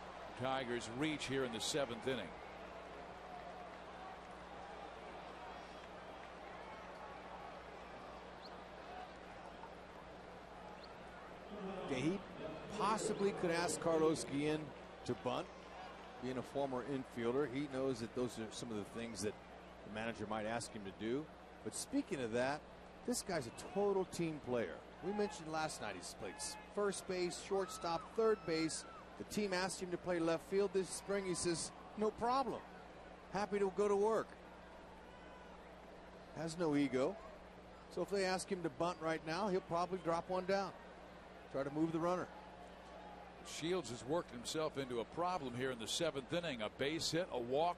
Tigers reach here in the 7th inning. He possibly could ask Carlos Guillen to bunt. Being a former infielder, he knows that those are some of the things that the manager might ask him to do. But speaking of that, this guy's a total team player. We mentioned last night he's played first base, shortstop, third base. The team asked him to play left field this spring. He says, no problem. Happy to go to work. Has no ego. So if they ask him to bunt right now, he'll probably drop one down. Try to move the runner. Shields has worked himself into a problem here in the 7th inning. A base hit, a walk.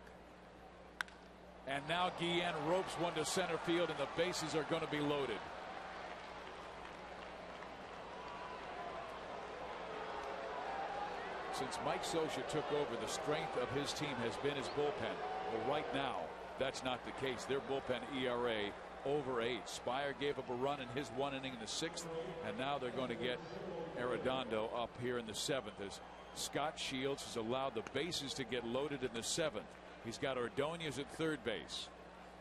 And now Guillen ropes one to center field, and the bases are going to be loaded. Since Mike Scioscia took over, the strength of his team has been his bullpen. Well, right now, that's not the case. Their bullpen ERA over 8. Spire gave up a run in his 1 inning in the 6th, and now they're going to get Arredondo up here in the 7th as Scott Shields has allowed the bases to get loaded in the 7th. He's got Ordonez at third base,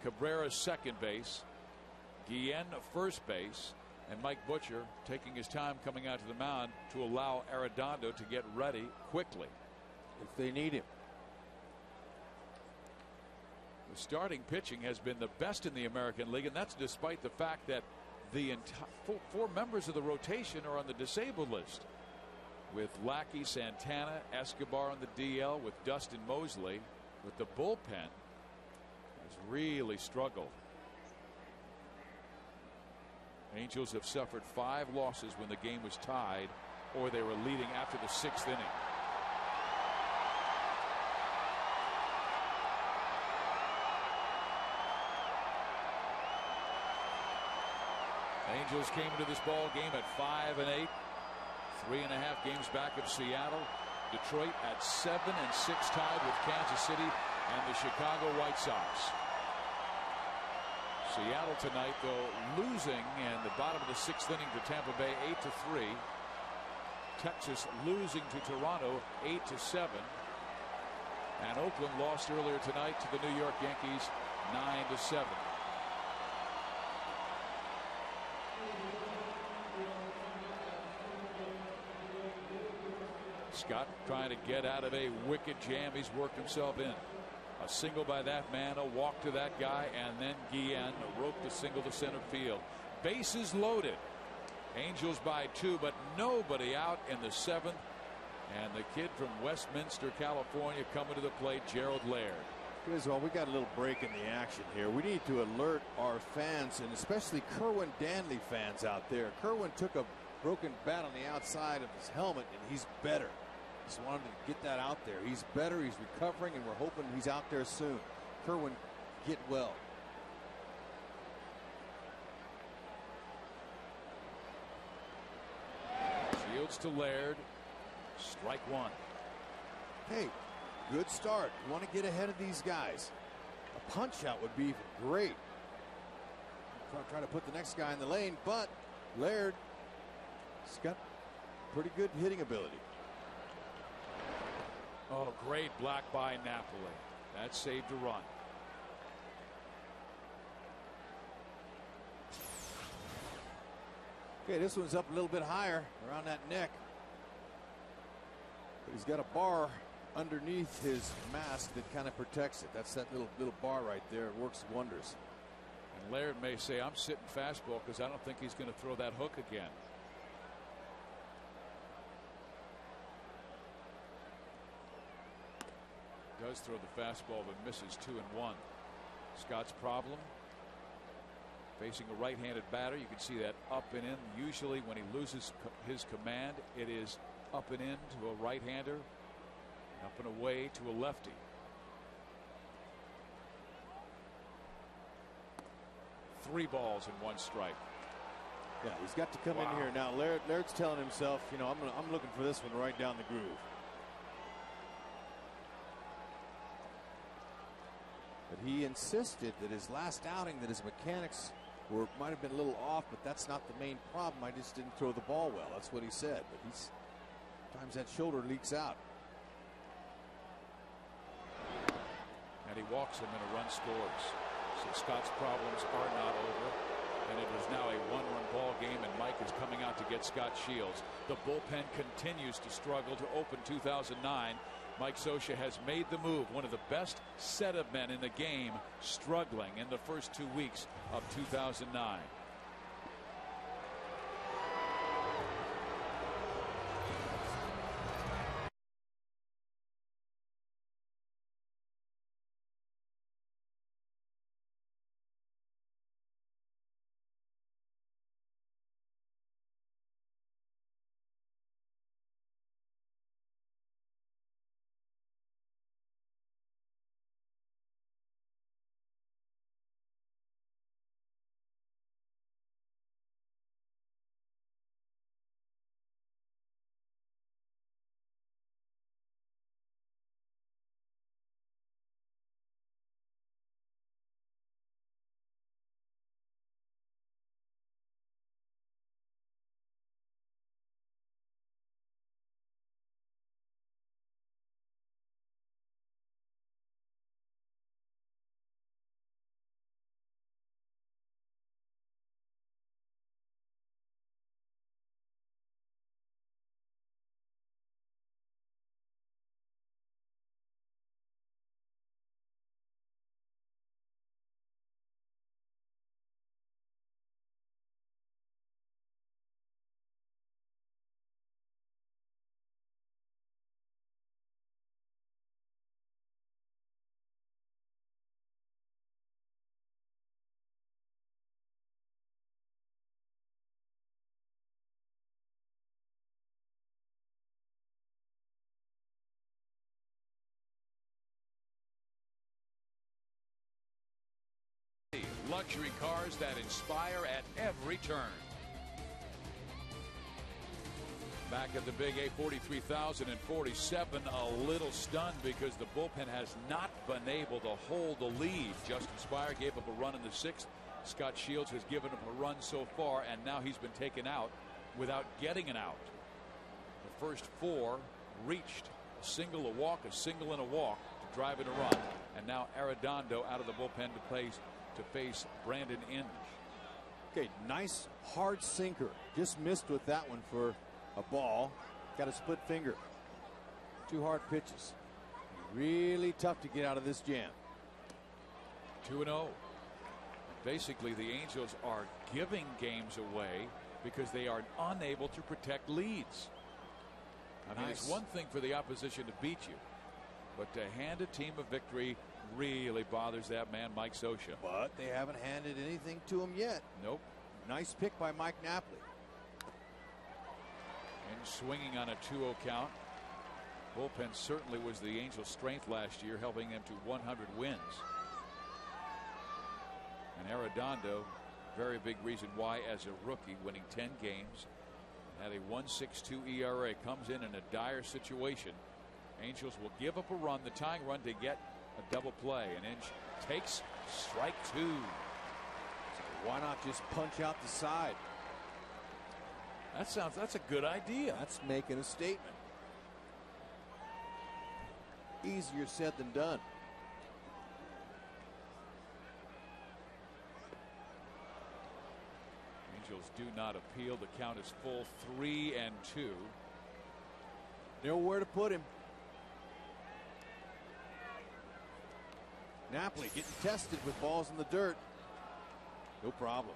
Cabrera second base, Guillen first base, and Mike Butcher taking his time coming out to the mound to allow Arredondo to get ready quickly if they need him. The starting pitching has been the best in the American League, and that's despite the fact that the 4 members of the rotation are on the disabled list, with Lackey, Santana, Escobar on the DL, with Dustin Mosley. But the bullpen has really struggled. Angels have suffered 5 losses when the game was tied or they were leading after the 6th inning. Angels came into this ball game at 5-8, 3.5 games back of Seattle. Detroit at 7-6, tied with Kansas City and the Chicago White Sox. Seattle tonight, though, losing in the bottom of the 6th inning to Tampa Bay 8-3. Texas losing to Toronto 8-7. And Oakland lost earlier tonight to the New York Yankees 9-7. Scott trying to get out of a wicked jam he's worked himself in. A single by that man, a walk to that guy, and then Guillen roped a single to center field. Bases loaded. Angels by 2, but nobody out in the 7th. And the kid from Westminster, California, coming to the plate, Gerald Laird. Well, we got a little break in the action here. We need to alert our fans, and especially Kerwin Danley fans out there. Kerwin took a broken bat on the outside of his helmet, and he's better. Just wanted to get that out there. He's better. He's recovering, and we're hoping he's out there soon. Kerwin, get well. Shields to Laird. Strike 1. Hey, good start. You want to get ahead of these guys. A punch out would be great. Try to put the next guy in the lane, but Laird has got pretty good hitting ability. Oh, great block by Napoli. That saved a run. Okay, this one's up a little bit higher around that neck. But he's got a bar underneath his mask that kind of protects it. That's that little bar right there. It works wonders. And Laird may say, I'm sitting fastball because I don't think he's going to throw that hook again. Does throw the fastball but misses 2-1. Scott's problem, Facing a right-handed batter, you can see that up and in. Usually when he loses his command, it is up and in to a right-hander, up and away to a lefty. Three balls and one strike. Yeah, he's got to come in here now. Laird's telling himself, you know, I'm looking for this one right down the groove. But he insisted that his last outing, that his mechanics might have been a little off, but that's not the main problem. I just didn't throw the ball well. That's what he said. But sometimes that shoulder leaks out. And he walks him and a run scores. So Scott's problems are not over. And it is now a one-run ball game, and Mike is coming out to get Scott Shields. The bullpen continues to struggle to open 2009. Mike Scioscia has made the move. One of the best setup men in the game, struggling in the first 2 weeks of 2009. Luxury cars that inspire at every turn. Back at the big A, 43,047, a little stunned because the bullpen has not been able to hold the lead. Justin Spire gave up a run in the sixth. Scott Shields has given up a run so far, and now he's been taken out without getting an out. The first four reached a single, a walk, a single, and a walk to drive in a run. And now Arredondo out of the bullpen to face Brandon Inge. Okay, nice hard sinker. Just missed with that one for a ball. Got a split finger. 2 hard pitches. Really tough to get out of this jam. 2-0. Basically, the Angels are giving games away because they are unable to protect leads. I mean, it's one thing for the opposition to beat you, but to hand a team a victory really bothers that man, Mike Scioscia. But they haven't handed anything to him yet. Nope. Nice pick by Mike Napoli. And swinging on a 2-0 count. Bullpen certainly was the Angels' strength last year, helping them to 100 wins. And Arredondo, very big reason why, as a rookie, winning 10 games, had a 1.62 ERA, comes in a dire situation. Angels will give up a run, the tying run, to get a double play, and Inge takes strike 2. So why not just punch out the side? That's a good idea. That's making a statement. Easier said than done. Angels do not appeal. The count is full, 3-2. Nowhere to put him. Napoli getting tested with balls in the dirt. No problem.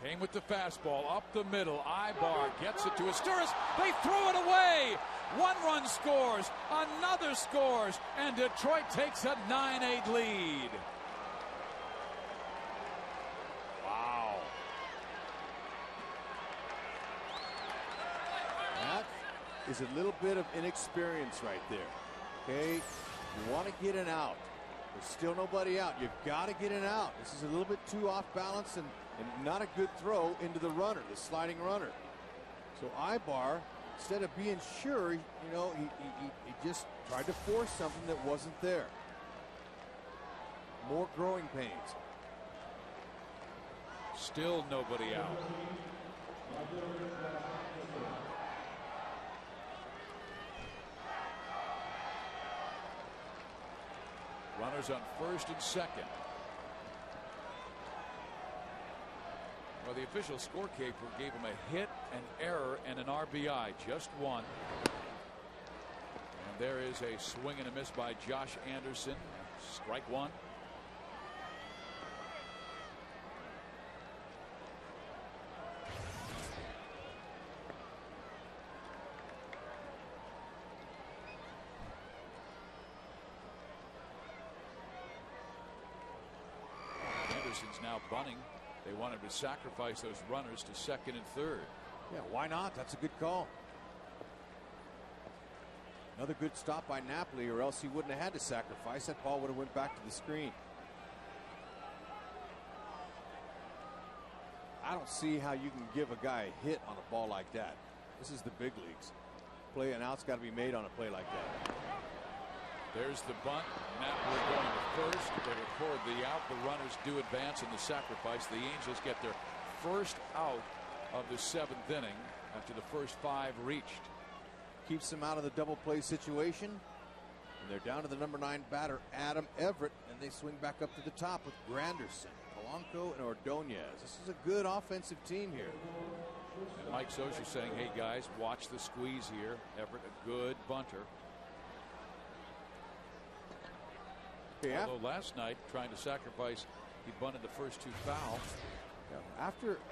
Came with the fastball up the middle. Ibar gets it to Asturis. They throw it away. 1 run scores. Another scores. And Detroit takes a 9-8 lead. Wow. That is a little bit of inexperience right there. Okay, you want to get an out. There's still nobody out. You've got to get an out. This is a little bit too off balance and not a good throw into the runner, the sliding runner. So Ibar, instead of being sure, he just tried to force something that wasn't there. More growing pains. Still nobody out. Runners on first and second. Well, the official scorekeeper gave him a hit, an error, and an RBI. Just one. And there is a swing and a miss by Josh Anderson. Strike one. Anderson's now bunting. They wanted to sacrifice those runners to second and third. Yeah, why not? That's a good call. Another good stop by Napoli, or else he wouldn't have had to sacrifice. That ball would have went back to the screen. I don't see how you can give a guy a hit on a ball like that. This is the big leagues. An out's got to be made on a play like that. There's the bunt. Napoli going to first. They record the out. The runners do advance in the sacrifice. The Angels get their first out of the 7th inning after the first 5 reached. Keeps them out of the double play situation. And they're down to the number 9 batter, Adam Everett, and they swing back up to the top with Granderson, Polanco, and Ordonez. This is a good offensive team here. And Mike Scioscia saying, hey guys, watch the squeeze here. Everett, a good bunter. Yeah. Although last night, trying to sacrifice, he bunted the first 2 foul. Yeah.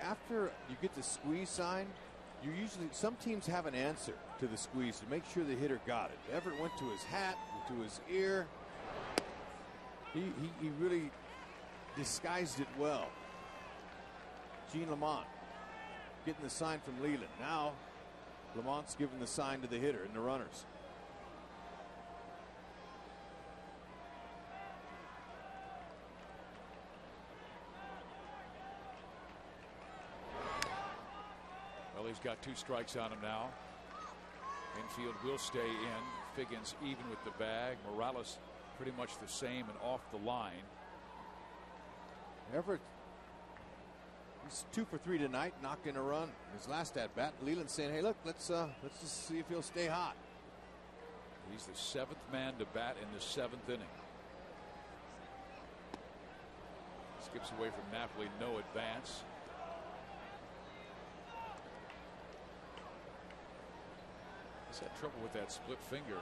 After you get the squeeze sign, you usually, some teams have an answer to the squeeze to make sure the hitter got it. Everett went to his hat, to his ear. He really disguised it well. Gene Lamont getting the sign from Leland. Now Lamont's giving the sign to the hitter and the runners. Well, he's got 2 strikes on him now. Infield will stay in. Figgins even with the bag. Morales pretty much the same and off the line. Everett, he's 2 for 3 tonight, knocked in a run. His last at bat, Leland saying, "Hey, look, let's just see if he'll stay hot." He's the 7th man to bat in the 7th inning. Skips away from Napoli, no advance. He's had trouble with that split finger.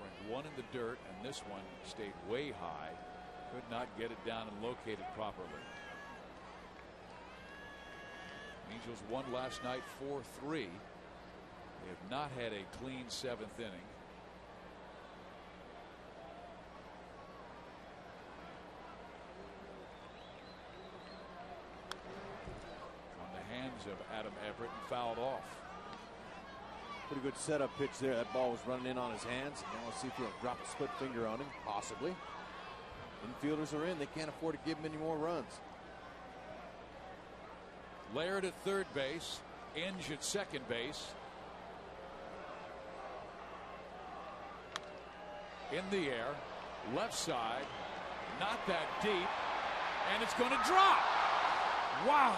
Went one in the dirt, and this one stayed way high. Could not get it down and locate it properly. Angels won last night 4-3. They have not had a clean 7th inning. On the hands of Adam Everett and fouled off. Pretty good setup pitch there. That ball was running in on his hands. Now let's see if he'll drop a split finger on him. Possibly. Infielders are in. They can't afford to give him any more runs. Laird at third base. Inge at second base. In the air. Left side. Not that deep. And it's going to drop. Wow.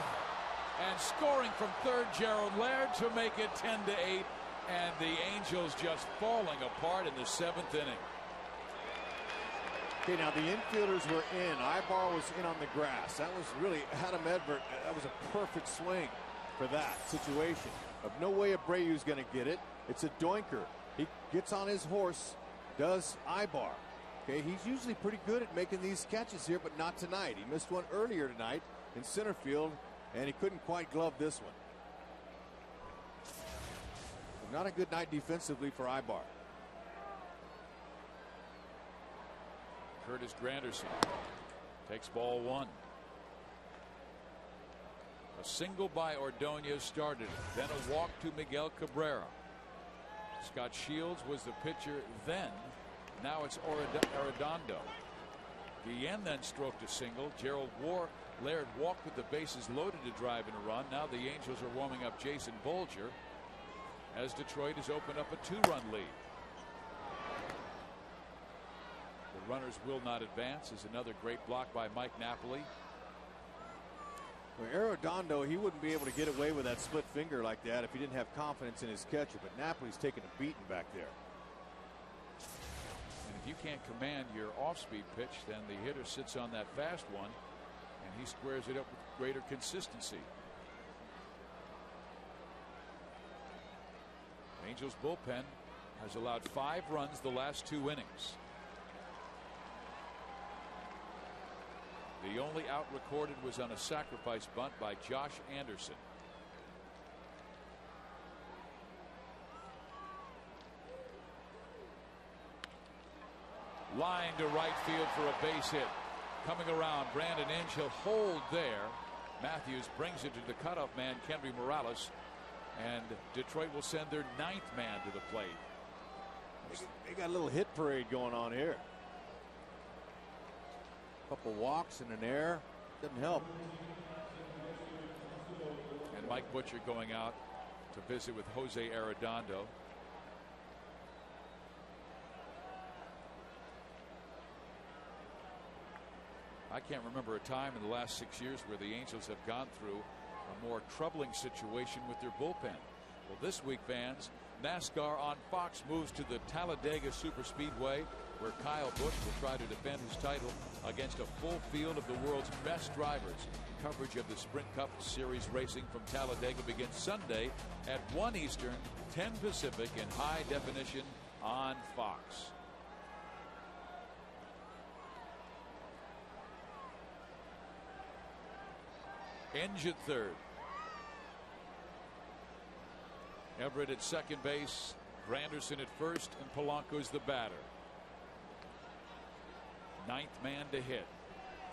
And scoring from third, Gerald Laird to make it 10-8. And the Angels just falling apart in the 7th inning. Okay, now the infielders were in. Ibar was in on the grass. That was really Adam Everett. That was a perfect swing for that situation. Of no way Abreu's going to get it. It's a doinker. He gets on his horse, does Ibar. Okay, he's usually pretty good at making these catches here, but not tonight. He missed one earlier tonight in center field And he couldn't quite glove this one. Not a good night defensively for Ibar. Curtis Granderson takes ball one. A single by Ordonez started it. Then a walk to Miguel Cabrera. Scott Shields was the pitcher then. Now it's Arredondo. Guillen then stroked a single. Gerald Laird walked with the bases loaded to drive in a run. Now the Angels are warming up Jason Bolger as Detroit has opened up a 2-run lead. The runners will not advance is another great block by Mike Napoli. Well, Arredondo, he wouldn't be able to get away with that split finger like that if he didn't have confidence in his catcher, but Napoli's taking a beating back there. And if you can't command your off-speed pitch, then the hitter sits on that fast one and he squares it up with greater consistency. Angels bullpen has allowed 5 runs the last 2 innings. The only out recorded was on a sacrifice bunt by Josh Anderson. Line to right field for a base hit. Coming around, Brandon Inge, he'll hold there. Matthews brings it to the cutoff man, Kenry Morales, and Detroit will send their 9th man to the plate. They got a little hit parade going on here. Couple walks and an error doesn't help. And Mike Butcher going out to visit with Jose Arredondo. I can't remember a time in the last 6 years where the Angels have gone through a more troubling situation with their bullpen. Well, this week, fans, NASCAR on Fox moves to the Talladega Superspeedway, where Kyle Busch will try to defend his title against a full field of the world's best drivers. Coverage of the Sprint Cup Series racing from Talladega begins Sunday at 1 Eastern, 10 Pacific in high definition on Fox. Inge at third. Everett at second base. Granderson at first, and Polanco's the batter. 9th man to hit.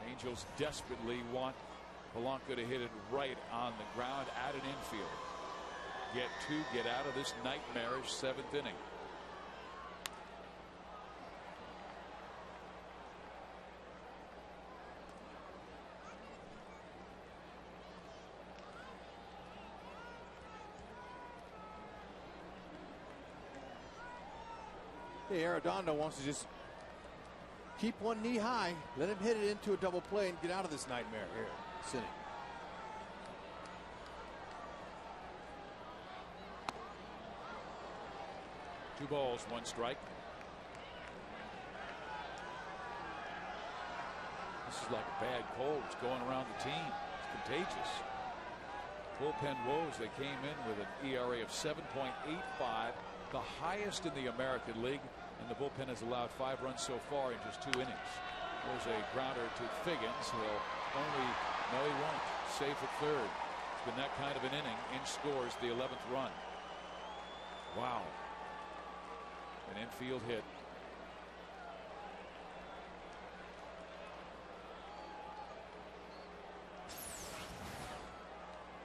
Angels desperately want Polanco to hit it right on the ground at an infield. Get out of this nightmarish 7th inning. Hey, Arredondo wants to just keep one knee high, let him hit it into a double play and get out of this nightmare here. Sitting. Two balls, 1 strike. This is like a bad cold. It's going around the team. It's contagious. Bullpen woes. They came in with an ERA of 7.85, the highest in the American League, and the bullpen has allowed 5 runs so far in just 2 innings. There's a grounder to Figgins. No, he won't. Safe at third. It's been that kind of an inning. Inge scores the 11th run. Wow. An infield hit.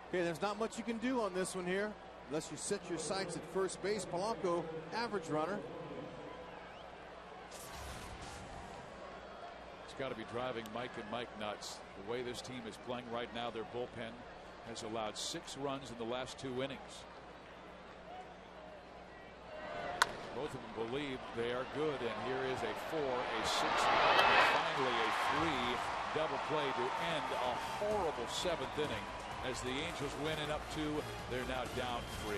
Okay, there's not much you can do on this one here unless you set your sights at first base. Polanco, average runner. It's got to be driving Mike and Mike nuts. The way this team is playing right now, their bullpen has allowed 6 runs in the last 2 innings. Both of them believe they are good, and here is a 4, a 6, and finally a 3 double play to end a horrible 7th inning. As the Angels win and up 2, they're now down 3.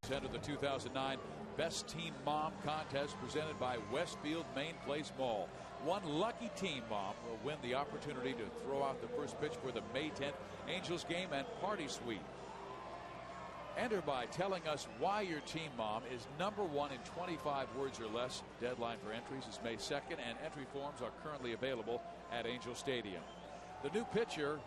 Let's enter the 2009 Best Team Mom contest presented by Westfield Main Place Mall. One lucky team mom will win the opportunity to throw out the first pitch for the May 10th Angels game and party suite. Enter by telling us why your team mom is #1 in 25 words or less. Deadline for entries is May 2nd, and entry forms are currently available at Angel Stadium. The new pitcher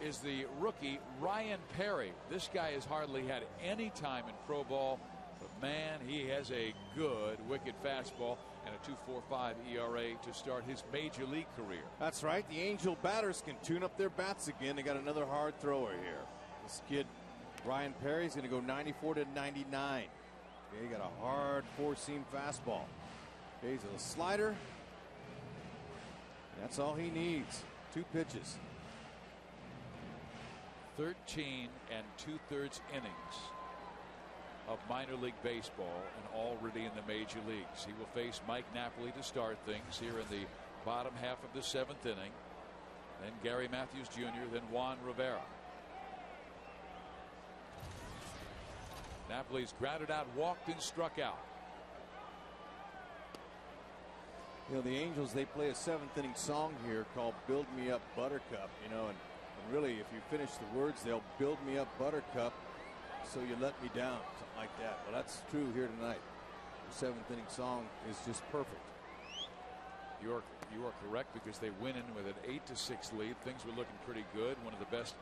is the rookie Ryan Perry. This guy has hardly had any time in pro ball, but man, he has a good wicked fastball and a 2.45 ERA to start his major league career. That's right. The Angel batters can tune up their bats again. They got another hard thrower here. This kid Ryan Perry's going to go 94 to 99. Okay, he got a hard four-seam fastball. Okay, he's a slider. That's all he needs. 2 pitches. 13 2/3 innings of minor league baseball and already in the major leagues. He will face Mike Napoli to start things here in the bottom half of the 7th inning. Then Gary Matthews Jr., then Juan Rivera. Napoli's grounded out, walked, and struck out. You know, the Angels, they play a 7th inning song here called Build Me Up Buttercup, you know, and really, if you finish the words, they'll build me up Buttercup so you let me down, something like that. Well, that's true here tonight. The 7th inning song is just perfect. You are correct, because they went in with an 8-6 lead. Things were looking pretty good. One of the best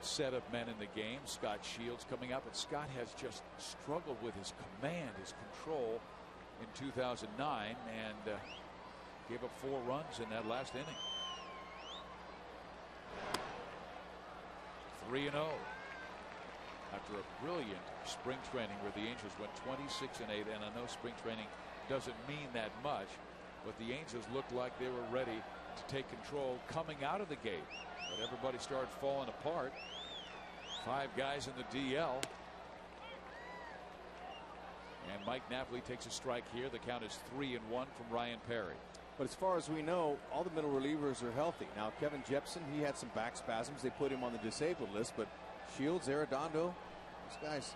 setup men in the game, Scott Shields, coming up, but Scott has just struggled with his command, his control in 2009, and gave up 4 runs in that last inning. 3-0 after a brilliant spring training where the Angels went 26-8, and I know spring training doesn't mean that much, but the Angels looked like they were ready to take control coming out of the gate. But everybody started falling apart. 5 guys in the DL. And Mike Napoli takes a strike here. The count is 3-1 from Ryan Perry. But as far as we know, all the middle relievers are healthy. Now, Kevin Jepson, he had some back spasms. They put him on the disabled list. But Shields, Arredondo, these guys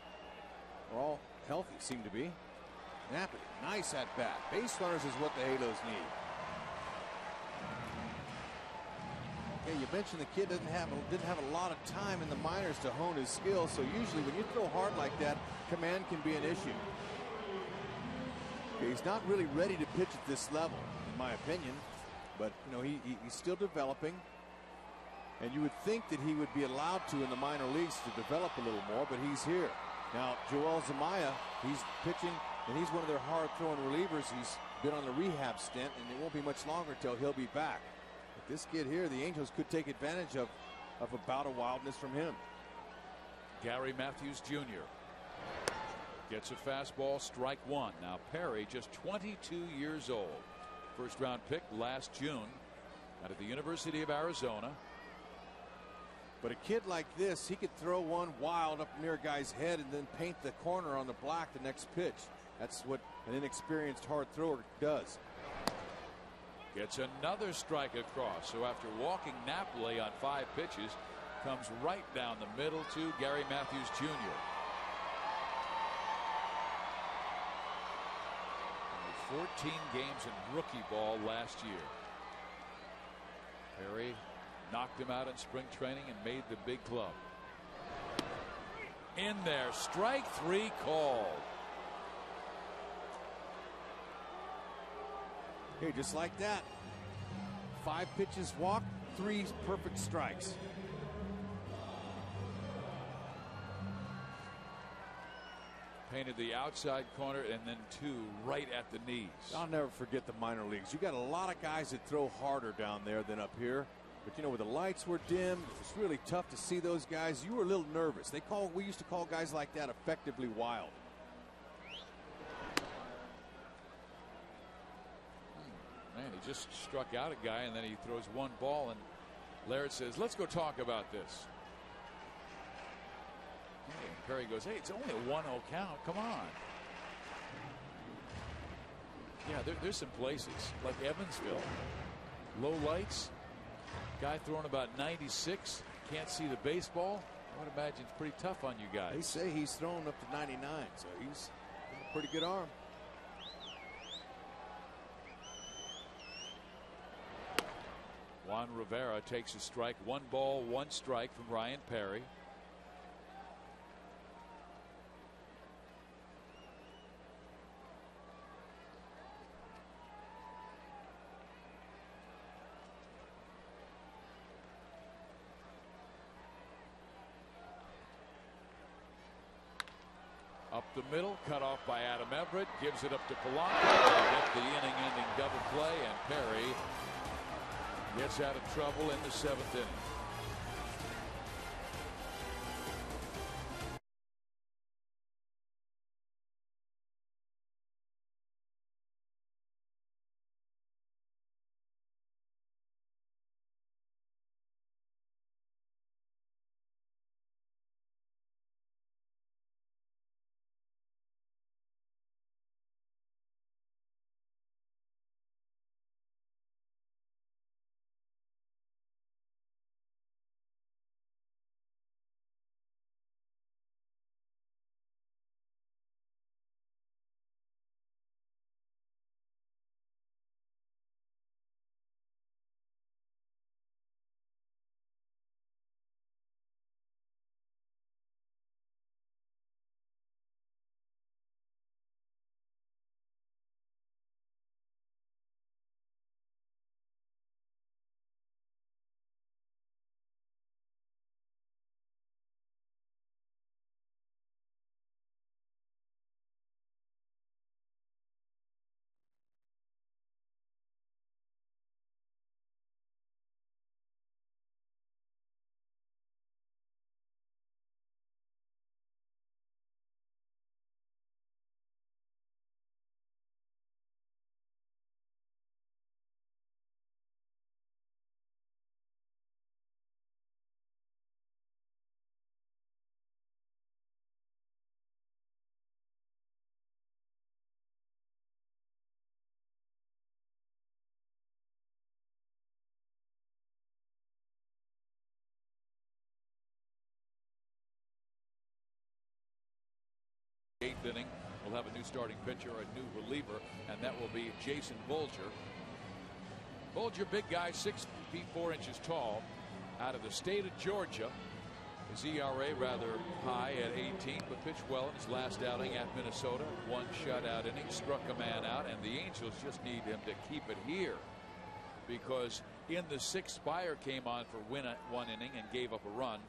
are all healthy, seem to be. Napoli, nice at bat. Base runners is what the Halos need. Okay, you mentioned the kid didn't have a lot of time in the minors to hone his skills, so usually when you throw hard like that, command can be an issue. Okay, he's not really ready to pitch at this level, in my opinion, but you know he's still developing, and you would think that he would be allowed to in the minor leagues to develop a little more, but he's here now. Joel Zumaya, he's pitching, and he's one of their hard throwing relievers. He's been on the rehab stint, and it won't be much longer till he'll be back. This kid here, the Angels could take advantage of a bout of wildness from him. Gary Matthews Jr. gets a fastball, strike 1. Now Perry, just 22 years old. First round pick last June out of the University of Arizona. But a kid like this, he could throw one wild up near a guy's head and then paint the corner on the black the next pitch. That's what an inexperienced hard thrower does. Gets another strike across. So after walking Napoli on 5 pitches, comes right down the middle to Gary Matthews Jr. 14 games in rookie ball last year. Perry knocked him out in spring training and made the big club. In there, strike 3 called. Hey, just like that. 5 pitches walked, 3 perfect strikes. Painted the outside corner and then 2 right at the knees. I'll never forget the minor leagues. You got a lot of guys that throw harder down there than up here. But you know, when the lights were dim, it was really tough to see those guys. You were a little nervous. We used to call guys like that effectively wild. Man, he just struck out a guy, and then he throws 1 ball, and Laird says, let's go talk about this. And Perry goes, hey, it's only a 1-0 count. Come on. Yeah, there's some places like Evansville. Low lights. Guy throwing about 96. Can't see the baseball. I would imagine it's pretty tough on you guys. They say he's thrown up to 99, so he's got a pretty good arm. Juan Rivera takes a strike. 1 ball, 1 strike from Ryan Perry. Up the middle, cut off by Adam Everett, gives it up to Polanco. They get the inning-ending double play, and Perry gets out of trouble in the 7th inning. Eighth inning, we'll have a new starting pitcher, a new reliever, and that will be Jason Bulger. Bulger, big guy, 6 feet 4 inches tall, out of the state of Georgia. His ERA rather high at 18, but pitched well in his last outing at Minnesota. 1 shutout inning, struck a man out, and the Angels just need him to keep it here, because in the 6th, Spire came on for 1 inning and gave up a run,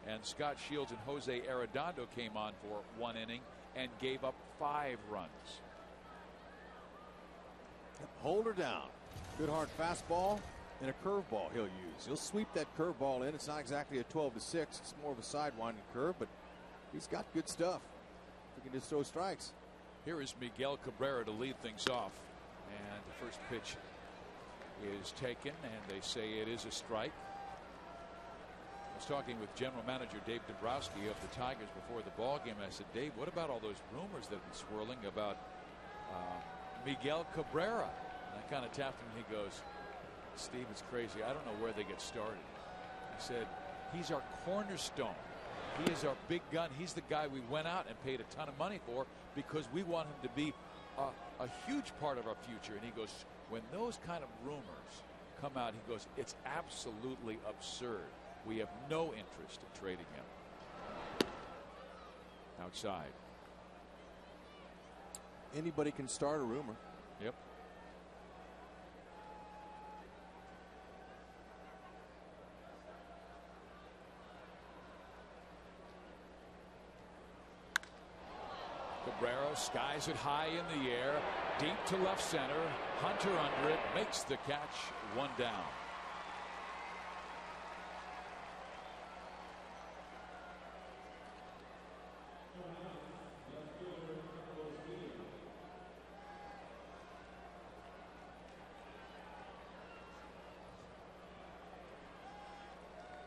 and Scott Shields and Jose Arredondo came on for 1 inning and gave up 5 runs. Hold her down. Good hard fastball and a curveball he'll use. He'll sweep that curveball in. It's not exactly a 12-6. It's more of a sidewinding curve, but he's got good stuff. He can just throw strikes. Here is Miguel Cabrera to lead things off, and the first pitch is taken, and they say it is a strike. I was talking with General Manager Dave Dombrowski of the Tigers before the ball game. I said, Dave, what about all those rumors that have been swirling about Miguel Cabrera? And I kind of tapped him, and he goes, Steve, it's crazy. I don't know where they get started. He said, he's our cornerstone. He is our big gun. He's the guy we went out and paid a ton of money for because we want him to be a huge part of our future. And he goes, when those kind of rumors come out, he goes, it's absolutely absurd. We have no interest in trading him. Outside. Anybody can start a rumor. Yep. Cabrera skies it high in the air, deep to left center. Hunter under it, makes the catch. 1 down.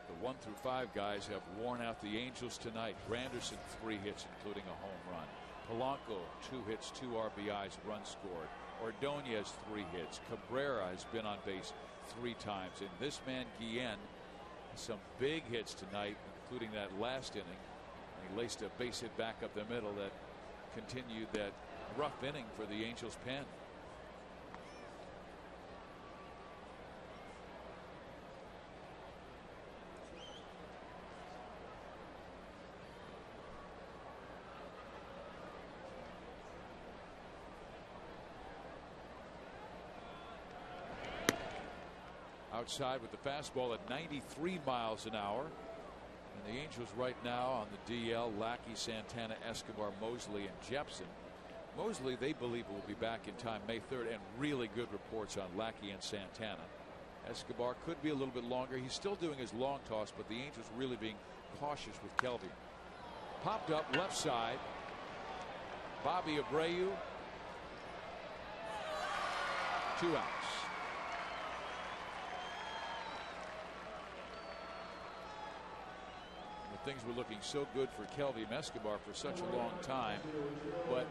The 1 through 5 guys have worn out the Angels tonight. Granderson 3 hits, including a home run. Polanco 2 hits, 2 RBIs, run scored. Ordonez 3 hits. Cabrera has been on base 3 times, and this man Guillen has some big hits tonight, including including that last inning. He laced a base hit back up the middle that continued that rough inning for the Angels pen. Outside with the fastball at 93 miles an hour. And the Angels right now on the DL, Lackey, Santana, Escobar, Mosley, and Jepson. Mosley, they believe, will be back in time May 3rd, and really good reports on Lackey and Santana. Escobar could be a little bit longer. He's still doing his long toss, but the Angels really being cautious with Kelvin. Popped up left side. Bobby Abreu. 2 outs. Things were looking so good for Kelvin Escobar for such a long time, but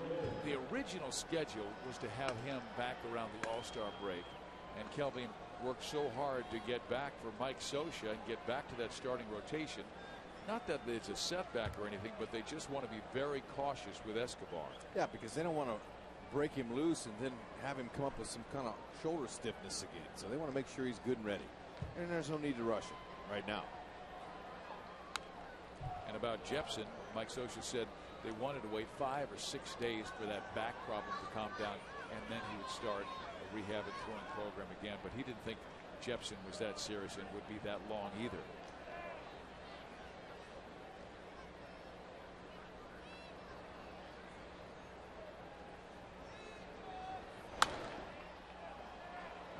the original schedule was to have him back around the All-Star break, and Kelvin worked so hard to get back for Mike Scioscia and get back to that starting rotation. Not that it's a setback or anything, but they just want to be very cautious with Escobar. Yeah, because they don't want to break him loose and then have him come up with some kind of shoulder stiffness again. So they want to make sure he's good and ready, and there's no need to rush him right now. And about Jepson, Mike Scioscia said they wanted to wait 5 or 6 days for that back problem to calm down, and then he would start a rehab and throwing program again. But he didn't think Jepson was that serious and would be that long either.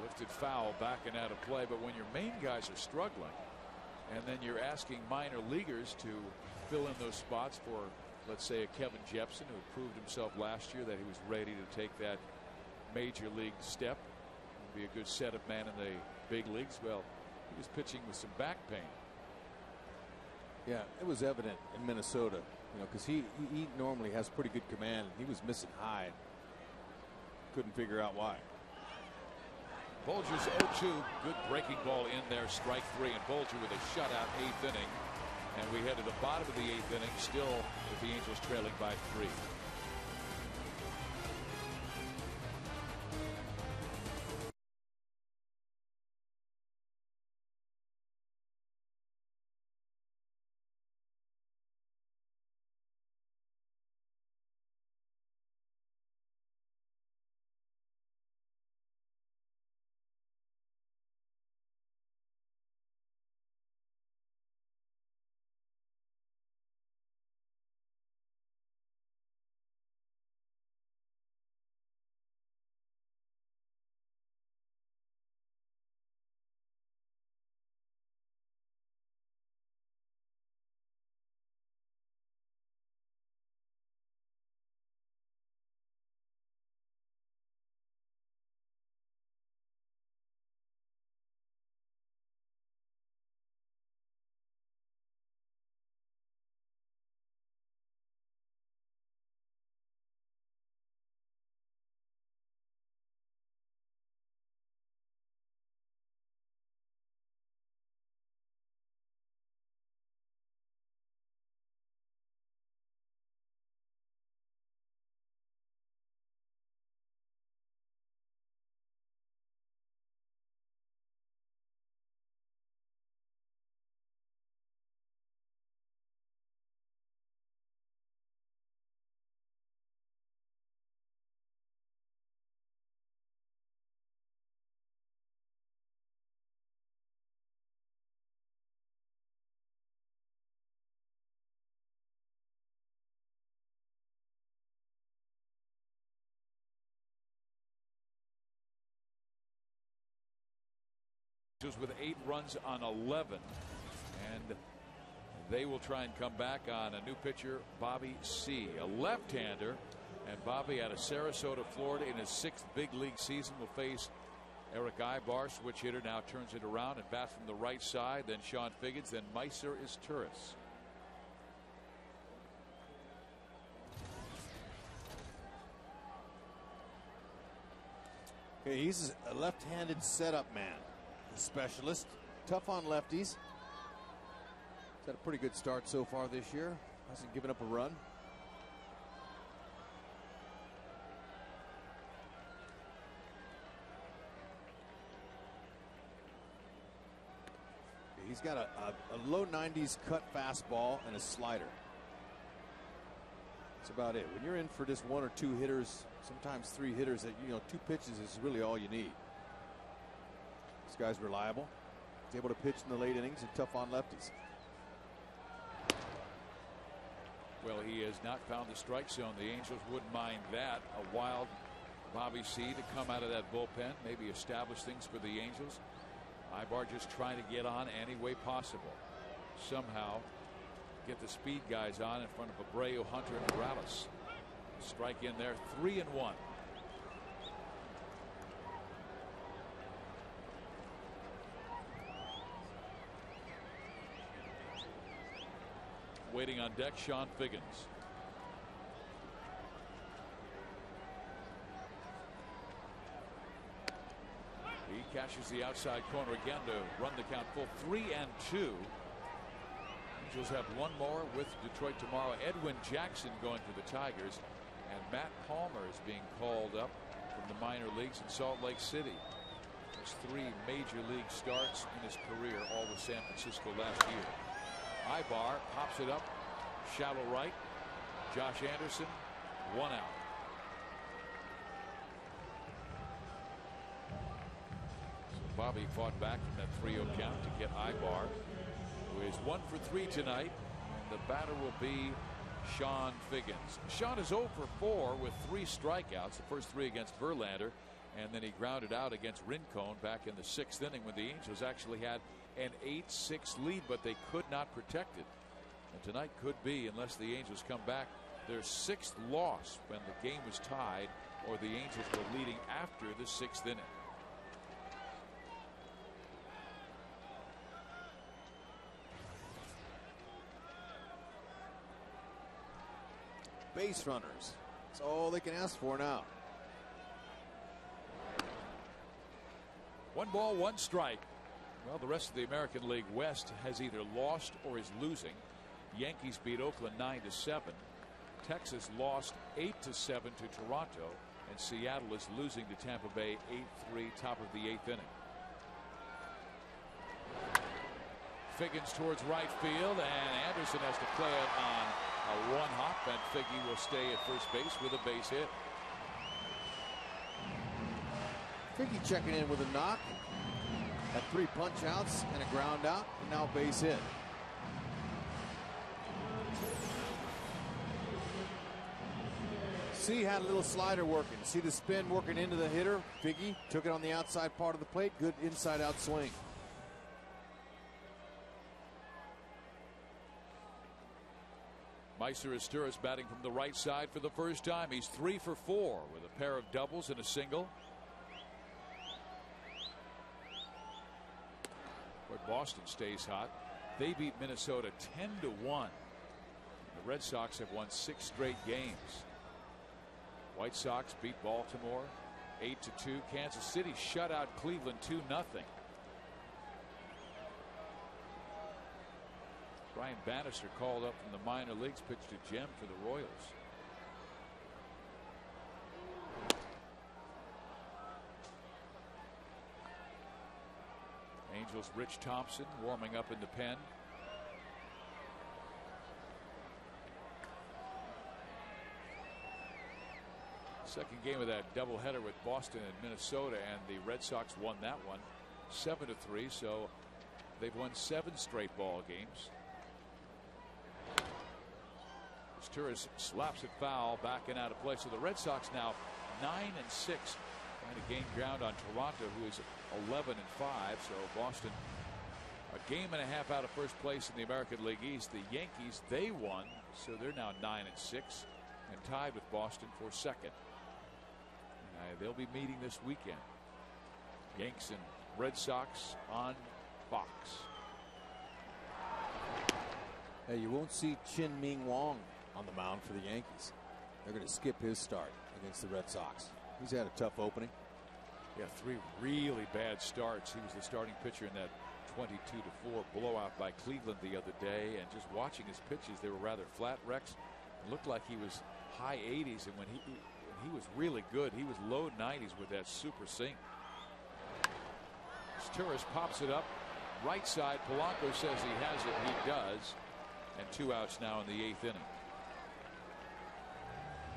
Lifted foul back and out of play, but when your main guys are struggling, and then you're asking minor leaguers to fill in those spots for, let's say, a Kevin Jepson, who proved himself last year that he was ready to take that major league step and be a good setup man in the big leagues. Well, he was pitching with some back pain. Yeah, it was evident in Minnesota, because he normally has pretty good command. He was missing high. Couldn't figure out why. Bolger's 0-2. Good breaking ball in there. Strike 3. And Bolger with a shutout 8th inning. And we head to the bottom of the 8th inning, still with the Angels trailing by 3. With 8 runs on 11, and they will try and come back on a new pitcher, Bobby C., a left-hander, and Bobby out of Sarasota, Florida, in his 6th big league season will face Eric Ibar, switch hitter, now turns it around and bats from the right side. Then Sean Figgins, then Meiser is Turris. Okay, he's a left-handed setup man. Specialist, tough on lefties. He's had a pretty good start so far this year. Hasn't given up a run. He's got a low 90s cut fastball and a slider. That's about it. When you're in for just 1 or 2 hitters, sometimes 3 hitters, that 2 pitches is really all you need. This guy's reliable. He's able to pitch in the late innings and tough on lefties. Well, he has not found the strike zone. The Angels wouldn't mind that. A wild Bobby C to come out of that bullpen, maybe establish things for the Angels. Ibar just trying to get on any way possible. Somehow get the speed guys on in front of Abreu, Hunter, and Morales. Strike in there, 3-1. Waiting on deck, Sean Figgins. He catches the outside corner again to run the count full. 3-2. Angels have one more with Detroit tomorrow. Edwin Jackson going to the Tigers, and Matt Palmer is being called up from the minor leagues in Salt Lake City. There's 3 major league starts in his career, all with San Francisco last year. Ibar pops it up, shallow right. Josh Anderson, 1 out. So Bobby fought back from that 3-0 count to get Ibar, who is 1 for 3 tonight. The batter will be Sean Figgins. Sean is 0 for 4 with 3 strikeouts, the first 3 against Verlander, and then he grounded out against Rincon back in the 6th inning when the Angels actually had an 8-6 lead, but they could not protect it. And tonight could be, unless the Angels come back, their 6th loss when the game was tied or the Angels were leading after the 6th inning. Base runners. That's all they can ask for now. 1 ball, 1 strike. Well, the rest of the American League West has either lost or is losing. Yankees beat Oakland 9-7. Texas lost 8-7 to Toronto, and Seattle is losing to Tampa Bay 8-3, top of the 8th inning. Figgins towards right field, and Anderson has to play it on a 1-hop, and Figgy will stay at first base with a base hit. Figgy checking in with a knock. Had 3 punch outs and a ground out, and now base hit. See, had a little slider working. See the spin working into the hitter. Figgy took it on the outside part of the plate. Good inside out swing. Meister Asturis batting from the right side for the first time. He's 3 for 4 with a pair of doubles and a single. Boston stays hot. They beat Minnesota 10-1. The Red Sox have won 6 straight games. White Sox beat Baltimore 8-2. Kansas City shut out Cleveland 2-0. Brian Bannister called up from the minor leagues, pitched a gem for the Royals. Angels Rich Thompson warming up in the pen. Second game of that doubleheader with Boston and Minnesota, and the Red Sox won that one 7-3. So they've won 7 straight ball games. Asturis slaps it foul, backing out of play. So the Red Sox now 9-6, trying to gain ground on Toronto, who is 11-5. So Boston a game and a half out of first place in the American League East. The Yankees, they won, so they're now 9-6 and tied with Boston for second. They'll be meeting this weekend. Yanks and Red Sox on Fox. Hey, you won't see Chin Ming Wong on the mound for the Yankees. They're going to skip his start against the Red Sox. He's had a tough opening. Yeah, 3 really bad starts. He was the starting pitcher in that 22-4 blowout by Cleveland the other day, and just watching his pitches, they were rather flat. Rex, it looked like he was high 80s, and when he was really good, he was low 90s with that super sink. Turris pops it up right side. Polanco says he has it. He does, and 2 outs now in the 8th inning.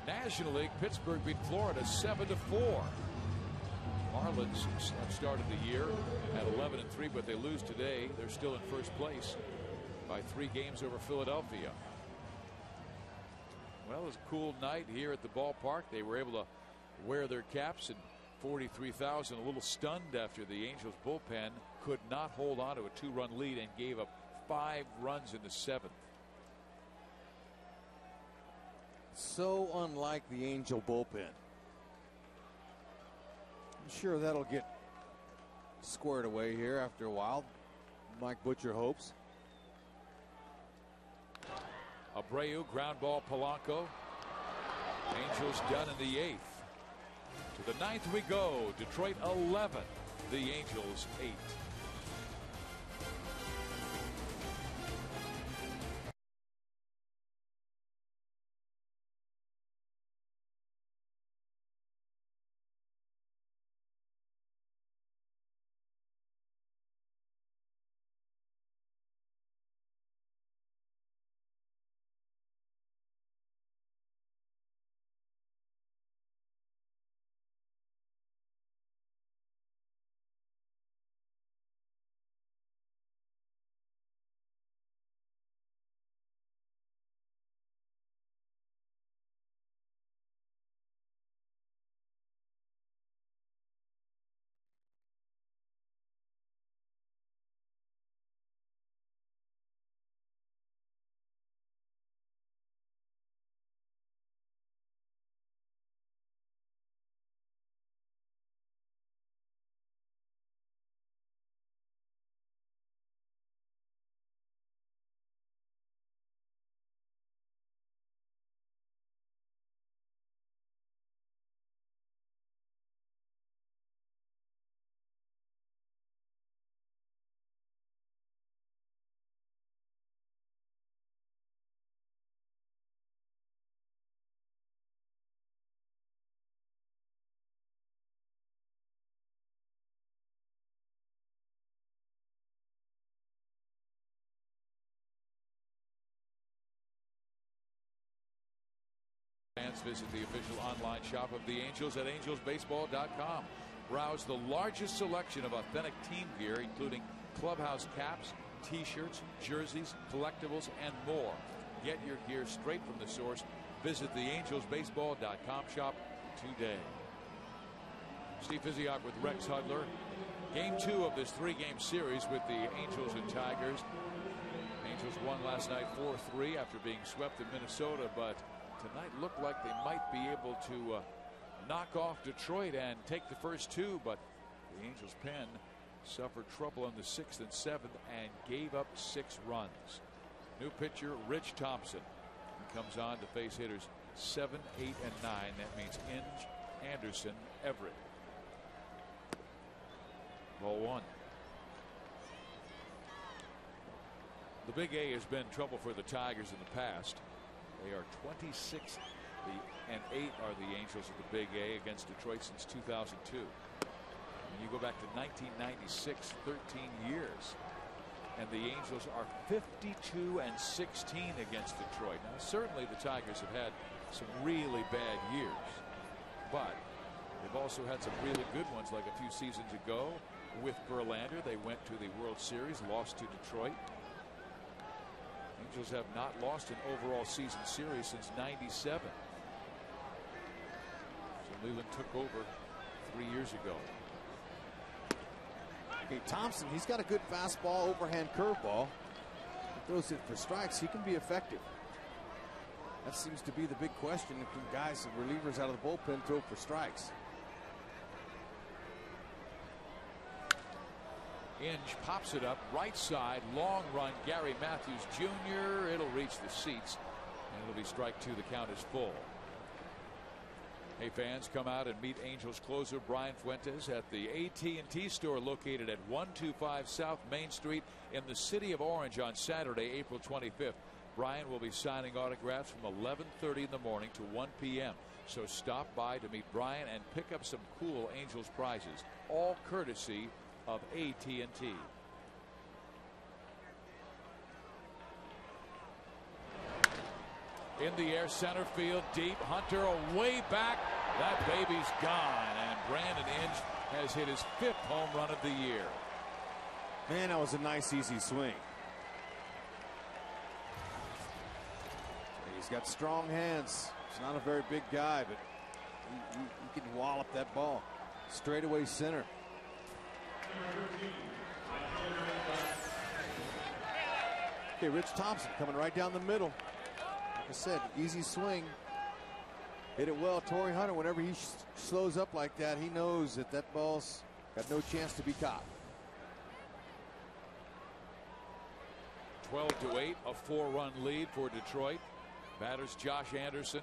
National League, Pittsburgh beat Florida 7-4. Marlins started the year at 11-3, but they lose today. They're still in first place by 3 games over Philadelphia. Well, it was a cool night here at the ballpark. They were able to wear their caps, and 43,000 a little stunned after the Angels bullpen could not hold on to a 2-run lead and gave up 5 runs in the 7th. So unlike the Angel bullpen. I'm sure that'll get squared away here after a while. Mike Butcher hopes. Abreu, ground ball, Polanco. Angels done in the 8th. To the 9th we go. Detroit 11, the Angels 8. Fans visit the official online shop of the Angels at angelsbaseball.com. Browse the largest selection of authentic team gear, including clubhouse caps, t-shirts, jerseys, collectibles, and more. Get your gear straight from the source. Visit the angelsbaseball.com shop today. Steve Physiok with Rex Hudler. Game 2 of this 3-game series with the Angels and Tigers. Angels won last night 4-3 after being swept in Minnesota, but tonight looked like they might be able to knock off Detroit and take the first 2, but the Angels pen suffered trouble in the 6th and 7th and gave up 6 runs. New pitcher Rich Thompson. He comes on to face hitters 7, 8, and 9. That means Inge, Anderson, Everett. Ball 1. The Big A has been trouble for the Tigers in the past. They are 26th and 8 are the Angels of the Big A against Detroit since 2002. And you go back to 1996, 13 years, and the Angels are 52 and 16 against Detroit. Now, certainly the Tigers have had some really bad years, but they've also had some really good ones, like a few seasons ago with Verlander. They went to the World Series, lost to Detroit. Angels have not lost an overall season series since '97. So Leland took over 3 years ago. Hey, Thompson, he's got a good fastball, overhand curveball. He throws it for strikes. He can be effective. That seems to be the big question. If the guys, the relievers out of the bullpen, throw for strikes. Inge pops it up right side, long run, Gary Matthews Jr. It'll reach the seats, and it'll be strike 2. The count is full. Hey, fans, come out and meet Angels closer Brian Fuentes at the AT&T store located at 125 South Main Street in the city of Orange on Saturday, April 25th. Brian will be signing autographs from 11:30 in the morning to 1 p.m. So stop by to meet Brian and pick up some cool Angels prizes, all courtesy of AT&T. In the air, center field, deep. Hunter way back. That baby's gone. And Brandon Inge has hit his 5th home run of the year. Man, that was a nice, easy swing. He's got strong hands. He's not a very big guy, but he can wallop that ball. Straightaway center. Okay, Rich Thompson coming right down the middle. Like I said, easy swing. Hit it well. Torrey Hunter, whenever he slows up like that, he knows that that ball's got no chance to be caught. 12-8, a 4-run lead for Detroit. Batters Josh Anderson.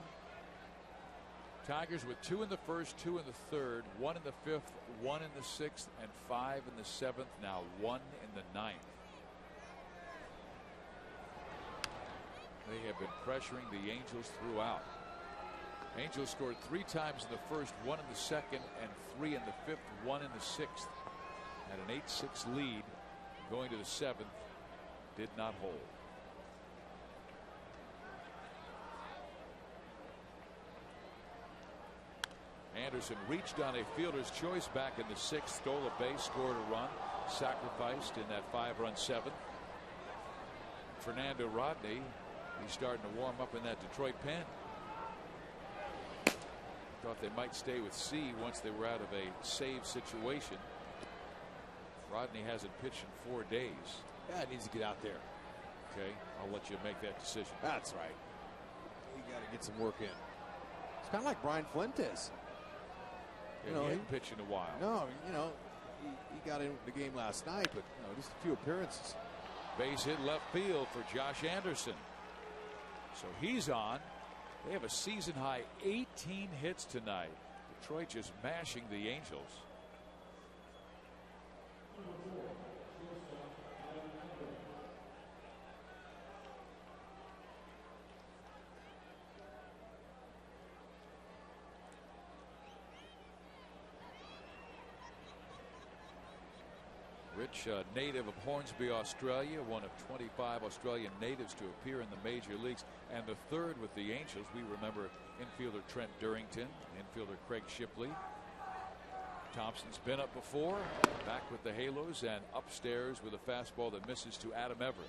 Tigers with 2 in the first, 2 in the third, 1 in the 5th, 1 in the 6th, and 5 in the 7th. Now 1 in the 9th. They have been pressuring the Angels throughout. Angels scored 3 times in the first, 1 in the second, and 3 in the 5th, 1 in the 6th. Had an 8-6 lead going to the 7th. Did not hold. Anderson reached on a fielder's choice back in the 6th, stole a base, scored a run, sacrificed in that 5-run 7th. Fernando Rodney, he's starting to warm up in that Detroit pen. Thought they might stay with C once they were out of a save situation. Rodney hasn't pitched in 4 days. Yeah, he needs to get out there. Okay, I'll let you make that decision. That's right. You got to get some work in. It's kind of like Brian Fuentes. Yeah, he hadn't pitched in a while. No, he got in the game last night, but just a few appearances. Base hit left field for Josh Anderson. So he's on. They have a season high 18 hits tonight. Detroit just mashing the Angels. Rich, native of Hornsby, Australia, one of 25 Australian natives to appear in the major leagues, and the third with the Angels. We remember infielder Trent Durrington, infielder Craig Shipley. Thompson's been up before, back with the Halos, and upstairs with a fastball that misses to Adam Everett.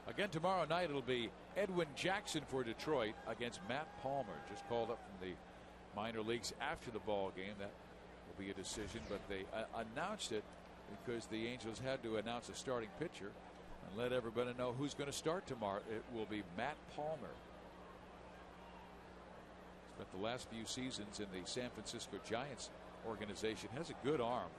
Again tomorrow night, it'll be Edwin Jackson for Detroit against Matt Palmer, just called up from the minor leagues after the ball game. That will be a decision, but they announced it because the Angels had to announce a starting pitcher and let everybody know who's going to start tomorrow. It will be Matt Palmer. Spent the last few seasons in the San Francisco Giants organization. Has a good arm.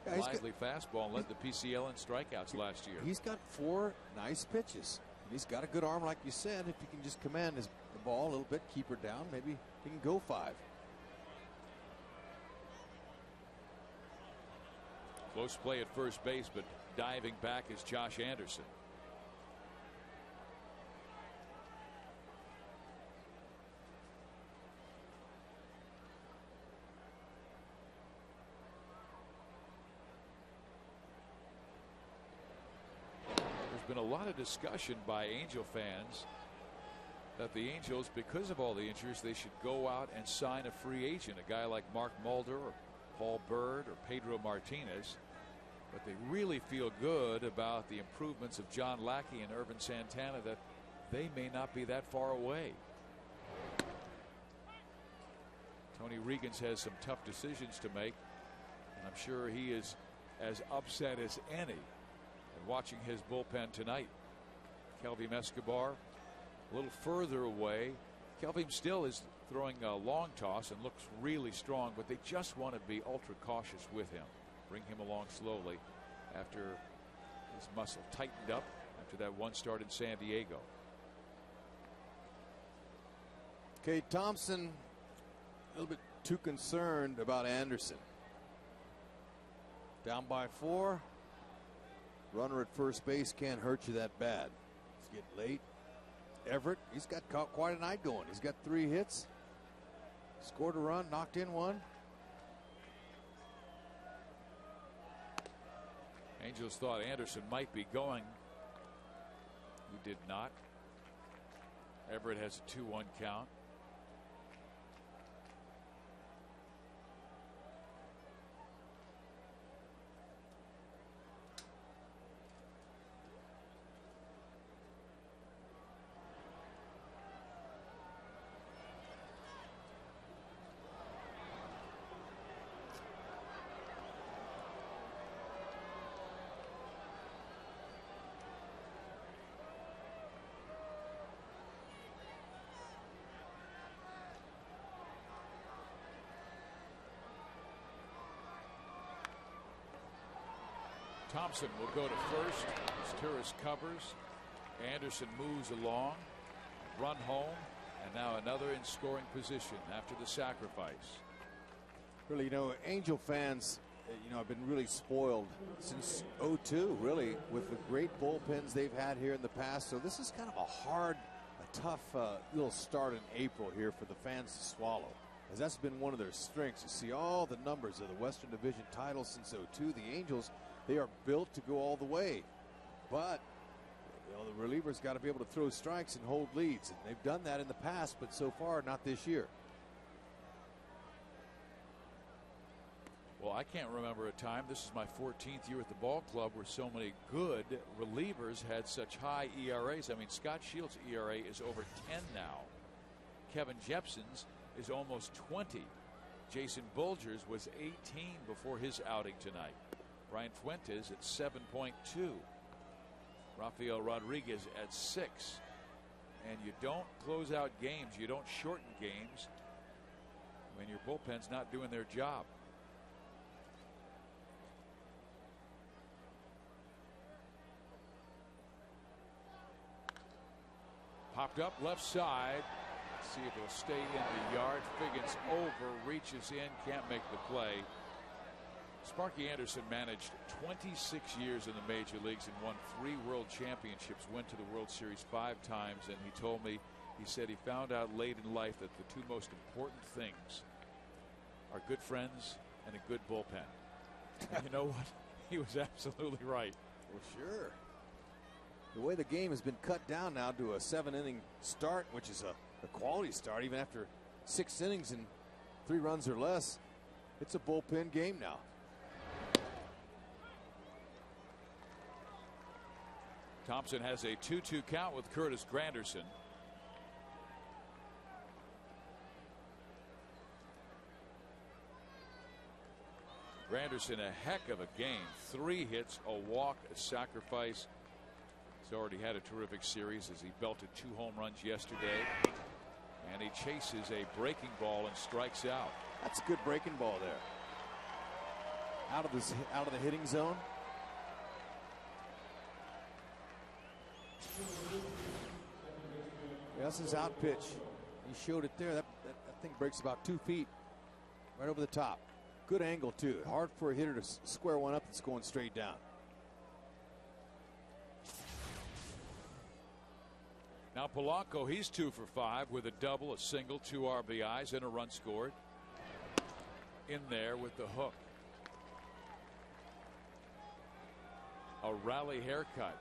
Yeah, lively fastball, and led the PCL in strikeouts last year. He's got 4 nice pitches. He's got a good arm, like you said. If he can just command the ball a little bit, keep her down, maybe he can go 5. Close play at first base, but diving back is Josh Anderson. There's been a lot of discussion by Angel fans that the Angels, because of all the injuries, they should go out and sign a free agent, a guy like Mark Mulder or Paul Bird or Pedro Martinez. But they really feel good about the improvements of John Lackey and Irvin Santana, that they may not be that far away. Tony Reagans has some tough decisions to make, and I'm sure he is as upset as any at watching his bullpen tonight. Kelvin Escobar a little further away. Kelvin still is throwing a long toss and looks really strong, but they just want to be ultra cautious with him. Bring him along slowly after his muscle tightened up after that one start in San Diego. Okay, Thompson a little bit too concerned about Anderson. Down by 4. Runner at first base can't hurt you that bad. It's getting late. Everett, he's got quite a night going. He's got 3 hits. Scored a run, knocked in 1. Angels thought Anderson might be going. He did not. Everett has a 2-1 count. Thompson will go to first. Turris covers. Anderson moves along. Run home. And now another in scoring position after the sacrifice. Really, Angel fans, have been really spoiled since '02, really, with the great bullpens they've had here in the past. So this is kind of a tough little start in April here for the fans to swallow, as that's been one of their strengths. You see all the numbers of the Western Division title since '02. The Angels, they are built to go all the way, but the relievers got to be able to throw strikes and hold leads, and they've done that in the past, but so far not this year. Well, I can't remember a time, this is my 14th year at the ball club, where so many good relievers had such high ERAs. I mean, Scott Shields' ERA is over 10 now. Kevin Jepson's is almost 20. Jason Bulger's was 18 before his outing tonight. Brian Fuentes at 7.2. Rafael Rodriguez at 6. And you don't close out games, you don't shorten games when your bullpen's not doing their job. Popped up left side. Let's see if it'll stay in the yard. Figgins over, reaches in, can't make the play. Sparky Anderson managed 26 years in the major leagues and won 3 world championships, went to the World Series 5 times, and he told me, he said he found out late in life that the 2 most important things are good friends and a good bullpen. And you know what? He was absolutely right. Well, sure. The way the game has been cut down now to a 7-inning start, which is a quality start, even after 6 innings and 3 runs or less, it's a bullpen game now. Thompson has a 2-2 count with Curtis Granderson. Granderson, a heck of a game. 3 hits, a walk, a sacrifice. He's already had a terrific series as he belted 2 home runs yesterday. And he chases a breaking ball and strikes out. That's a good breaking ball there. Out of the hitting zone. Yeah, that's his out pitch. He showed it there. That thing breaks about 2 feet. Right over the top. Good angle, too. Hard for a hitter to square one up that's going straight down. Now Polanco, he's 2 for 5 with a double, a single, 2 RBIs, and a run scored. In there with the hook. A rally haircut.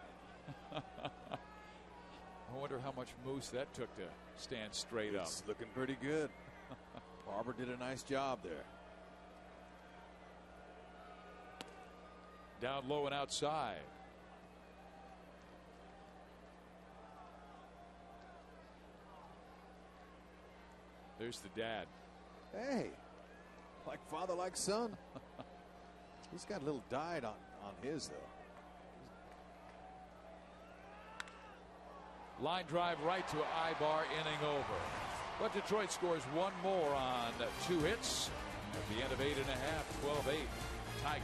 I wonder how much mousse that took to stand straight up. It's looking pretty good. Barber did a nice job there. Down low and outside. There's the dad. Hey, like father, like son. He's got a little dyed on his, though. Line drive right to Ibar, inning over. But Detroit scores 1 more on 2 hits at the end of 8.5, 12-8. Tigers.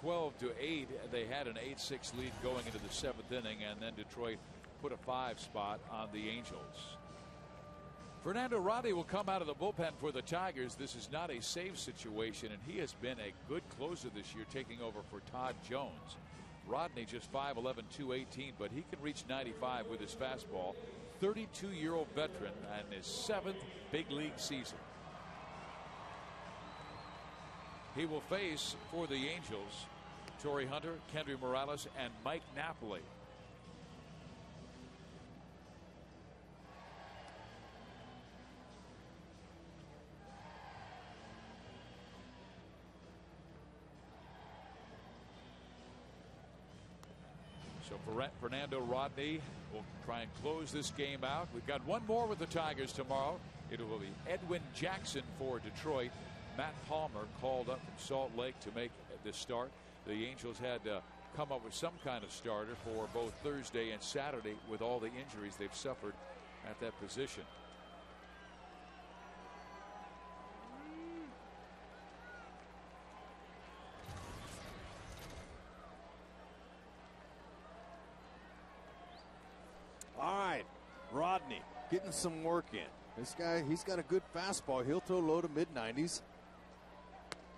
12-8. They had an 8-6 lead going into the 7th inning, and then Detroit put a 5 spot on the Angels. Fernando Rodney will come out of the bullpen for the Tigers. This is not a save situation, and he has been a good closer this year, taking over for Todd Jones. Rodney just 5'11", 218, but he can reach 95 with his fastball. 32-year-old veteran and his 7th big league season. He will face, for the Angels, Torrey Hunter, Kendry Morales, and Mike Napoli. So Fernando Rodney will try and close this game out. We've got one more with the Tigers tomorrow. It will be Edwin Jackson for Detroit. Matt Palmer called up from Salt Lake to make the start. The Angels had to come up with some kind of starter for both Thursday and Saturday with all the injuries they've suffered at that position. All right, Rodney getting some work in. This guy, he's got a good fastball. He'll throw low to mid-90s.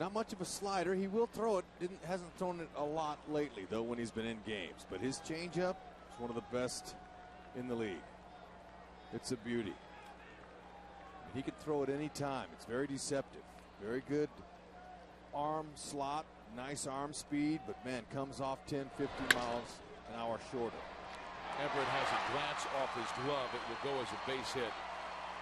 Not much of a slider. He will throw it. Hasn't thrown it a lot lately, though, when he's been in games. But his changeup is one of the best in the league. It's a beauty. He can throw it any time. It's very deceptive. Very good arm slot, nice arm speed, but, man, comes off 10, 50 miles an hour shorter. Everett has a glance off his glove. It will go as a base hit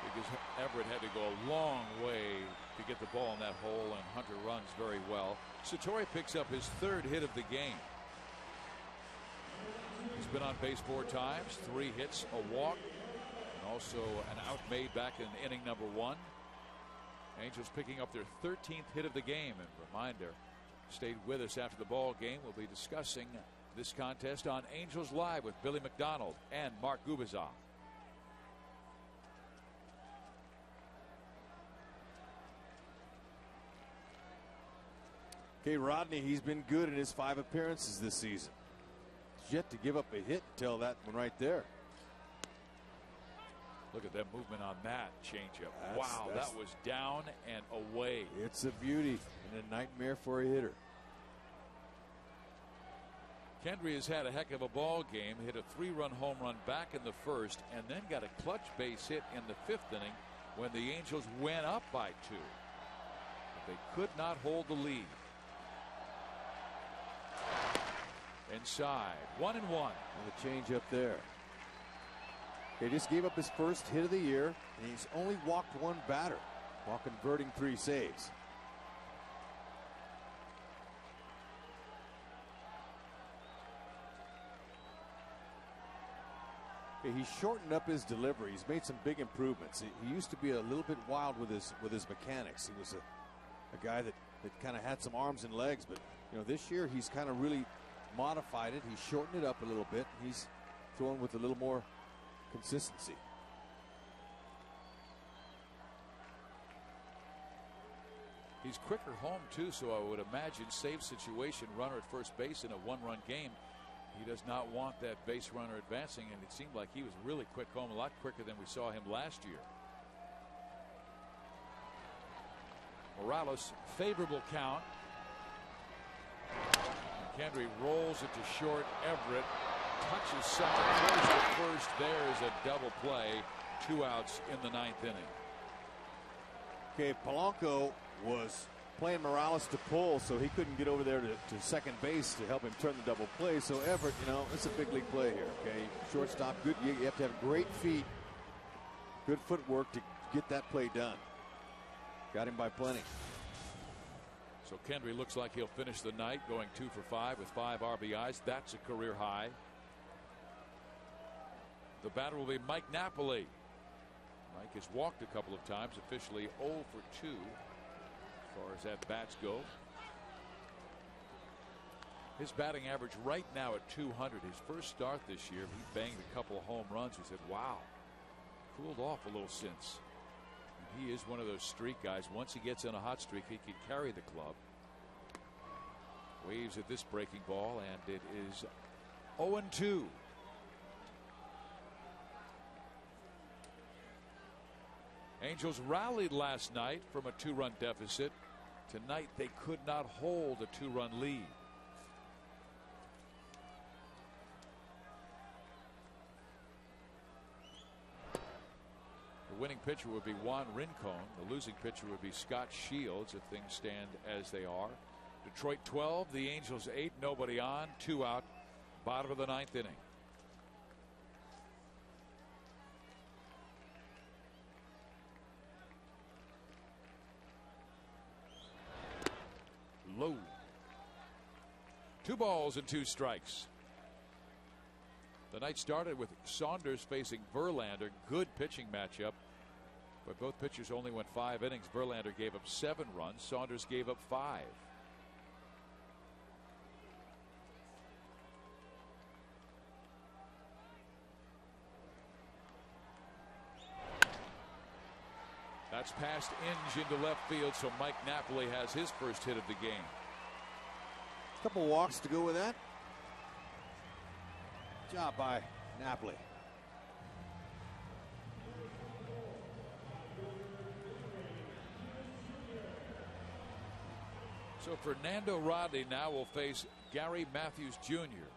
because Everett had to go a long way to get the ball in that hole, and Hunter runs very well. Satori picks up his 3rd hit of the game. He's been on base 4 times, 3 hits, a walk, and also an out made back in inning number 1. Angels picking up their 13th hit of the game. And reminder, stayed with us after the ball game. We'll be discussing this contest on Angels Live with Billy McDonald and Mark Gubizar. Okay, Rodney, he's been good in his 5 appearances this season. He's yet to give up a hit until that one right there. Look at that movement on that changeup. Wow, that was down and away. It's a beauty and a nightmare for a hitter. Kendry has had a heck of a ball game. Hit a 3-run home run back in the 1st, and then got a clutch base hit in the 5th inning when the Angels went up by 2. But they could not hold the lead. Inside, 1-1. And the change up there. He just gave up his first hit of the year, and he's only walked 1 batter while converting 3 saves. Okay, he's shortened up his delivery. He's made some big improvements. He used to be a little bit wild with his mechanics. He was a guy that kind of had some arms and legs, but this year he's kind of really modified it. He's shortened it up a little bit. He's throwing with a little more consistency. He's quicker home too, so I would imagine save situation, runner at first base in a 1-run game. He does not want that base runner advancing, and it seemed like he was really quick home, a lot quicker than we saw him last year. Morales, favorable count. Kendry rolls it to short. Everett touches second, throws to first. There's a double play. 2 outs in the 9th inning. Okay, Polanco was playing Morales to pull, so he couldn't get over there to second base to help him turn the double play. So Everett, it's a big league play here. Okay, shortstop, good. You have to have great feet, good footwork to get that play done. Got him by plenty. So Kendry looks like he'll finish the night going 2 for 5 with 5 RBIs. That's a career high. The batter will be Mike Napoli. Mike has walked a couple of times, officially 0 for 2 as far as at bats go. His batting average right now at 200. His first start this year, he banged a couple of home runs. We said, wow, cooled off a little since. He is one of those streak guys. Once he gets in a hot streak, he can carry the club. Waves at this breaking ball, and it is 0-2. Angels rallied last night from a 2-run deficit. Tonight they could not hold a 2-run lead. The winning pitcher would be Juan Rincon. The losing pitcher would be Scott Shields if things stand as they are. Detroit 12, the Angels 8, nobody on, 2 out, bottom of the 9th inning. Low. 2 balls and 2 strikes. The night started with Saunders facing Verlander. Good pitching matchup, but both pitchers only went 5 innings. Verlander gave up 7 runs. Saunders gave up 5. That's past Inge into left field, so Mike Napoli has his first hit of the game. A couple walks to go with that. Job by Napoli. So Fernando Rodney now will face Gary Matthews Jr.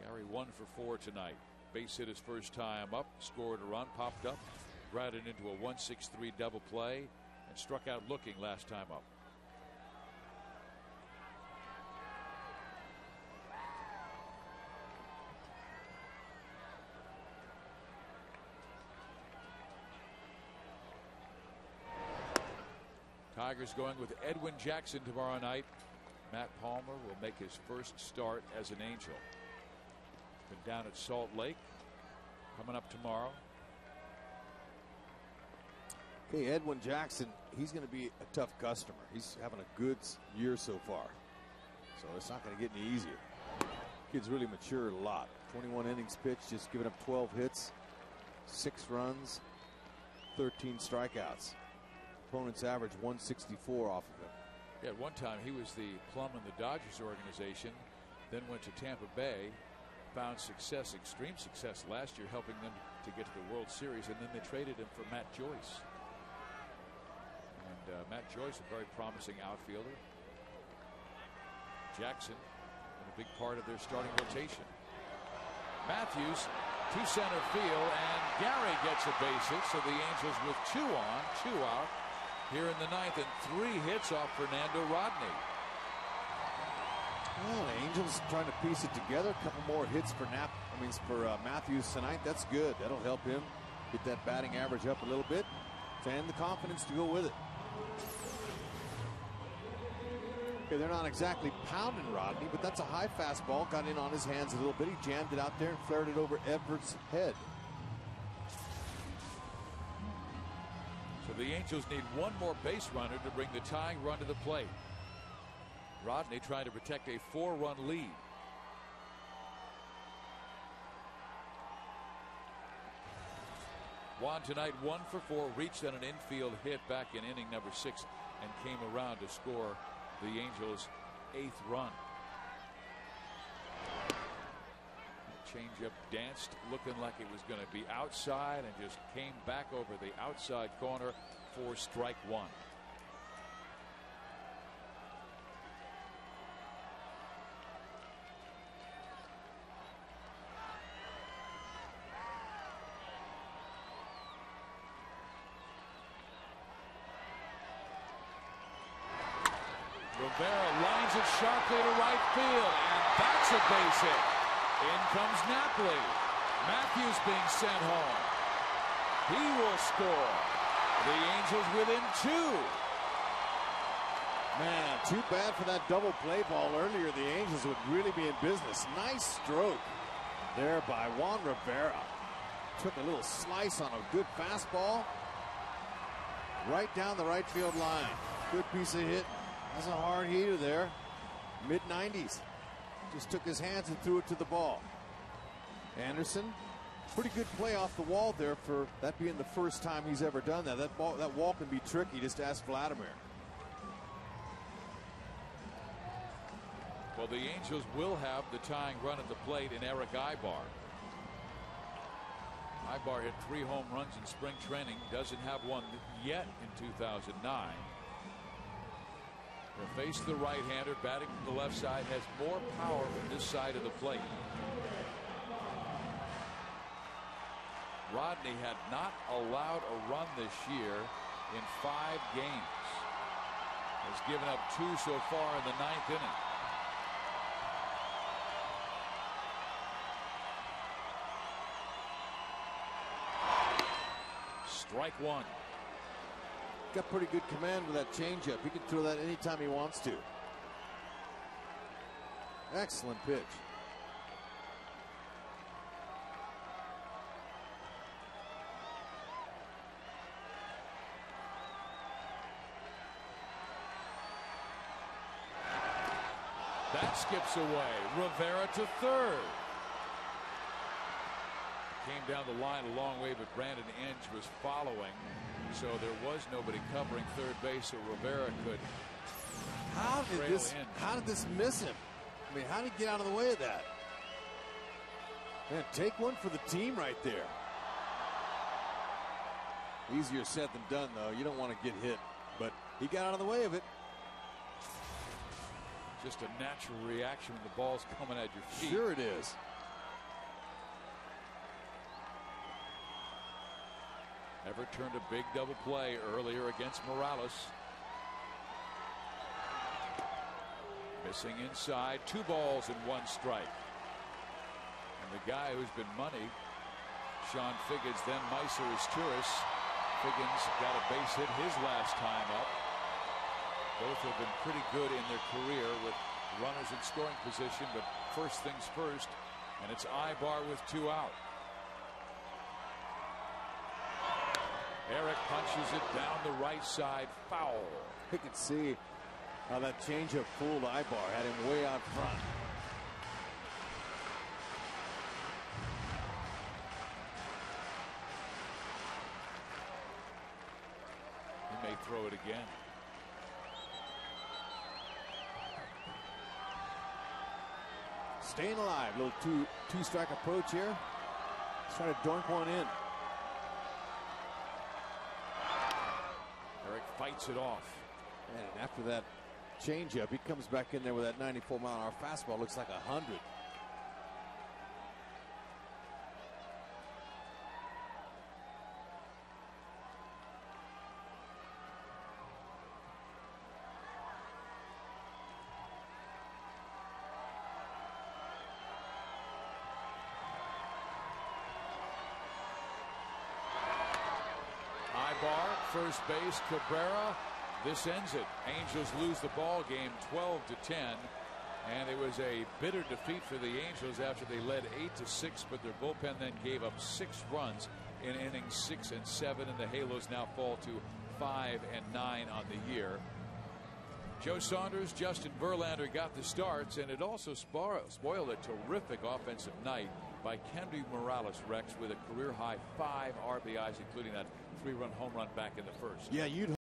Gary 1 for 4 tonight. Base hit his first time up, scored a run, popped up, grounded into a 1-6-3 double play, and struck out looking last time up. Tigers going with Edwin Jackson tomorrow night. Matt Palmer will make his first start as an Angel. Been down at Salt Lake. Coming up tomorrow. Okay, Edwin Jackson, he's going to be a tough customer. He's having a good year so far, so it's not going to get any easier. Kid's really matured a lot. 21 innings pitched, just giving up 12 hits, 6 runs, 13 strikeouts. Opponents average 164 off of him. Yeah, at one time he was the plum in the Dodgers organization, then went to Tampa Bay, found success, extreme success last year, helping them to get to the World Series, and then they traded him for Matt Joyce. And Matt Joyce, a very promising outfielder. Jackson, a big part of their starting rotation. Matthews to center field, and Gary gets a base hit, so the Angels with 2 on, 2 out here in the 9th, and 3 hits off Fernando Rodney. Well, the Angels trying to piece it together. A couple more hits for Matthews tonight. That's good. That'll help him get that batting average up a little bit and the confidence to go with it. Okay, they're not exactly pounding Rodney, but that's a high fastball. Got in on his hands a little bit. He jammed it out there and flared it over Everett's head. So the Angels need 1 more base runner to bring the tying run to the plate. Rodney trying to protect a 4-run lead. Juan tonight 1 for 4, reached on an infield hit back in inning number 6 and came around to score the Angels' 8th run. Changeup danced, looking like it was going to be outside, and just came back over the outside corner for strike 1. Rivera lines it sharply to right field, and that's a base hit. In comes Napoli. Matthews being sent home. He will score. The Angels within 2. Man, too bad for that double play ball earlier. The Angels would really be in business. Nice stroke there by Juan Rivera. Took a little slice on a good fastball right down the right field line. Good piece of hit. That's a hard heater there. Mid-90s. Just took his hands and threw it to the ball. Anderson, pretty good play off the wall there for that being the first time he's ever done that. That wall can be tricky. Just ask Vladimir. Well, the Angels will have the tying run at the plate in Eric Ibar. Ibar hit 3 home runs in spring training. Doesn't have one yet in 2009. He'll face the right-hander batting from the left side. Has more power from this side of the plate. Rodney had not allowed a run this year in 5 games. Has given up 2 so far in the 9th inning. Strike 1. Got pretty good command with that changeup. He can throw that anytime he wants to. Excellent pitch. That skips away. Rivera to third. Came down the line a long way, but Brandon Inge was following, so there was nobody covering third base, so Rivera could. How did this miss him? I mean, how did he get out of the way of that? Man, take one for the team right there. Easier said than done, though. You don't want to get hit, but he got out of the way of it. Just a natural reaction when the ball's coming at your feet. Sure it is. Everett turned a big double play earlier against Morales. Missing inside. 2 balls and 1 strike. And the guy who's been money, Sean Figgins, then Meiser is Turris. Figgins got a base hit his last time up. Both have been pretty good in their career with runners in scoring position, but first things first, and it's Ibar with 2 out. Eric punches it down the right side, foul. You can see how that changeup fooled Ibar, had him way out front. He may throw it again. Staying alive. Little two-strike approach here. He's trying to doink one in. Eric fights it off. And after that changeup, he comes back in there with that 94-mile-an-hour fastball. Looks like 100. First base, Cabrera. This ends it. Angels lose the ball game 12-10, and it was a bitter defeat for the Angels after they led 8-6, but their bullpen then gave up 6 runs in innings 6 and 7, and the Halos now fall to 5 and 9 on the year. Joe Saunders, Justin Verlander got the starts, and it also spoiled a terrific offensive night by Kennedy Morales, Rex, with a career high 5 RBIs, including that 3-run home run back in the first. Yeah, you'd